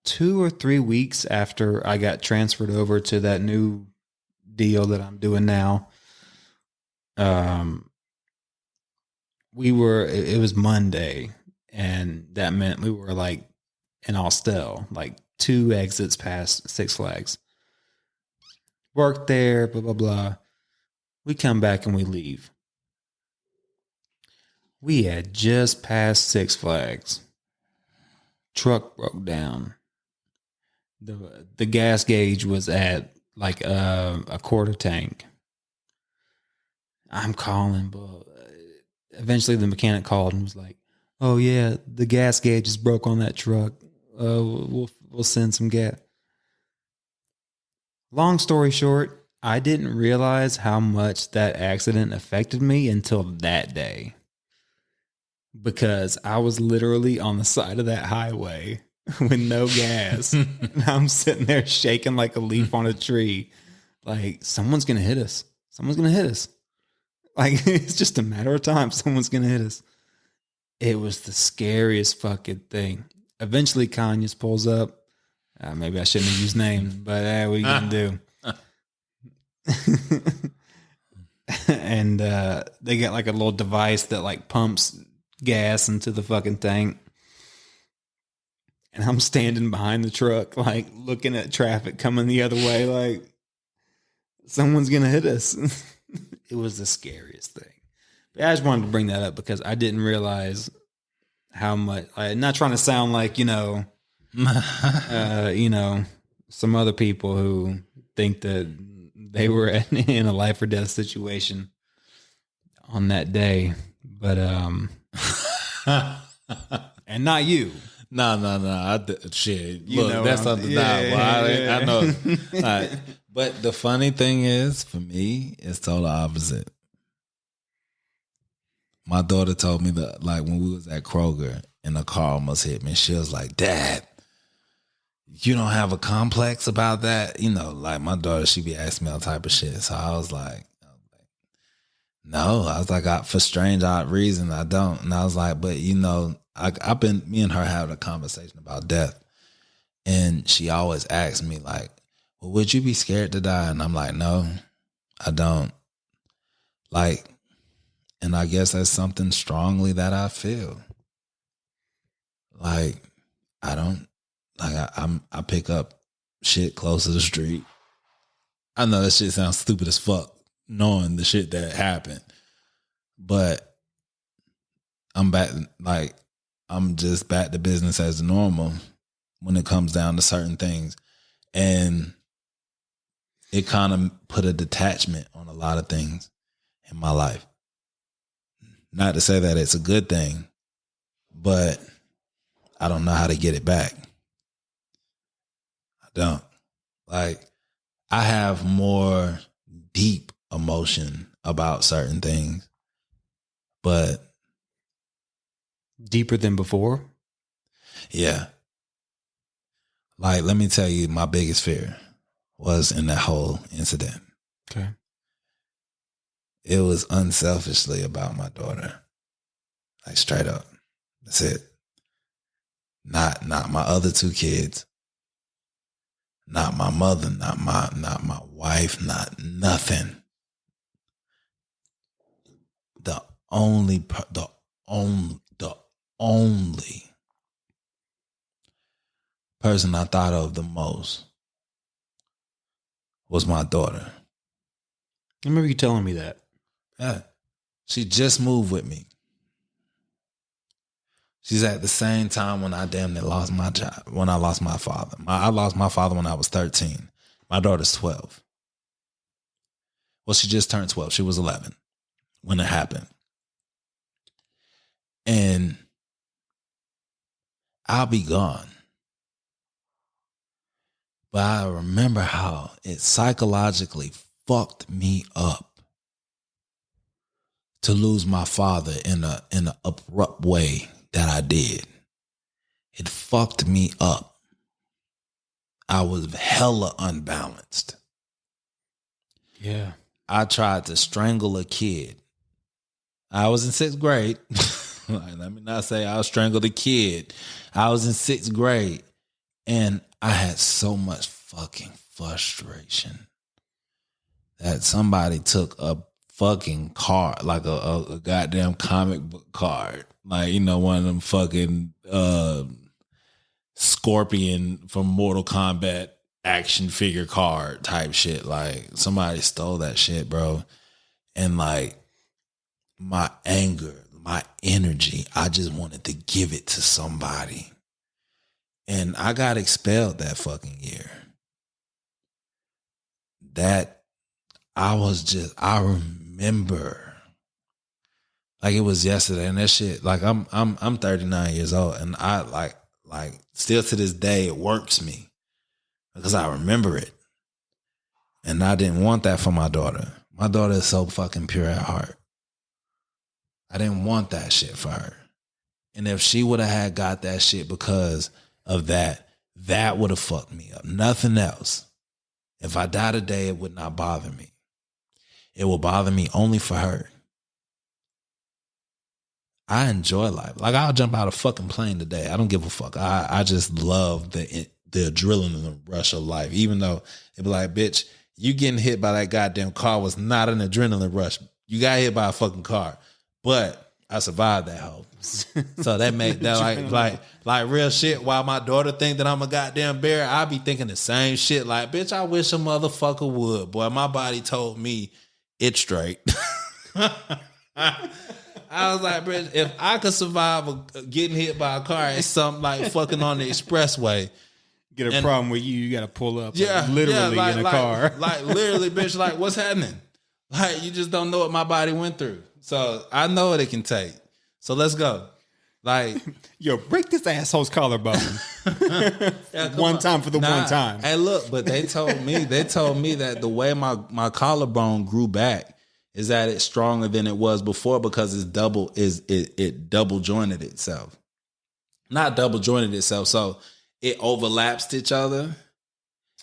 [SPEAKER 2] 2 or 3 weeks after I got transferred over to that new deal that I'm doing now. It was Monday, and that meant we were like in Austell, like 2 exits past Six Flags. Worked there, blah, blah, blah. We come back and we leave. We had just passed Six Flags. Truck broke down. The gas gauge was at like a quarter tank. I'm calling, but eventually the mechanic called and was like, "Oh yeah, the gas gauge is broke on that truck. We'll send some gas." Long story short, I didn't realize how much that accident affected me until that day, because I was literally on the side of that highway with no gas. And I'm sitting there shaking like a leaf on a tree. Like, someone's going to hit us. Someone's going to hit us. Like, it's just a matter of time. Someone's going to hit us. It was the scariest fucking thing. Eventually, Kanye pulls up. Maybe I shouldn't have used names, but what are you going to do? And they got like a little device that like pumps gas into the fucking tank. And I'm standing behind the truck, like looking at traffic coming the other way, like someone's going to hit us. It was the scariest thing. But I just wanted to bring that up because I didn't realize how much, I'm not trying to sound like, some other people who think that they were in a life or death situation on that day, but, and not you.
[SPEAKER 1] No. Shit. Look, that's undeniable. Yeah. I know. Right. But the funny thing is, for me, it's total opposite. My daughter told me that, like, when we was at Kroger and a car almost hit me, she was like, "Dad, you don't have a complex about that?" Like my daughter, she be asking me all type of shit. So I was like, no. I was like, for strange, odd reason, I don't. And I was like, but I've been, me and her having a conversation about death. And she always asks me like, well, would you be scared to die? And I'm like, no, I don't. Like, and I guess that's something strongly that I feel. Like, I don't, like I pick up shit close to the street. I know that shit sounds stupid as fuck, knowing the shit that happened. But I'm back, like, I'm just back to business as normal when it comes down to certain things. And it kind of put a detachment on a lot of things in my life. Not to say that it's a good thing, but I don't know how to get it back. I don't. Like, I have more deep emotion about certain things, but
[SPEAKER 2] deeper than before?
[SPEAKER 1] Yeah. Like, let me tell you, my biggest fear was in that whole incident.
[SPEAKER 2] Okay.
[SPEAKER 1] It was unselfishly about my daughter. Like, straight up. That's it. Not my other 2 kids. Not my mother, not my wife, not nothing. The only person I thought of the most was my daughter.
[SPEAKER 2] I remember you telling me that.
[SPEAKER 1] Yeah. She just moved with me. She's at the same time when I damn near lost my job, when I lost my father. I lost my father when I was 13. My daughter's 12. Well, she just turned 12. She was 11 when it happened. And I'll be gone. But I remember how it psychologically fucked me up to lose my father in an abrupt way that I did. It fucked me up. I was hella unbalanced.
[SPEAKER 2] Yeah.
[SPEAKER 1] I tried to strangle a kid. I was in 6th grade. Let me not say I strangled a kid. I was in 6th grade. And I had so much fucking frustration that somebody took a fucking card, like a goddamn comic book card. Like, you know, one of them fucking Scorpion from Mortal Kombat action figure card type shit. Like, somebody stole that shit, bro. And like, my anger, my energy, I just wanted to give it to somebody. And I got expelled that fucking year. That I remember like it was yesterday, and that shit, like I'm 39 years old, and I like still to this day it works me because I remember it. And I didn't want that for my daughter. My daughter is so fucking pure at heart. I didn't want that shit for her. And if she would have had got that shit because of that, that would have fucked me up. Nothing else. If I die today, it would not bother me. It will bother me only for her. I enjoy life. Like, I'll jump out of a fucking plane today. I don't give a fuck. I just love the adrenaline and the rush of life. Even though it'd be like, bitch, you getting hit by that goddamn car was not an adrenaline rush. You got hit by a fucking car. But I survived that hoe. So that made that like real shit. While my daughter think that I'm a goddamn bear, I be thinking the same shit. Like, bitch, I wish a motherfucker would. Boy, my body told me it's straight. I was like, bitch, if I could survive getting hit by a car and something like fucking on the expressway.
[SPEAKER 2] Get a problem with you got to pull up in a car.
[SPEAKER 1] Like literally, bitch, like what's happening? Like, you just don't know what my body went through. So I know what it can take. So let's go. Like,
[SPEAKER 2] yo, break this asshole's collarbone. One time for the one time.
[SPEAKER 1] Hey, look, but they told me that the way my collarbone grew back is that it's stronger than it was before because it double jointed itself. Not double jointed itself, so it overlaps each other.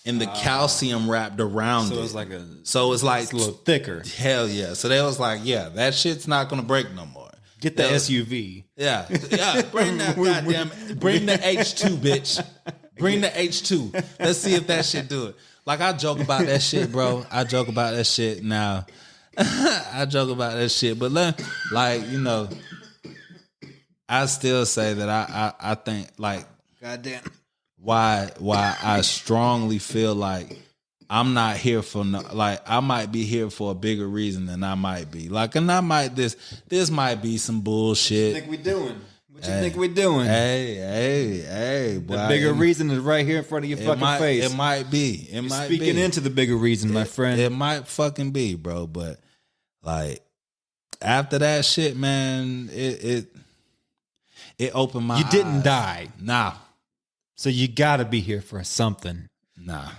[SPEAKER 1] And the calcium wrapped around it. So it's like
[SPEAKER 2] it's a little thicker.
[SPEAKER 1] Hell yeah. So they was like, yeah, that shit's not gonna break no more.
[SPEAKER 2] Get the SUV.
[SPEAKER 1] Yeah. Bring that bring the H2, bitch. Bring the H2. Let's see if that shit do it. Like, I joke about that shit, bro. I joke about that shit now. I joke about that shit. But like, you know, I still say that I think, like, goddamn, why I strongly feel like I'm not here for I might be here for a bigger reason than I might be. Like, and I might this might be some bullshit.
[SPEAKER 2] What you think we doing? What you think we doing?
[SPEAKER 1] Hey, boy.
[SPEAKER 2] The bigger reason is right here in front of your fucking face.
[SPEAKER 1] It might be. You're
[SPEAKER 2] speaking into the bigger reason, my friend.
[SPEAKER 1] It might fucking be, bro. But like, after that shit, man, it opened my eyes.
[SPEAKER 2] You didn't die.
[SPEAKER 1] Nah.
[SPEAKER 2] So you got to be here for something.
[SPEAKER 1] Nah.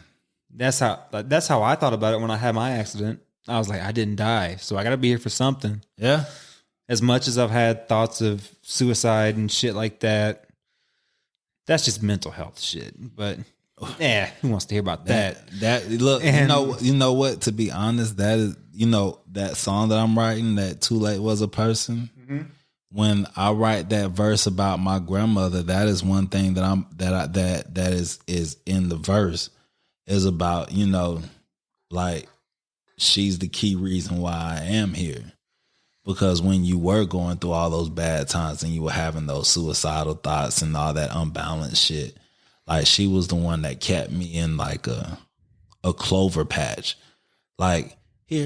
[SPEAKER 2] That's how I thought about it when I had my accident. I was like, I didn't die, so I got to be here for something.
[SPEAKER 1] Yeah.
[SPEAKER 2] As much as I've had thoughts of suicide and shit like that, that's just mental health shit. But yeah, who wants to hear about that?
[SPEAKER 1] Look, and, you know what? To be honest, that is, you know, that song that I'm writing, that Too Late Was a Person. Mm-hmm. When I write that verse about my grandmother, that is one thing that is in the verse, is about, you know, like, she's the key reason why I am here. Because when you were going through all those bad times and you were having those suicidal thoughts and all that unbalanced shit, like, she was the one that kept me in like a clover patch. Like, all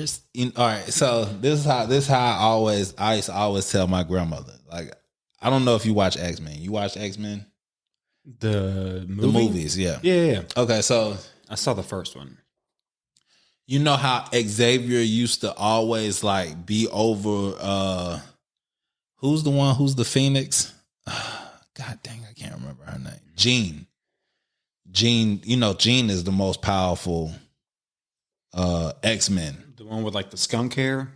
[SPEAKER 1] right, so this is how I used to always tell my grandmother. Like, I don't know if you watch X-Men. You watch X-Men?
[SPEAKER 2] The
[SPEAKER 1] movies, yeah.
[SPEAKER 2] Yeah.
[SPEAKER 1] Okay, so
[SPEAKER 2] I saw the first one.
[SPEAKER 1] You know how Xavier used to always like be over who's the Phoenix? God dang, I can't remember her name. Jean, you know, Jean is the most powerful X-Men.
[SPEAKER 2] The one with like the skunk hair?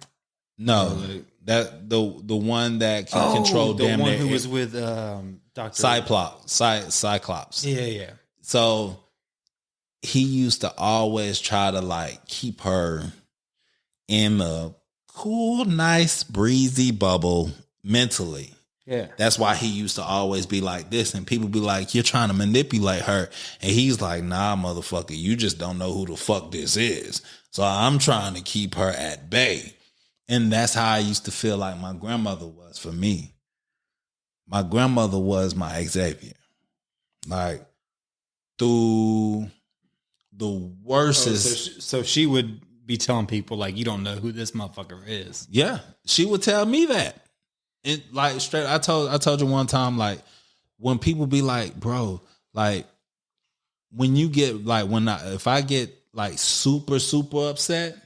[SPEAKER 1] No, that the one that can control
[SPEAKER 2] the
[SPEAKER 1] damn
[SPEAKER 2] one
[SPEAKER 1] near
[SPEAKER 2] who was with Dr.
[SPEAKER 1] Cyclops.
[SPEAKER 2] Yeah.
[SPEAKER 1] So he used to always try to like keep her in a cool, nice, breezy bubble mentally.
[SPEAKER 2] Yeah.
[SPEAKER 1] That's why he used to always be like this. And people be like, you're trying to manipulate her. And he's like, nah, motherfucker, you just don't know who the fuck this is. So I'm trying to keep her at bay. And that's how I used to feel like my grandmother was for me. My grandmother was my Xavier. Like, through the worstest.
[SPEAKER 2] So she would be telling people, like, you don't know who this motherfucker is.
[SPEAKER 1] Yeah, she would tell me that. And like straight, I told you one time, like, when people be like, bro, like, when you get like, if I get like super upset,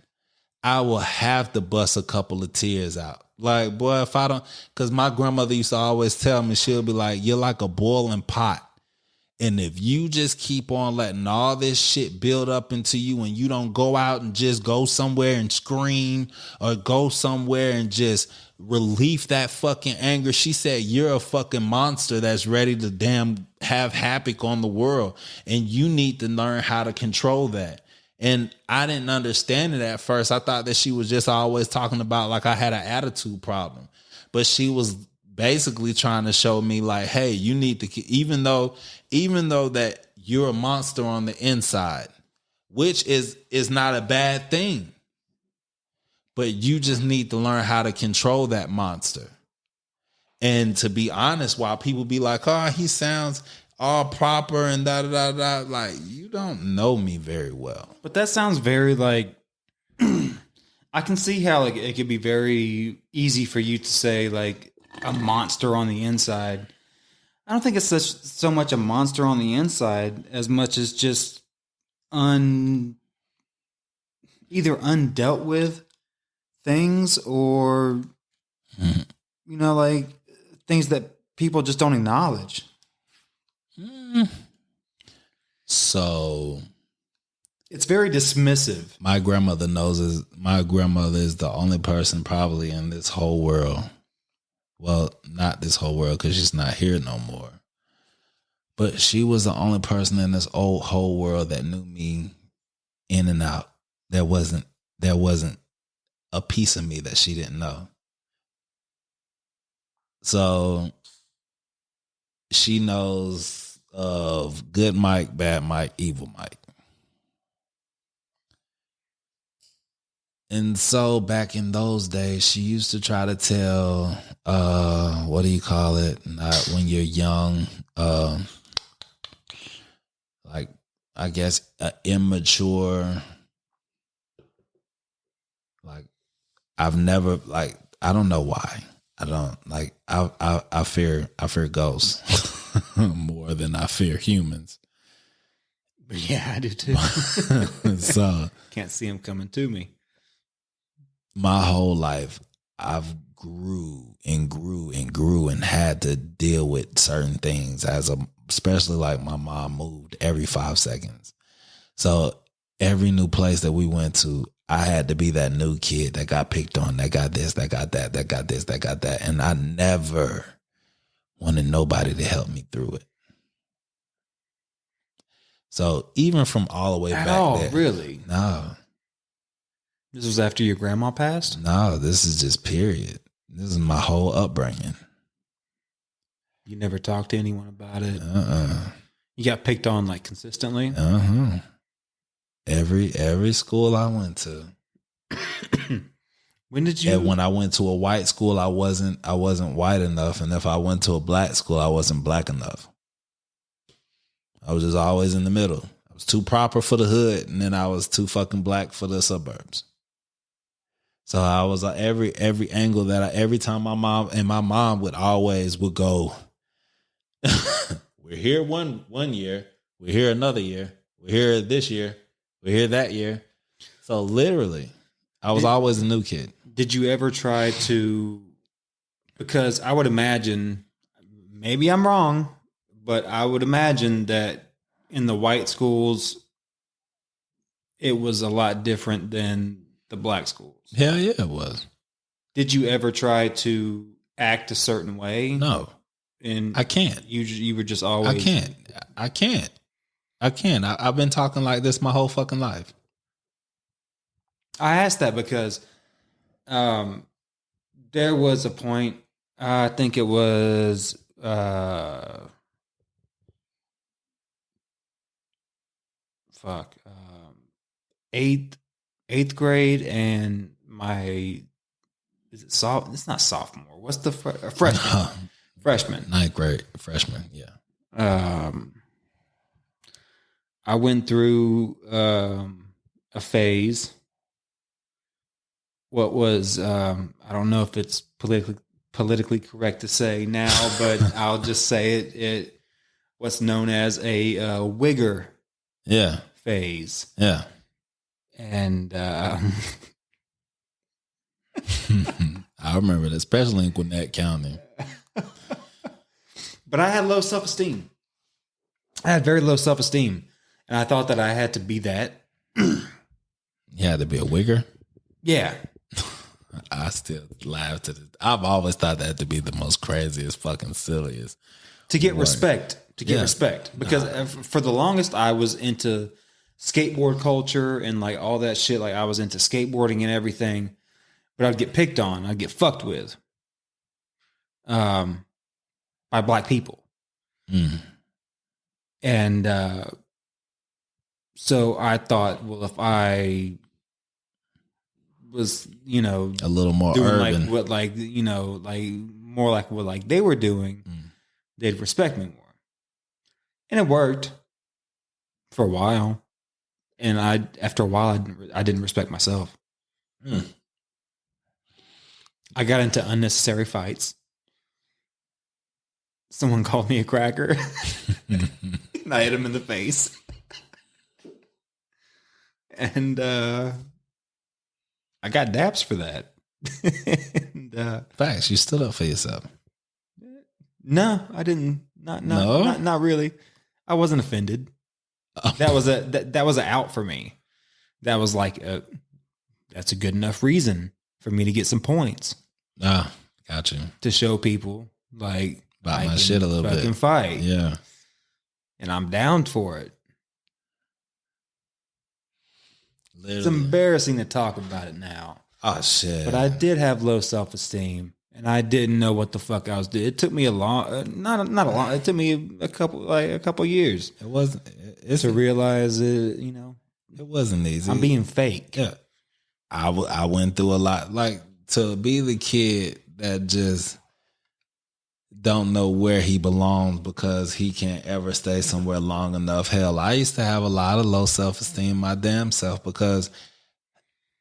[SPEAKER 1] I will have to bust a couple of tears out. Like, boy, if I don't, because my grandmother used to always tell me, she'll be like, you're like a boiling pot. And if you just keep on letting all this shit build up into you and you don't go out and just go somewhere and scream or go somewhere and just relieve that fucking anger, she said, you're a fucking monster that's ready to damn have havoc on the world. And you need to learn how to control that. And I didn't understand it at first. I thought that she was just always talking about like I had an attitude problem. But she was basically trying to show me like, hey, you need to, even though that you're a monster on the inside, which is not a bad thing, but you just need to learn how to control that monster. And to be honest, while people be like, oh, he sounds all proper and da da da da, like, you don't know me very well.
[SPEAKER 2] But that sounds very like, I can see how like it could be very easy for you to say like a monster on the inside. I don't think it's so much a monster on the inside as much as just either undealt with things or, you know, like things that people just don't acknowledge.
[SPEAKER 1] So
[SPEAKER 2] it's very dismissive.
[SPEAKER 1] My grandmother is the only person probably in this whole world. Well, not this whole world because she's not here no more. But she was the only person in this whole world that knew me in and out. There wasn't a piece of me that she didn't know. So she knows of good Mike, bad Mike, evil Mike. And so back in those days, she used to try to tell, what do you call it? Not when you're young, like, I guess, immature. Like, I've never, like, I don't know why. I don't, like, I fear ghosts more than I fear humans.
[SPEAKER 2] But yeah, I do too.
[SPEAKER 1] So
[SPEAKER 2] can't see them coming to me.
[SPEAKER 1] My whole life, I've grew and had to deal with certain things especially like my mom moved every 5 seconds. So every new place that we went to, I had to be that new kid that got picked on, that got this, that got that, that got this, that got that. And I never wanted nobody to help me through it. So even from all the way back there.
[SPEAKER 2] Really?
[SPEAKER 1] No.
[SPEAKER 2] This was after your grandma passed?
[SPEAKER 1] No, this is just period. This is my whole upbringing.
[SPEAKER 2] You never talked to anyone about it?
[SPEAKER 1] Uh-uh.
[SPEAKER 2] You got picked on like consistently?
[SPEAKER 1] Uh-huh. Every school I went to.
[SPEAKER 2] When did you?
[SPEAKER 1] And when I went to a white school, I wasn't white enough. And if I went to a black school, I wasn't black enough. I was just always in the middle. I was too proper for the hood, and then I was too fucking black for the suburbs. So I was like every angle every time my mom would go, we're here one year, we're here another year, we're here this year, we're here that year. So literally, I was always a new kid.
[SPEAKER 2] Did you ever try to, because I would imagine, maybe I'm wrong, but I would imagine that in the white schools, it was a lot different than the black schools.
[SPEAKER 1] Hell yeah, it was.
[SPEAKER 2] Did you ever try to act a certain way?
[SPEAKER 1] No.
[SPEAKER 2] And
[SPEAKER 1] I can't.
[SPEAKER 2] You were just always.
[SPEAKER 1] I can't. I've been talking like this my whole fucking life.
[SPEAKER 2] I asked that because there was a point I think it was eighth grade, and my is it soft? It's not sophomore. What's the freshman? Freshman,
[SPEAKER 1] ninth grade, freshman. Yeah.
[SPEAKER 2] I went through a phase. What was I don't know if it's politically correct to say now, but I'll just say it what's known as a wigger phase.
[SPEAKER 1] Yeah.
[SPEAKER 2] And
[SPEAKER 1] I remember that, especially in Gwinnett County.
[SPEAKER 2] But I had low self-esteem. I had very low self-esteem. And I thought that I had to be that.
[SPEAKER 1] You had to be a wigger?
[SPEAKER 2] Yeah.
[SPEAKER 1] I still laugh to this. I've always thought that to be the most craziest, fucking silliest.
[SPEAKER 2] To get respect. To get respect. Because for the longest, I was into skateboard culture and like all that shit. Like I was into skateboarding and everything. But I'd get picked on. I'd get fucked with. By black people.
[SPEAKER 1] Mm.
[SPEAKER 2] And so I thought, well, if I was,
[SPEAKER 1] a little more
[SPEAKER 2] doing
[SPEAKER 1] urban,
[SPEAKER 2] more like what they were doing, they'd respect me more. And it worked for a while. And after a while, I didn't respect myself.
[SPEAKER 1] Mm.
[SPEAKER 2] I got into unnecessary fights. Someone called me a cracker. And I hit him in the face. And I got daps for that. And,
[SPEAKER 1] facts, you stood up for yourself.
[SPEAKER 2] No, I didn't. Not really. I wasn't offended. Oh. That was an out for me. That was like that's a good enough reason for me to get some points.
[SPEAKER 1] Ah, got you.
[SPEAKER 2] To show people like
[SPEAKER 1] about my shit a little bit.
[SPEAKER 2] Fucking fight.
[SPEAKER 1] Yeah.
[SPEAKER 2] And I'm down for it.
[SPEAKER 1] Literally.
[SPEAKER 2] It's embarrassing to talk about it now.
[SPEAKER 1] Oh shit!
[SPEAKER 2] But I did have low self-esteem, and I didn't know what the fuck I was doing. It took me a long, not a long. It took me a couple years.
[SPEAKER 1] It wasn't
[SPEAKER 2] to realize it.
[SPEAKER 1] It wasn't easy.
[SPEAKER 2] I'm being fake.
[SPEAKER 1] Yeah, I went through a lot. Like to be the kid that just don't know where he belongs because he can't ever stay somewhere long enough. Hell, I used to have a lot of low self-esteem my damn self because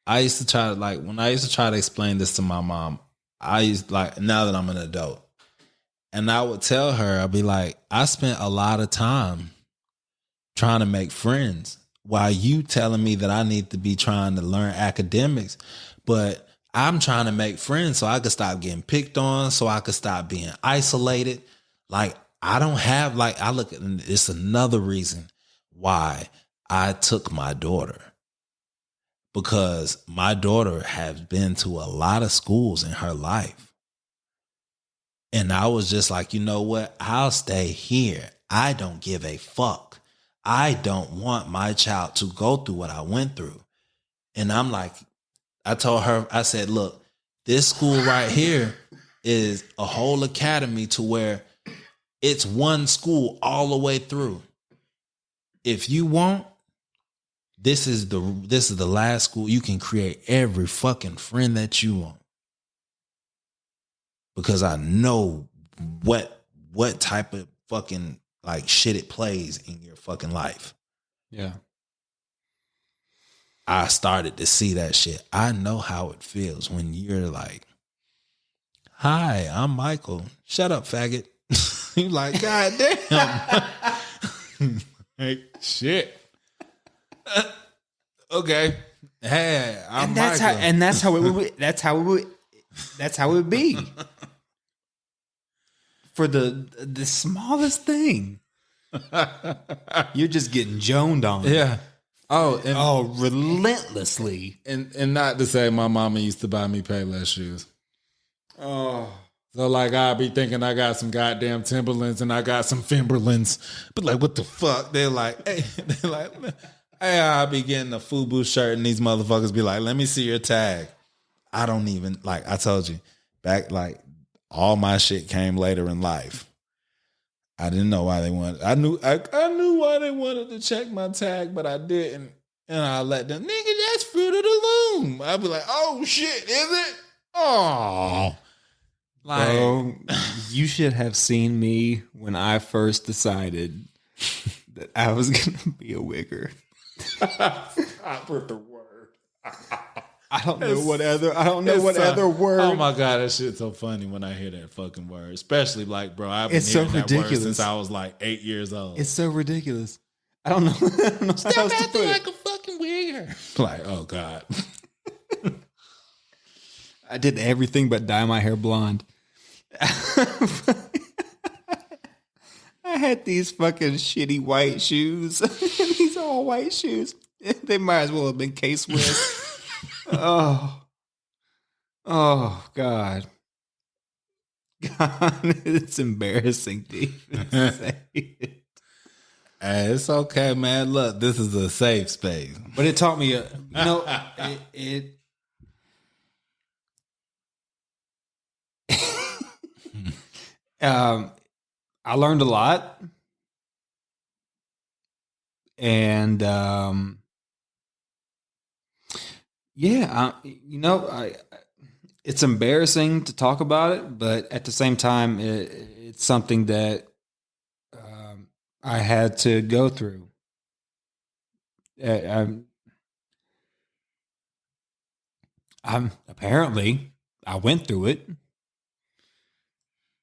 [SPEAKER 1] I used to try to when I used to try to explain this to my mom, now that I'm an adult, and I would tell her, I'd be like, I spent a lot of time trying to make friends while you telling me that I need to be trying to learn academics, but I'm trying to make friends so I could stop getting picked on, so I could stop being isolated. Like, I don't have, I look at it's another reason why I took my daughter. Because my daughter has been to a lot of schools in her life. And I was just like, you know what? I'll stay here. I don't give a fuck. I don't want my child to go through what I went through. And I'm like, I told her, I said, look, this school right here is a whole academy to where it's one school all the way through. If you want, this is the last school you can create every fucking friend that you want. Because I know what type of fucking shit it plays in your fucking life.
[SPEAKER 2] Yeah.
[SPEAKER 1] I started to see that shit. I know how it feels when you're like, hi, I'm Michael. Shut up, faggot. You're like, God damn. Shit. Okay. Hey, I'm Michael.
[SPEAKER 2] That's how it would be. For the smallest thing. You're just getting joned on.
[SPEAKER 1] Yeah.
[SPEAKER 2] Relentlessly.
[SPEAKER 1] And not to say my mama used to buy me Payless shoes.
[SPEAKER 2] Oh.
[SPEAKER 1] So I'd be thinking I got some goddamn Timberlands and I got some Fimberlands. But what the fuck? They're like, hey, I'll be getting a FUBU shirt and these motherfuckers be like, let me see your tag. I don't even, I told you, back, All my shit came later in life. I didn't know why they wanted. I knew why they wanted to check my tag, but I didn't. And I let them, nigga, that's Fruit of the Loom. I'd be like, oh shit, is it? Oh.
[SPEAKER 2] Like, bro, you should have seen me when I first decided that I was going to be a wigger.
[SPEAKER 1] Stop with the word.
[SPEAKER 2] I don't know what other word.
[SPEAKER 1] Oh my God, that shit's so funny when I hear that fucking word. Especially like, bro, I've been hearing that word since I was like 8 years old.
[SPEAKER 2] It's so ridiculous. I don't know.
[SPEAKER 1] Stop acting like a fucking wigger. Like, oh God.
[SPEAKER 2] I did everything but dye my hair blonde. I had these fucking shitty white shoes. These all white shoes. They might as well have been K-Swiss. Oh, God. God, it's embarrassing to even say it.
[SPEAKER 1] Hey, it's okay, man. Look, this is a safe space.
[SPEAKER 2] But it taught me, I learned a lot. And, it's embarrassing to talk about it, but at the same time, it's something that I had to go through. Apparently I went through it.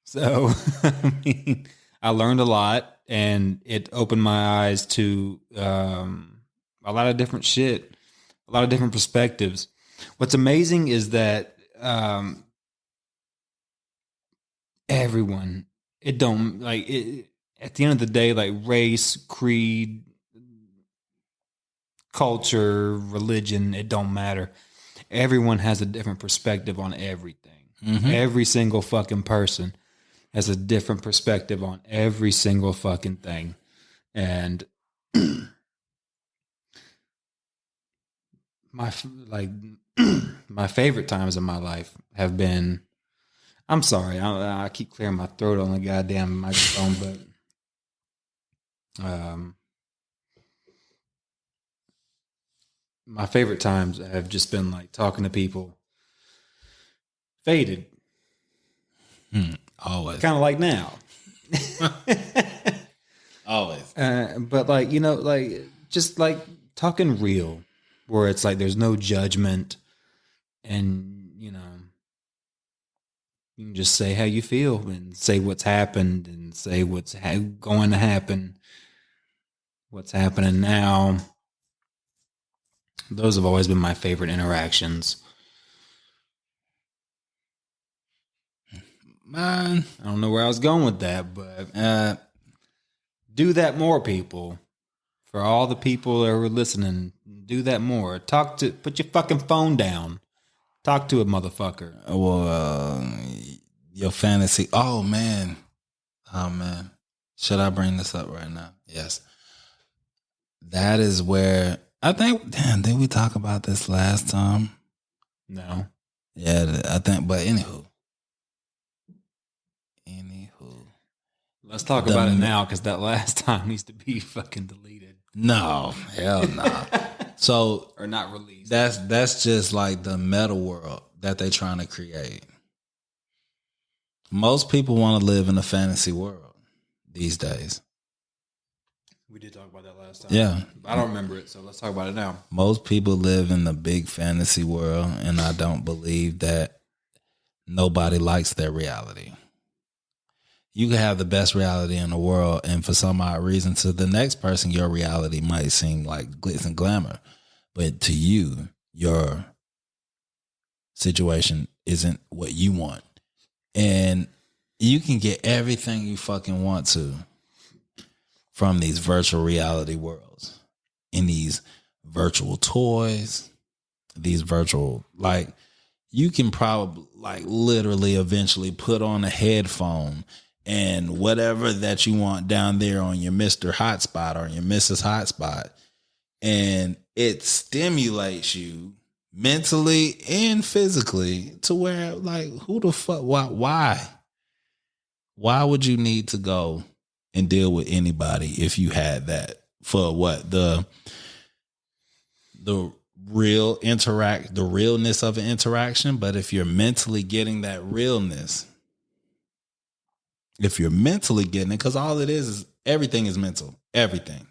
[SPEAKER 2] So, I mean, I learned a lot, and it opened my eyes to a lot of different shit, a lot of different perspectives. What's amazing is that everyone, at the end of the day, like race, creed, culture, religion, it don't matter. Everyone has a different perspective on everything. Mm-hmm. Every single fucking person has a different perspective on every single fucking thing. And my favorite times in my life have been, I'm sorry, I keep clearing my throat on the goddamn microphone, but my favorite times have just been like talking to people. Faded.
[SPEAKER 1] Always.
[SPEAKER 2] Kind of like now.
[SPEAKER 1] Always.
[SPEAKER 2] But like, just like talking real, where it's like there's no judgment, and you can just say how you feel and say what's happened and say what's going to happen, what's happening now. Those have always been my favorite interactions.
[SPEAKER 1] Man,
[SPEAKER 2] I don't know where I was going with that, but do that more, people. For all the people that are listening, do that more. Put your fucking phone down. Talk to a motherfucker.
[SPEAKER 1] Well, your fantasy. Oh man. Should I bring this up right now? Yes. That is where I think. Damn, did we talk about this last time?
[SPEAKER 2] No.
[SPEAKER 1] Yeah, I think. But anywho.
[SPEAKER 2] Let's talk about it now, because that last time needs to be fucking deleted.
[SPEAKER 1] No, hell no. So
[SPEAKER 2] or not released.
[SPEAKER 1] That's just like the meta world that they're trying to create. Most people want to live in a fantasy world these days.
[SPEAKER 2] We did talk about that last time.
[SPEAKER 1] Yeah.
[SPEAKER 2] I don't remember it, so let's talk about it now.
[SPEAKER 1] Most people live in the big fantasy world, and I don't believe that nobody likes their reality. You can have the best reality in the world, and for some odd reason, to the next person, your reality might seem like glitz and glamour. But to you, your situation isn't what you want. And you can get everything you fucking want to from these virtual reality worlds, in these virtual toys, these virtual, like, you can probably, like, literally eventually put on a headphone and whatever that you want down there on your Mr. Hotspot or your Mrs. Hotspot, and it stimulates you mentally and physically, to where like, who the fuck, why would you need to go and deal with anybody if you had that for what the realness of an interaction? But if you're mentally getting that realness, if you're mentally getting it, because all it is everything is mental. Everything.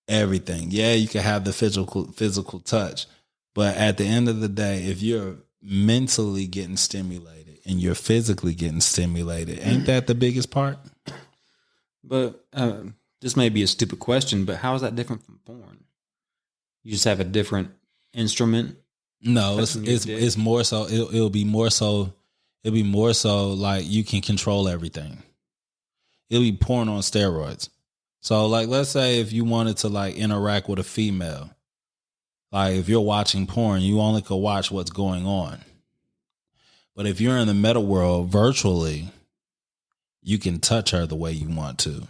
[SPEAKER 1] Yeah, you can have the physical touch, but at the end of the day, if you're mentally getting stimulated and you're physically getting stimulated, ain't that the biggest part?
[SPEAKER 2] But this may be a stupid question, but how is that different from porn? You just have a different instrument.
[SPEAKER 1] No, it's more so. It'll be more so. It'll be more so like you can control everything. It'll be porn on steroids. So like, let's say if you wanted to like interact with a female, like if you're watching porn, you only could watch what's going on. But if you're in the meta world virtually, you can touch her the way you want to.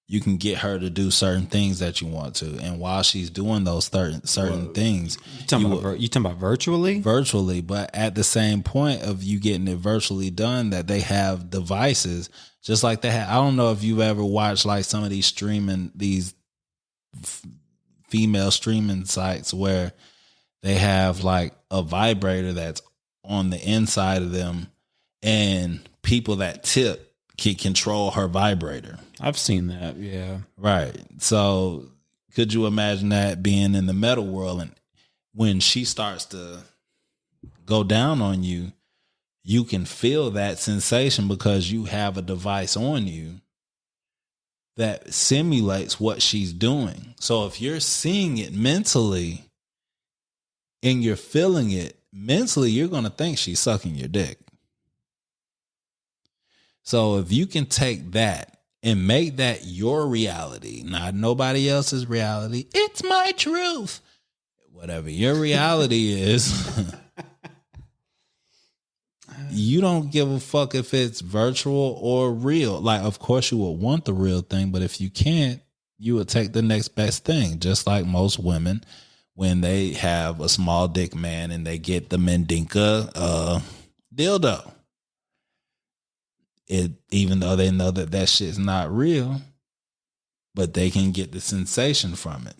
[SPEAKER 1] You can get her to do certain things that you want to. And while she's doing those certain things,
[SPEAKER 2] you talking about virtually?
[SPEAKER 1] Virtually, but at the same point of you getting it virtually done, that they have devices just like they have. I don't know if you've ever watched like some of these female streaming sites where they have like a vibrator that's on the inside of them, and people that tip can control her vibrator.
[SPEAKER 2] I've seen that, yeah.
[SPEAKER 1] Right. So could you imagine that being in the meta world, and when she starts to go down on you, you can feel that sensation because you have a device on you that simulates what she's doing. So if you're seeing it mentally and you're feeling it mentally, you're going to think she's sucking your dick. So if you can take that and make that your reality, not nobody else's reality, it's my truth. Whatever your reality is, you don't give a fuck if it's virtual or real. Like, of course you would want the real thing, but if you can't, you would take the next best thing. Just like most women, when they have a small dick man and they get the Mendinka dildo. Even though they know that shit's not real, but they can get the sensation from it.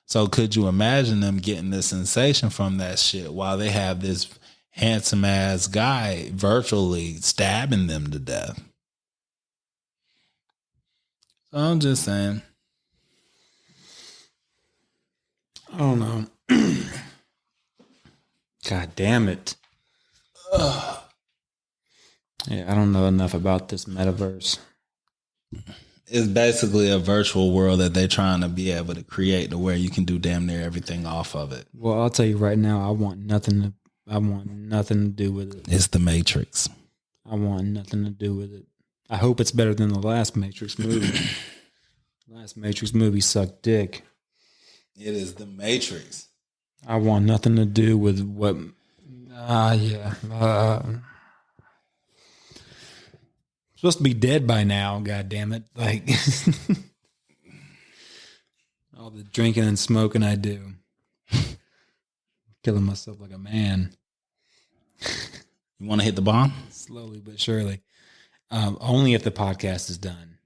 [SPEAKER 1] So could you imagine them getting the sensation from that shit while they have this handsome ass guy virtually stabbing them to death? So I'm just saying.
[SPEAKER 2] I don't know. God damn it. Yeah, I don't know enough about this metaverse.
[SPEAKER 1] It's basically a virtual world that they're trying to be able to create to where you can do damn near everything off of it.
[SPEAKER 2] Well, I'll tell you right now, I want nothing to do with it.
[SPEAKER 1] It's the Matrix.
[SPEAKER 2] I want nothing to do with it. I hope it's better than the last Matrix movie. Last Matrix movie sucked dick.
[SPEAKER 1] It is the Matrix.
[SPEAKER 2] I want nothing to do with what. Supposed to be dead by now. God damn it! Like all the drinking and smoking I do, killing myself like a man.
[SPEAKER 1] You want to hit the bomb?
[SPEAKER 2] Slowly but surely. Only if the podcast is done.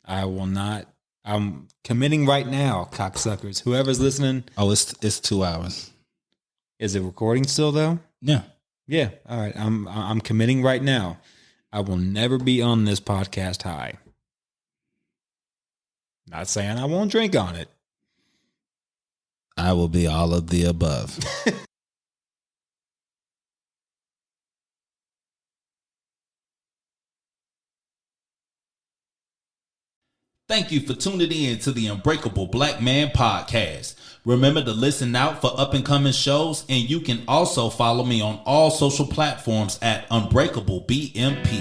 [SPEAKER 2] I will not. I'm committing right now, cocksuckers. Whoever's listening.
[SPEAKER 1] Oh, it's 2 hours.
[SPEAKER 2] Is it recording still though?
[SPEAKER 1] Yeah.
[SPEAKER 2] Yeah. All right. I'm committing right now. I will never be on this podcast high. Not saying I won't drink on it.
[SPEAKER 1] I will be all of the above. Thank you for tuning in to the Unbreakable Black Man Podcast. Remember to listen out for up and coming shows, and you can also follow me on all social platforms at Unbreakable BMP.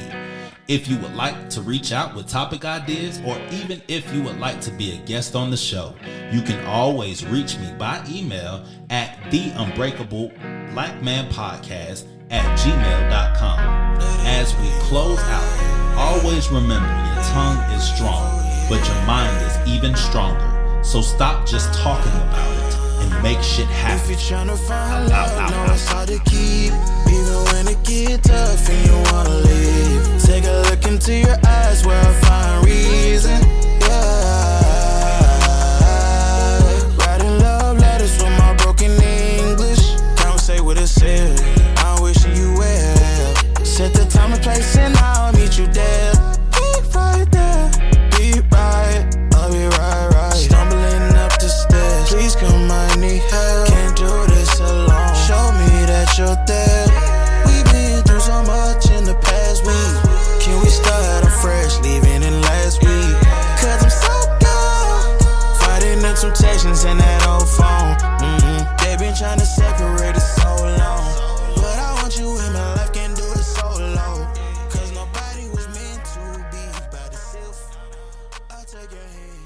[SPEAKER 1] If you would like to reach out with topic ideas, or even if you would like to be a guest on the show, you can always reach me by email at theunbreakableBlackmanPodcast@gmail.com. As we close out, always remember your tongue is strong, but your mind is even stronger. So stop just talking about it and make shit happen.
[SPEAKER 4] If you're tryna find love, know it's hard to keep. Even when it get tough and you wanna leave. Take a look into your eyes where I find reason. Writing love letters with my broken English. Conversate with a said, I'm wishing you well. Set the time and place and I'll meet you there. Be right there, be right, I'll be right. Stumbling up the stairs, please come, I need help. Can't do this alone, show me that you're there. We've been through so much in the past week. Can we start afresh, leaving in last week? Cause I'm so good, fighting the temptations in that old phone. They've been trying to separate us so long, but I want you in my life, can't do it solo. Cause nobody was meant to be by the self. I'll take your hand.